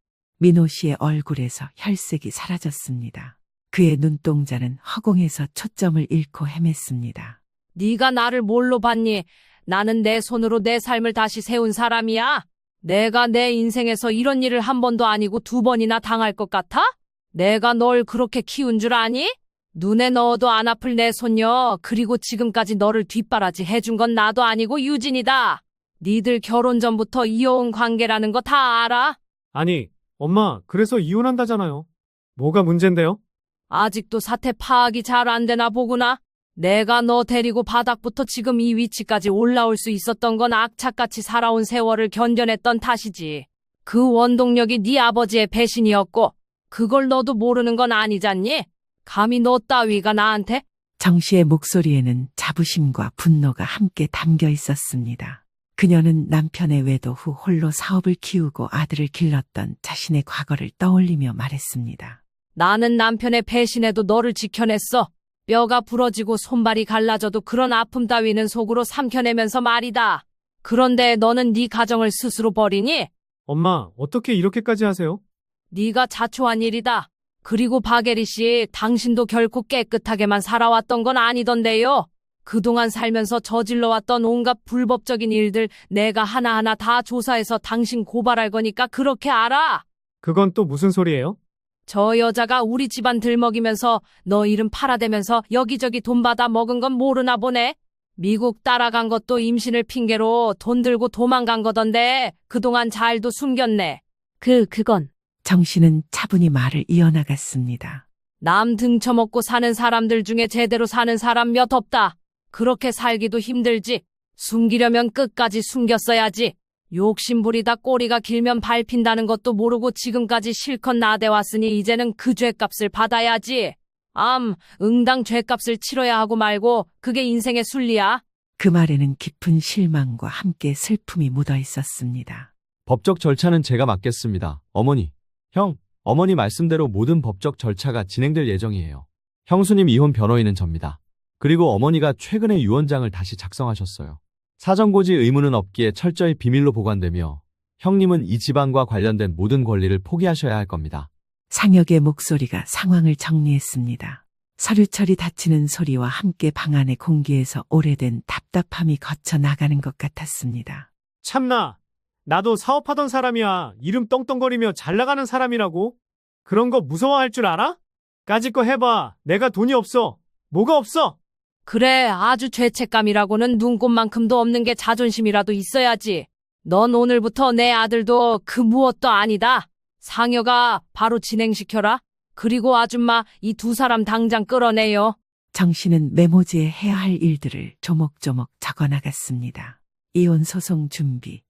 Speaker 3: 민호 씨의 얼굴에서 혈색이 사라졌습니다. 그의 눈동자는 허공에서 초점을 잃고 헤맸습니다.
Speaker 2: 네가 나를 뭘로 봤니? 나는 내 손으로 내 삶을 다시 세운 사람이야. 내가 내 인생에서 이런 일을 한 번도 아니고 2번이나 당할 것 같아? 내가 널 그렇게 키운 줄 아니? 눈에 넣어도 안 아플 내 손녀, 그리고 지금까지 너를 뒷바라지 해준 건 나도 아니고 유진이다. 니들 결혼 전부터 이어온 관계라는 거 다 알아?
Speaker 7: 아니, 엄마, 그래서 이혼한다잖아요. 뭐가 문젠데요?
Speaker 2: 아직도 사태 파악이 잘 안 되나 보구나. 내가 너 데리고 바닥부터 지금 이 위치까지 올라올 수 있었던 건 악착같이 살아온 세월을 견뎌냈던 탓이지. 그 원동력이 네 아버지의 배신이었고 그걸 너도 모르는 건 아니잖니? 감히 너 따위가 나한테?
Speaker 3: 정 씨의 목소리에는 자부심과 분노가 함께 담겨 있었습니다. 그녀는 남편의 외도 후 홀로 사업을 키우고 아들을 길렀던 자신의 과거를 떠올리며 말했습니다.
Speaker 2: 나는 남편의 배신에도 너를 지켜냈어. 뼈가 부러지고 손발이 갈라져도 그런 아픔 따위는 속으로 삼켜내면서 말이다. 그런데 너는 네 가정을 스스로 버리니?
Speaker 7: 엄마, 어떻게 이렇게까지 하세요?
Speaker 2: 네가 자초한 일이다. 그리고 박예리 씨, 당신도 결코 깨끗하게만 살아왔던 건 아니던데요. 그동안 살면서 저질러왔던 온갖 불법적인 일들 내가 하나하나 다 조사해서 당신 고발할 거니까 그렇게 알아.
Speaker 7: 그건 또 무슨 소리예요?
Speaker 2: 저 여자가 우리 집안 들먹이면서 너 이름 팔아대면서 여기저기 돈 받아 먹은 건 모르나 보네. 미국 따라간 것도 임신을 핑계로 돈 들고 도망간 거던데 그동안 잘도 숨겼네.
Speaker 8: 그건.
Speaker 3: 정 씨는 차분히 말을 이어나갔습니다.
Speaker 2: 남 등쳐먹고 사는 사람들 중에 제대로 사는 사람 몇 없다. 그렇게 살기도 힘들지. 숨기려면 끝까지 숨겼어야지. 욕심부리다 꼬리가 길면 밟힌다는 것도 모르고 지금까지 실컷 나대왔으니 이제는 그 죗값을 받아야지. 응당 죗값을 치러야 하고 말고 그게 인생의 순리야.
Speaker 3: 그 말에는 깊은 실망과 함께 슬픔이 묻어 있었습니다.
Speaker 4: 법적 절차는 제가 맡겠습니다. 어머니, 형, 어머니 말씀대로 모든 법적 절차가 진행될 예정이에요. 형수님 이혼 변호인은 접니다. 그리고 어머니가 최근에 유언장을 다시 작성하셨어요. 사전고지 의무는 없기에 철저히 비밀로 보관되며 형님은 이 집안과 관련된 모든 권리를 포기하셔야 할 겁니다.
Speaker 3: 상혁의 목소리가 상황을 정리했습니다. 서류 처리 닫히는 소리와 함께 방 안의 공기에서 오래된 답답함이 거쳐 나가는 것 같았습니다.
Speaker 7: 참나, 나도 사업하던 사람이야. 이름 떵떵거리며 잘 나가는 사람이라고? 그런 거 무서워할 줄 알아? 까짓 거 해봐. 내가 돈이 없어. 뭐가 없어?
Speaker 2: 그래, 아주 죄책감이라고는 눈꼽만큼도 없는 게 자존심이라도 있어야지. 넌 오늘부터 내 아들도 그 무엇도 아니다. 상여가 바로 진행시켜라. 그리고 아줌마 이 두 사람 당장 끌어내요.
Speaker 3: 정 씨는 메모지에 해야 할 일들을 조목조목 적어나갔습니다. 이혼 소송 준비,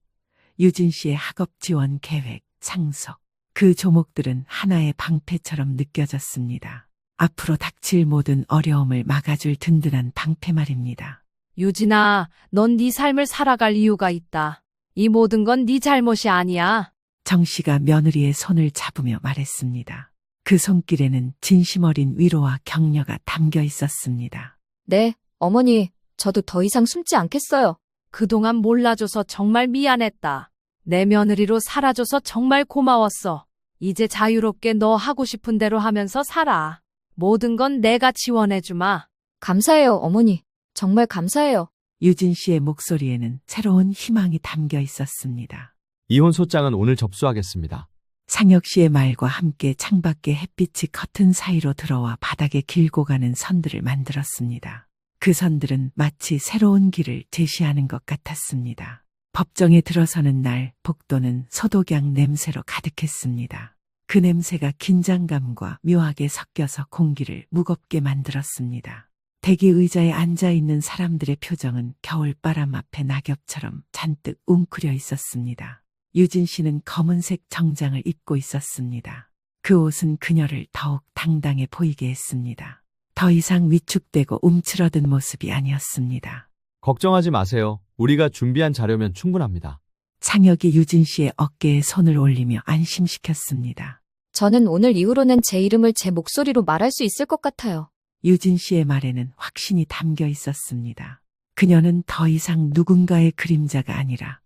Speaker 3: 유진 씨의 학업 지원 계획, 상속. 그 조목들은 하나의 방패처럼 느껴졌습니다. 앞으로 닥칠 모든 어려움을 막아줄 든든한 방패 말입니다.
Speaker 2: 유진아, 넌 네 삶을 살아갈 이유가 있다. 이 모든 건 네 잘못이 아니야.
Speaker 3: 정 씨가 며느리의 손을 잡으며 말했습니다. 그 손길에는 진심 어린 위로와 격려가 담겨 있었습니다.
Speaker 1: 네, 어머니, 저도 더 이상 숨지 않겠어요.
Speaker 2: 그동안 몰라줘서 정말 미안했다. 내 며느리로 살아줘서 정말 고마웠어. 이제 자유롭게 너 하고 싶은 대로 하면서 살아. 모든 건 내가 지원해주마.
Speaker 1: 감사해요, 어머니. 정말 감사해요.
Speaker 3: 유진 씨의 목소리에는 새로운 희망이 담겨 있었습니다.
Speaker 4: 이혼 소장은 오늘 접수하겠습니다.
Speaker 3: 상혁 씨의 말과 함께 창밖에 햇빛이 커튼 사이로 들어와 바닥에 길고 가는 선들을 만들었습니다. 그 선들은 마치 새로운 길을 제시하는 것 같았습니다. 법정에 들어서는 날 복도는 소독약 냄새로 가득했습니다. 그 냄새가 긴장감과 묘하게 섞여서 공기를 무겁게 만들었습니다. 대기 의자에 앉아있는 사람들의 표정은 겨울바람 앞에 낙엽처럼 잔뜩 웅크려 있었습니다. 유진 씨는 검은색 정장을 입고 있었습니다. 그 옷은 그녀를 더욱 당당해 보이게 했습니다. 더 이상 위축되고 움츠러든 모습이 아니었습니다.
Speaker 4: 걱정하지 마세요. 우리가 준비한 자료면 충분합니다.
Speaker 3: 상혁이 유진 씨의 어깨에 손을 올리며 안심시켰습니다.
Speaker 1: 저는 오늘 이후로는 제 이름을 제 목소리로 말할 수 있을 것 같아요.
Speaker 3: 유진 씨의 말에는 확신이 담겨 있었습니다. 그녀는 더 이상 누군가의 그림자가 아니라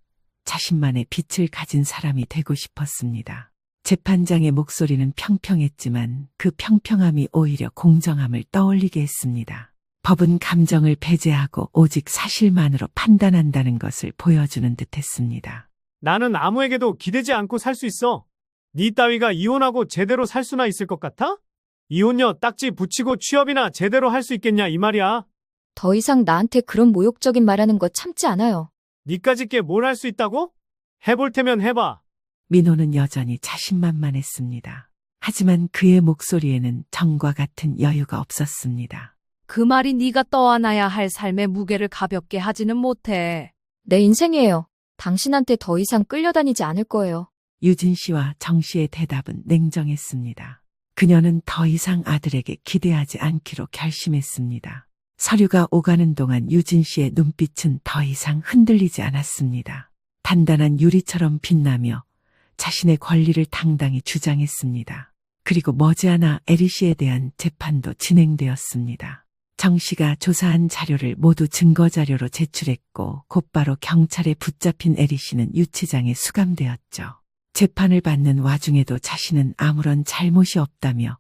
Speaker 3: 자신만의 빛을 가진 사람이 되고 싶었습니다. 재판장의 목소리는 평평했지만 그 평평함이 오히려 공정함을 떠올리게 했습니다. 법은 감정을 배제하고 오직 사실만으로 판단한다는 것을 보여주는 듯했습니다.
Speaker 7: 나는 아무에게도 기대지 않고 살 수 있어. 네 따위가 이혼하고 제대로 살 수나 있을 것 같아? 이혼녀 딱지 붙이고 취업이나 제대로 할 수 있겠냐 이 말이야.
Speaker 1: 더 이상 나한테 그런 모욕적인 말하는 거 참지 않아요.
Speaker 7: 니까짓 게 뭘 할 수 있다고? 해볼 테면 해봐.
Speaker 3: 민호는 여전히 자신만만했습니다. 하지만 그의 목소리에는 정과 같은 여유가 없었습니다.
Speaker 2: 그 말이 네가 떠안아야 할 삶의 무게를 가볍게 하지는 못해.
Speaker 1: 내 인생이에요. 당신한테 더 이상 끌려다니지 않을 거예요.
Speaker 3: 유진 씨와 정 씨의 대답은 냉정했습니다. 그녀는 더 이상 아들에게 기대하지 않기로 결심했습니다. 서류가 오가는 동안 유진 씨의 눈빛은 더 이상 흔들리지 않았습니다. 단단한 유리처럼 빛나며 자신의 권리를 당당히 주장했습니다. 그리고 머지않아 에리 씨에 대한 재판도 진행되었습니다. 정 씨가 조사한 자료를 모두 증거자료로 제출했고 곧바로 경찰에 붙잡힌 에리 씨는 유치장에 수감되었죠. 재판을 받는 와중에도 자신은 아무런 잘못이 없다며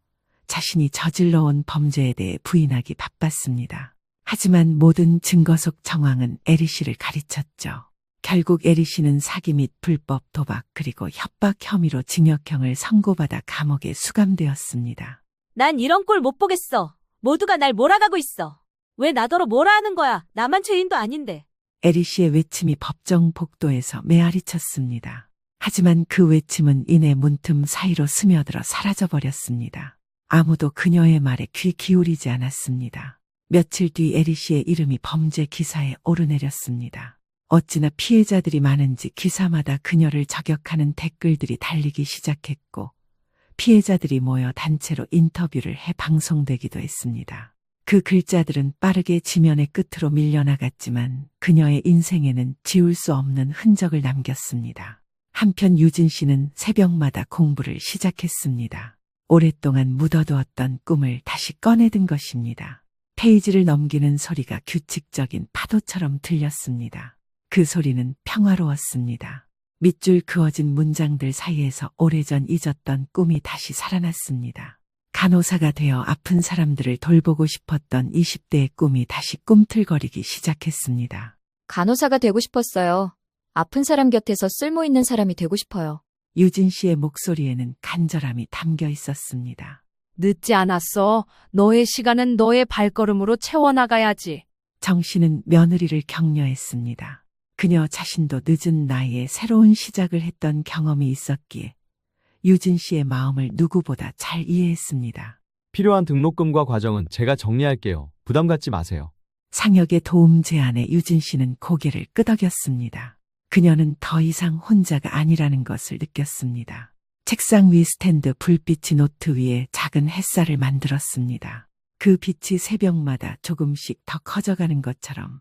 Speaker 3: 자신이 저질러온 범죄에 대해 부인하기 바빴습니다. 하지만 모든 증거 속 정황은 에리 씨를 가리쳤죠. 결국 에리 씨는 사기 및 불법 도박 그리고 협박 혐의로 징역형을 선고받아 감옥에 수감되었습니다.
Speaker 8: 난 이런 꼴 못 보겠어. 모두가 날 몰아가고 있어. 왜 나더러 뭐라 하는 거야? 나만 죄인도 아닌데.
Speaker 3: 에리 씨의 외침이 법정 복도에서 메아리 쳤습니다. 하지만 그 외침은 이내 문틈 사이로 스며들어 사라져버렸습니다. 아무도 그녀의 말에 귀 기울이지 않았습니다. 며칠 뒤 에리 씨의 이름이 범죄 기사에 오르내렸습니다. 어찌나 피해자들이 많은지 기사마다 그녀를 저격하는 댓글들이 달리기 시작했고 피해자들이 모여 단체로 인터뷰를 해 방송되기도 했습니다. 그 글자들은 빠르게 지면의 끝으로 밀려나갔지만 그녀의 인생에는 지울 수 없는 흔적을 남겼습니다. 한편 유진 씨는 새벽마다 공부를 시작했습니다. 오랫동안 묻어두었던 꿈을 다시 꺼내든 것입니다. 페이지를 넘기는 소리가 규칙적인 파도처럼 들렸습니다. 그 소리는 평화로웠습니다. 밑줄 그어진 문장들 사이에서 오래전 잊었던 꿈이 다시 살아났습니다. 간호사가 되어 아픈 사람들을 돌보고 싶었던 20대의 꿈이 다시 꿈틀거리기 시작했습니다.
Speaker 1: 간호사가 되고 싶었어요. 아픈 사람 곁에서 쓸모 있는 사람이 되고 싶어요.
Speaker 3: 유진 씨의 목소리에는 간절함이 담겨 있었습니다.
Speaker 2: 늦지 않았어. 너의 시간은 너의 발걸음으로 채워나가야지.
Speaker 3: 정 씨는 며느리를 격려했습니다. 그녀 자신도 늦은 나이에 새로운 시작을 했던 경험이 있었기에 유진 씨의 마음을 누구보다 잘 이해했습니다.
Speaker 4: 필요한 등록금과 과정은 제가 정리할게요. 부담 갖지 마세요.
Speaker 3: 상혁의 도움 제안에 유진 씨는 고개를 끄덕였습니다. 그녀는 더 이상 혼자가 아니라는 것을 느꼈습니다. 책상 위 스탠드 불빛이 노트 위에 작은 햇살을 만들었습니다. 그 빛이 새벽마다 조금씩 더 커져가는 것처럼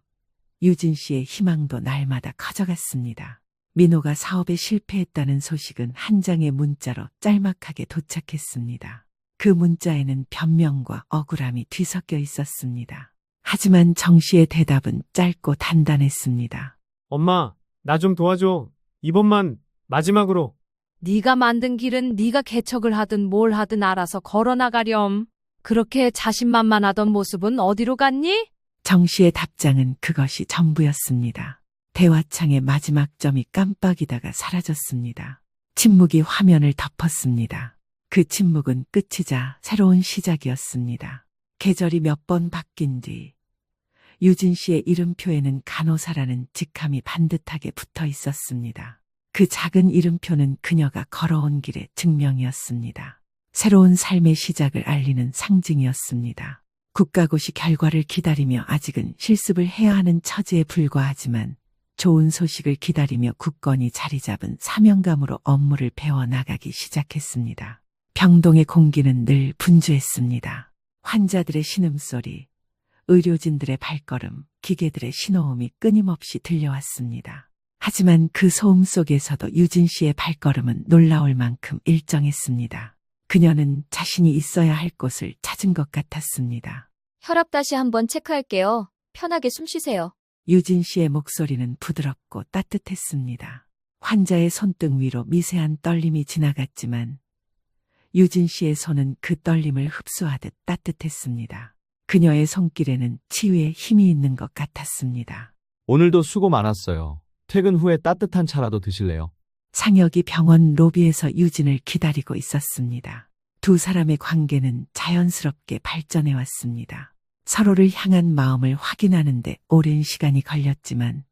Speaker 3: 유진 씨의 희망도 날마다 커져갔습니다. 민호가 사업에 실패했다는 소식은 한 장의 문자로 짤막하게 도착했습니다. 그 문자에는 변명과 억울함이 뒤섞여 있었습니다. 하지만 정 씨의 대답은 짧고 단단했습니다.
Speaker 7: 엄마, 나 좀 도와줘. 이번만 마지막으로.
Speaker 2: 네가 만든 길은 네가 개척을 하든 뭘 하든 알아서 걸어나가렴. 그렇게 자신만만하던 모습은 어디로 갔니?
Speaker 3: 정 씨의 답장은 그것이 전부였습니다. 대화창의 마지막 점이 깜빡이다가 사라졌습니다. 침묵이 화면을 덮었습니다. 그 침묵은 끝이자 새로운 시작이었습니다. 계절이 몇 번 바뀐 뒤 유진 씨의 이름표에는 간호사라는 직함이 반듯하게 붙어 있었습니다. 그 작은 이름표는 그녀가 걸어온 길의 증명이었습니다. 새로운 삶의 시작을 알리는 상징이었습니다. 국가고시 결과를 기다리며 아직은 실습을 해야 하는 처지에 불과하지만 좋은 소식을 기다리며 굳건히 자리 잡은 사명감으로 업무를 배워나가기 시작했습니다. 병동의 공기는 늘 분주했습니다. 환자들의 신음소리, 의료진들의 발걸음, 기계들의 신호음이 끊임없이 들려왔습니다. 하지만 그 소음 속에서도 유진 씨의 발걸음은 놀라울 만큼 일정했습니다. 그녀는 자신이 있어야 할 곳을 찾은 것 같았습니다.
Speaker 1: 혈압 다시 한번 체크할게요. 편하게 숨 쉬세요.
Speaker 3: 유진 씨의 목소리는 부드럽고 따뜻했습니다. 환자의 손등 위로 미세한 떨림이 지나갔지만 유진 씨의 손은 그 떨림을 흡수하듯 따뜻했습니다. 그녀의 손길에는 치유의 힘이 있는 것 같았습니다.
Speaker 4: 오늘도 수고 많았어요. 퇴근 후에 따뜻한 차라도 드실래요?
Speaker 3: 상혁이 병원 로비에서 유진을 기다리고 있었습니다. 두 사람의 관계는 자연스럽게 발전해 왔습니다. 서로를 향한 마음을 확인하는데 오랜 시간이 걸렸지만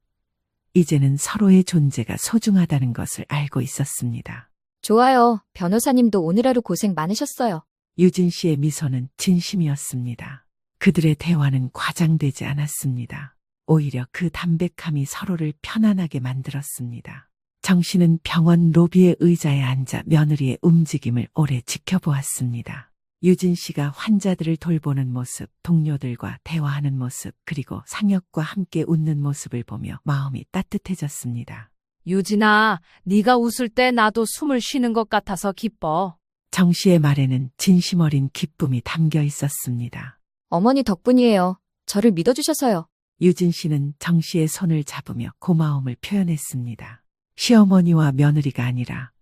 Speaker 3: 이제는 서로의 존재가 소중하다는 것을 알고 있었습니다.
Speaker 1: 좋아요. 변호사님도 오늘 하루 고생 많으셨어요.
Speaker 3: 유진 씨의 미소는 진심이었습니다. 그들의 대화는 과장되지 않았습니다. 오히려 그 담백함이 서로를 편안하게 만들었습니다. 정 씨는 병원 로비의 의자에 앉아 며느리의 움직임을 오래 지켜보았습니다. 유진 씨가 환자들을 돌보는 모습, 동료들과 대화하는 모습, 그리고 상혁과 함께 웃는 모습을 보며 마음이 따뜻해졌습니다.
Speaker 2: 유진아, 네가 웃을 때 나도 숨을 쉬는 것 같아서 기뻐.
Speaker 3: 정 씨의 말에는 진심 어린 기쁨이 담겨 있었습니다.
Speaker 1: 어머니 덕분이에요. 저를 믿어주셔서요.
Speaker 3: 유진 씨는 정 씨의 손을 잡으며 고마움을 표현했습니다. 시어머니와 며느리가 아니라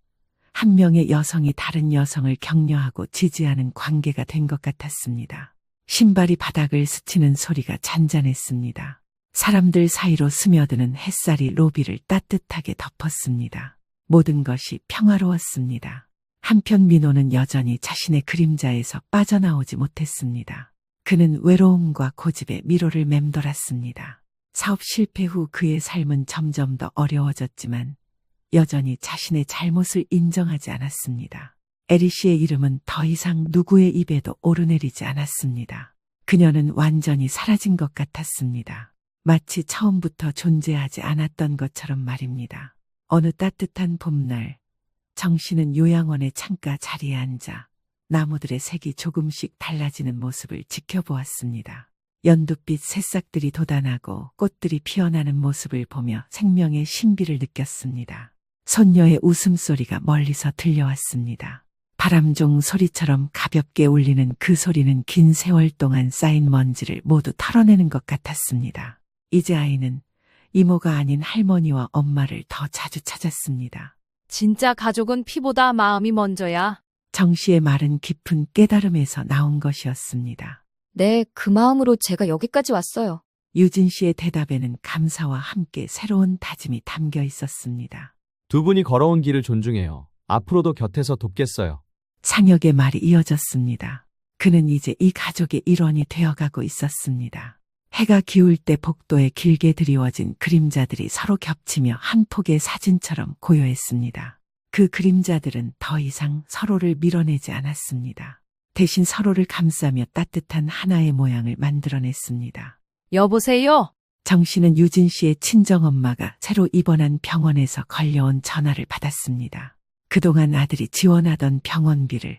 Speaker 3: 한 명의 여성이 다른 여성을 격려하고 지지하는 관계가 된 것 같았습니다. 신발이 바닥을 스치는 소리가 잔잔했습니다. 사람들 사이로 스며드는 햇살이 로비를 따뜻하게 덮었습니다. 모든 것이 평화로웠습니다. 한편 민호는 여전히 자신의 그림자에서 빠져나오지 못했습니다. 그는 외로움과 고집에 미로를 맴돌았습니다. 사업 실패 후 그의 삶은 점점 더 어려워졌지만 여전히 자신의 잘못을 인정하지 않았습니다. 에리 씨의 이름은 더 이상 누구의 입에도 오르내리지 않았습니다. 그녀는 완전히 사라진 것 같았습니다. 마치 처음부터 존재하지 않았던 것처럼 말입니다. 어느 따뜻한 봄날, 정 씨는 요양원의 창가 자리에 앉아 나무들의 색이 조금씩 달라지는 모습을 지켜보았습니다. 연두빛 새싹들이 돋아나고 꽃들이 피어나는 모습을 보며 생명의 신비를 느꼈습니다. 손녀의 웃음소리가 멀리서 들려왔습니다. 바람종 소리처럼 가볍게 울리는 그 소리는 긴 세월 동안 쌓인 먼지를 모두 털어내는 것 같았습니다. 이제 아이는 이모가 아닌 할머니와 엄마를 더 자주 찾았습니다.
Speaker 2: 진짜 가족은 피보다 마음이 먼저야.
Speaker 3: 정 씨의 말은 깊은 깨달음에서 나온 것이었습니다.
Speaker 1: 네, 그 마음으로 제가 여기까지 왔어요.
Speaker 3: 유진 씨의 대답에는 감사와 함께 새로운 다짐이 담겨 있었습니다.
Speaker 4: 두 분이 걸어온 길을 존중해요. 앞으로도 곁에서 돕겠어요.
Speaker 3: 상혁의 말이 이어졌습니다. 그는 이제 이 가족의 일원이 되어가고 있었습니다. 해가 기울 때 복도에 길게 드리워진 그림자들이 서로 겹치며 한 폭의 사진처럼 고요했습니다. 그 그림자들은 더 이상 서로를 밀어내지 않았습니다. 대신 서로를 감싸며 따뜻한 하나의 모양을 만들어냈습니다.
Speaker 2: 여보세요?
Speaker 3: 정 씨는 유진 씨의 친정엄마가 새로 입원한 병원에서 걸려온 전화를 받았습니다. 그동안 아들이 지원하던 병원비를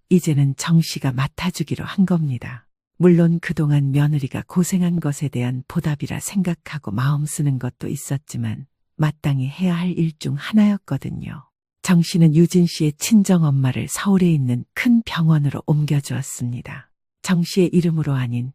Speaker 3: 이제는 정 씨가 맡아주기로 한 겁니다. 물론 그동안 며느리가 고생한 것에 대한 보답이라 생각하고 마음 쓰는 것도 있었지만 마땅히 해야 할 일 중 하나였거든요. 정 씨는 유진 씨의 친정엄마를 서울에 있는 큰 병원으로 옮겨주었습니다. 정 씨의 이름으로 아닌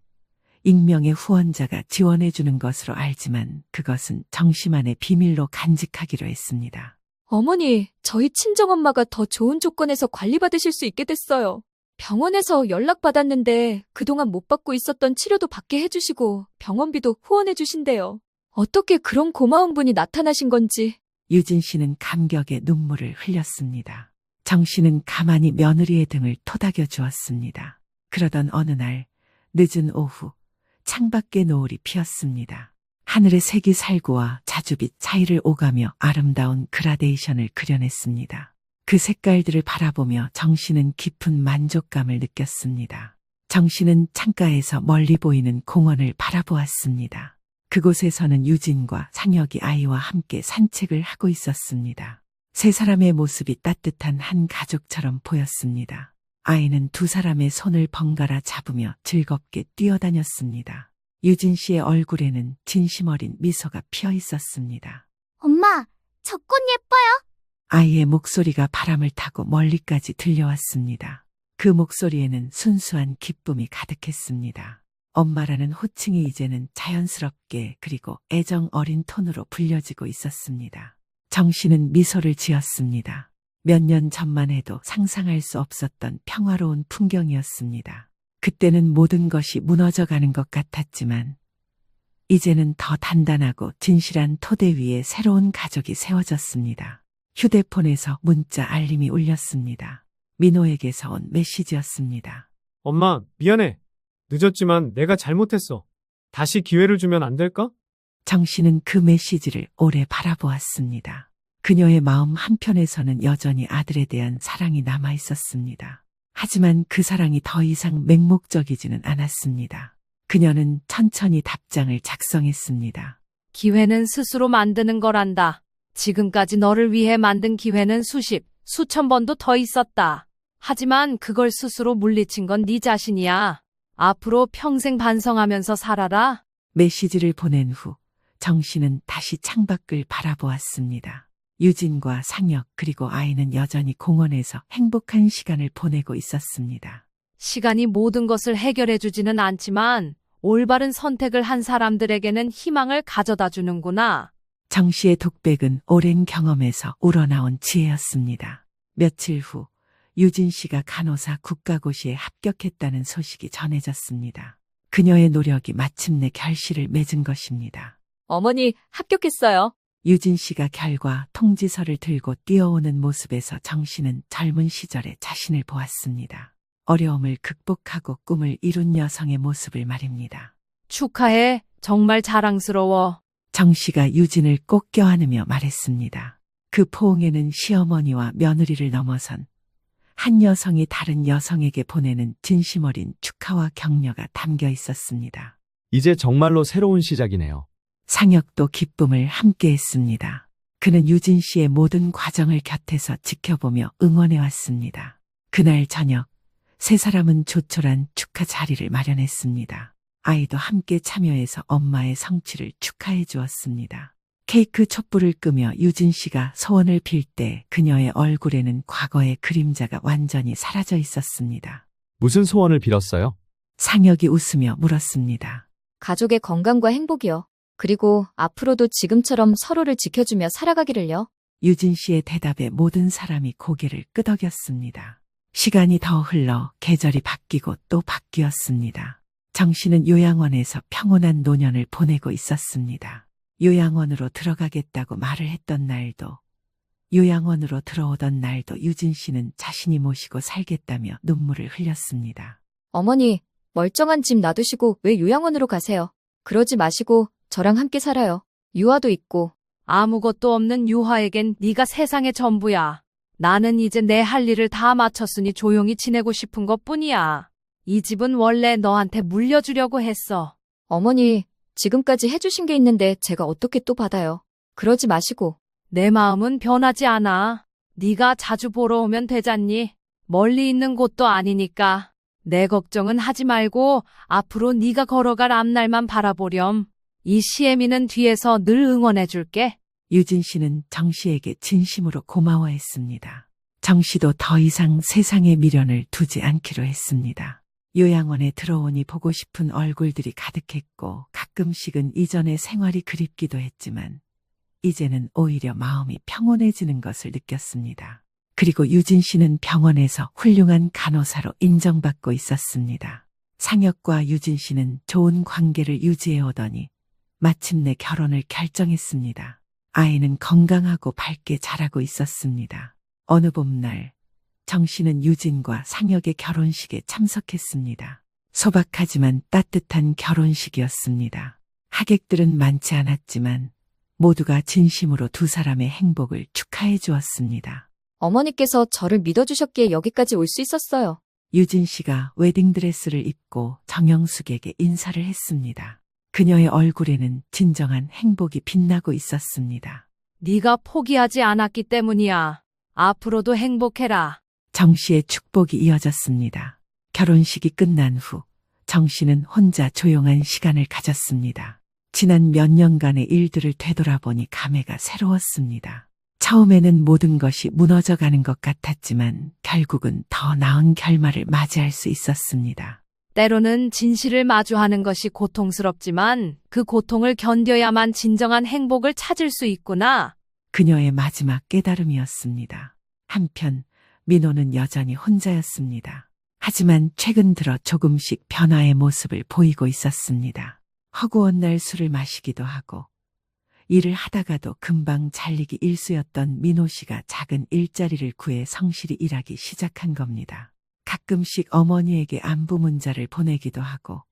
Speaker 3: 익명의 후원자가 지원해주는 것으로 알지만 그것은 정 씨만의 비밀로 간직하기로 했습니다.
Speaker 1: 어머니, 저희 친정엄마가 더 좋은 조건에서 관리받으실 수 있게 됐어요. 병원에서 연락받았는데 그동안 못 받고 있었던 치료도 받게 해주시고 병원비도 후원해주신대요. 어떻게 그런 고마운 분이 나타나신 건지.
Speaker 3: 유진 씨는 감격의 눈물을 흘렸습니다. 정 씨는 가만히 며느리의 등을 토닥여 주었습니다. 그러던 어느 날 늦은 오후 창밖에 노을이 피었습니다. 하늘의 색이 살구와 자주빛 차이를 오가며 아름다운 그라데이션을 그려냈습니다. 그 색깔들을 바라보며 정 씨는 깊은 만족감을 느꼈습니다. 정 씨는 창가에서 멀리 보이는 공원을 바라보았습니다. 그곳에서는 유진과 상혁이 아이와 함께 산책을 하고 있었습니다. 세 사람의 모습이 따뜻한 한 가족처럼 보였습니다. 아이는 두 사람의 손을 번갈아 잡으며 즐겁게 뛰어다녔습니다. 유진 씨의 얼굴에는 진심 어린 미소가 피어 있었습니다.
Speaker 5: 엄마, 저 꽃 예뻐요?
Speaker 3: 아이의 목소리가 바람을 타고 멀리까지 들려왔습니다. 그 목소리에는 순수한 기쁨이 가득했습니다. 엄마라는 호칭이 이제는 자연스럽게 그리고 애정 어린 톤으로 불려지고 있었습니다. 정 씨는 미소를 지었습니다. 몇 년 전만 해도 상상할 수 없었던 평화로운 풍경이었습니다. 그때는 모든 것이 무너져가는 것 같았지만 이제는 더 단단하고 진실한 토대 위에 새로운 가족이 세워졌습니다. 휴대폰에서 문자 알림이 울렸습니다. 민호에게서 온 메시지였습니다.
Speaker 7: 엄마, 미안해. 늦었지만 내가 잘못했어. 다시 기회를 주면 안 될까?
Speaker 3: 정 씨는 그 메시지를 오래 바라보았습니다. 그녀의 마음 한편에서는 여전히 아들에 대한 사랑이 남아 있었습니다. 하지만 그 사랑이 더 이상 맹목적이지는 않았습니다. 그녀는 천천히 답장을 작성했습니다.
Speaker 2: 기회는 스스로 만드는 거란다. 지금까지 너를 위해 만든 기회는 수십, 수천 번도 더 있었다. 하지만 그걸 스스로 물리친 건 네 자신이야. 앞으로 평생 반성하면서 살아라.
Speaker 3: 메시지를 보낸 후 정 씨는 다시 창밖을 바라보았습니다. 유진과 상혁 그리고 아이는 여전히 공원에서 행복한 시간을 보내고 있었습니다.
Speaker 2: 시간이 모든 것을 해결해주지는 않지만 올바른 선택을 한 사람들에게는 희망을 가져다 주는구나.
Speaker 3: 정 씨의 독백은 오랜 경험에서 우러나온 지혜였습니다. 며칠 후 유진 씨가 간호사 국가고시에 합격했다는 소식이 전해졌습니다. 그녀의 노력이 마침내 결실을 맺은 것입니다.
Speaker 1: 어머니, 합격했어요.
Speaker 3: 유진 씨가 결과 통지서를 들고 뛰어오는 모습에서 정 씨는 젊은 시절의 자신을 보았습니다. 어려움을 극복하고 꿈을 이룬 여성의 모습을 말입니다.
Speaker 2: 축하해. 정말 자랑스러워.
Speaker 3: 정 씨가 유진을 꼭 껴안으며 말했습니다. 그 포옹에는 시어머니와 며느리를 넘어선 한 여성이 다른 여성에게 보내는 진심 어린 축하와 격려가 담겨 있었습니다.
Speaker 4: 이제 정말로 새로운 시작이네요.
Speaker 3: 상혁도 기쁨을 함께 했습니다. 그는 유진 씨의 모든 과정을 곁에서 지켜보며 응원해 왔습니다. 그날 저녁 세 사람은 조촐한 축하 자리를 마련했습니다. 아이도 함께 참여해서 엄마의 성취를 축하해 주었습니다. 케이크 촛불을 끄며 유진 씨가 소원을 빌 때 그녀의 얼굴에는 과거의 그림자가 완전히 사라져 있었습니다.
Speaker 4: 무슨 소원을 빌었어요?
Speaker 3: 상혁이 웃으며 물었습니다.
Speaker 1: 가족의 건강과 행복이요. 그리고 앞으로도 지금처럼 서로를 지켜주며 살아가기를요.
Speaker 3: 유진 씨의 대답에 모든 사람이 고개를 끄덕였습니다. 시간이 더 흘러 계절이 바뀌고 또 바뀌었습니다. 정 씨는 요양원에서 평온한 노년을 보내고 있었습니다. 요양원으로 들어가겠다고 말을 했던 날도, 요양원으로 들어오던 날도 유진 씨는 자신이 모시고 살겠다며 눈물을 흘렸습니다.
Speaker 1: 어머니, 멀쩡한 집 놔두시고 왜 요양원으로 가세요? 그러지 마시고 저랑 함께 살아요. 유아도 있고.
Speaker 2: 아무것도 없는 유화에겐 네가 세상의 전부야. 나는 이제 내 할 일을 다 마쳤으니 조용히 지내고 싶은 것뿐이야. 이 집은 원래 너한테 물려주려고 했어.
Speaker 1: 어머니, 지금까지 해주신 게 있는데 제가 어떻게 또 받아요? 그러지 마시고.
Speaker 2: 내 마음은 변하지 않아. 네가 자주 보러 오면 되잖니. 멀리 있는 곳도 아니니까. 내 걱정은 하지 말고 앞으로 네가 걸어갈 앞날만 바라보렴. 이 시애미는 뒤에서 늘 응원해줄게.
Speaker 3: 유진 씨는 정 씨에게 진심으로 고마워했습니다. 정 씨도 더 이상 세상에 미련을 두지 않기로 했습니다. 요양원에 들어오니 보고 싶은 얼굴들이 가득했고 가끔씩은 이전의 생활이 그립기도 했지만 이제는 오히려 마음이 평온해지는 것을 느꼈습니다. 그리고 유진 씨는 병원에서 훌륭한 간호사로 인정받고 있었습니다. 상혁과 유진 씨는 좋은 관계를 유지해 오더니 마침내 결혼을 결정했습니다. 아이는 건강하고 밝게 자라고 있었습니다. 어느 봄날 정 씨는 유진과 상혁의 결혼식에 참석했습니다. 소박하지만 따뜻한 결혼식이었습니다. 하객들은 많지 않았지만 모두가 진심으로 두 사람의 행복을 축하해 주었습니다.
Speaker 1: 어머니께서 저를 믿어주셨기에 여기까지 올 수 있었어요.
Speaker 3: 유진 씨가 웨딩드레스를 입고 정영숙에게 인사를 했습니다. 그녀의 얼굴에는 진정한 행복이 빛나고 있었습니다.
Speaker 2: 네가 포기하지 않았기 때문이야. 앞으로도 행복해라.
Speaker 3: 정 씨의 축복이 이어졌습니다. 결혼식이 끝난 후 정 씨는 혼자 조용한 시간을 가졌습니다. 지난 몇 년간의 일들을 되돌아보니 감회가 새로웠습니다. 처음에는 모든 것이 무너져가는 것 같았지만 결국은 더 나은 결말을 맞이할 수 있었습니다.
Speaker 2: 때로는 진실을 마주하는 것이 고통스럽지만 그 고통을 견뎌야만 진정한 행복을 찾을 수 있구나.
Speaker 3: 그녀의 마지막 깨달음이었습니다. 한편 민호는 여전히 혼자였습니다. 하지만 최근 들어 조금씩 변화의 모습을 보이고 있었습니다. 허구한 날 술을 마시기도 하고 일을 하다가도 금방 잘리기 일쑤였던 민호 씨가 작은 일자리를 구해 성실히 일하기 시작한 겁니다. 가끔씩 어머니에게 안부 문자를 보내기도 하고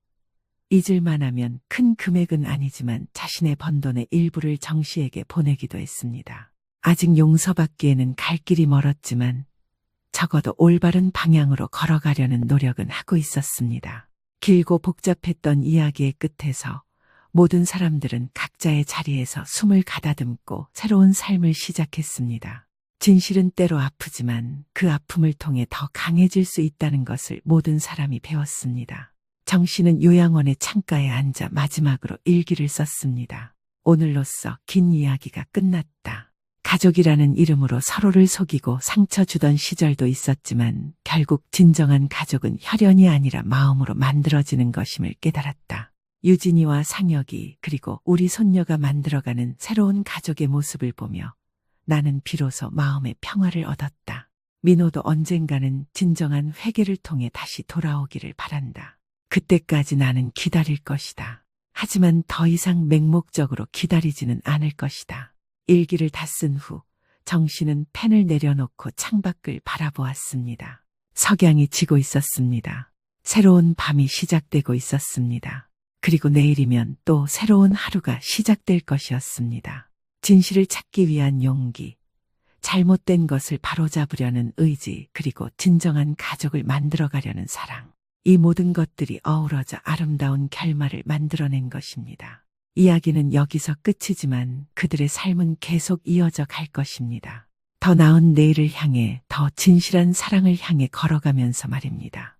Speaker 3: 잊을만 하면 큰 금액은 아니지만 자신의 번 돈의 일부를 정 씨에게 보내기도 했습니다. 아직 용서받기에는 갈 길이 멀었지만 적어도 올바른 방향으로 걸어가려는 노력은 하고 있었습니다. 길고 복잡했던 이야기의 끝에서 모든 사람들은 각자의 자리에서 숨을 가다듬고 새로운 삶을 시작했습니다. 진실은 때로 아프지만 그 아픔을 통해 더 강해질 수 있다는 것을 모든 사람이 배웠습니다. 정 씨는 요양원의 창가에 앉아 마지막으로 일기를 썼습니다. 오늘로써 긴 이야기가 끝났다. 가족이라는 이름으로 서로를 속이고 상처 주던 시절도 있었지만 결국 진정한 가족은 혈연이 아니라 마음으로 만들어지는 것임을 깨달았다. 유진이와 상혁이 그리고 우리 손녀가 만들어가는 새로운 가족의 모습을 보며 나는 비로소 마음의 평화를 얻었다. 민호도 언젠가는 진정한 회개를 통해 다시 돌아오기를 바란다. 그때까지 나는 기다릴 것이다. 하지만 더 이상 맹목적으로 기다리지는 않을 것이다. 일기를 다 쓴 후 정 씨는 펜을 내려놓고 창밖을 바라보았습니다. 석양이 지고 있었습니다. 새로운 밤이 시작되고 있었습니다. 그리고 내일이면 또 새로운 하루가 시작될 것이었습니다. 진실을 찾기 위한 용기, 잘못된 것을 바로잡으려는 의지, 그리고 진정한 가족을 만들어가려는 사랑. 이 모든 것들이 어우러져 아름다운 결말을 만들어낸 것입니다. 이야기는 여기서 끝이지만 그들의 삶은 계속 이어져 갈 것입니다. 더 나은 내일을 향해, 더 진실한 사랑을 향해 걸어가면서 말입니다.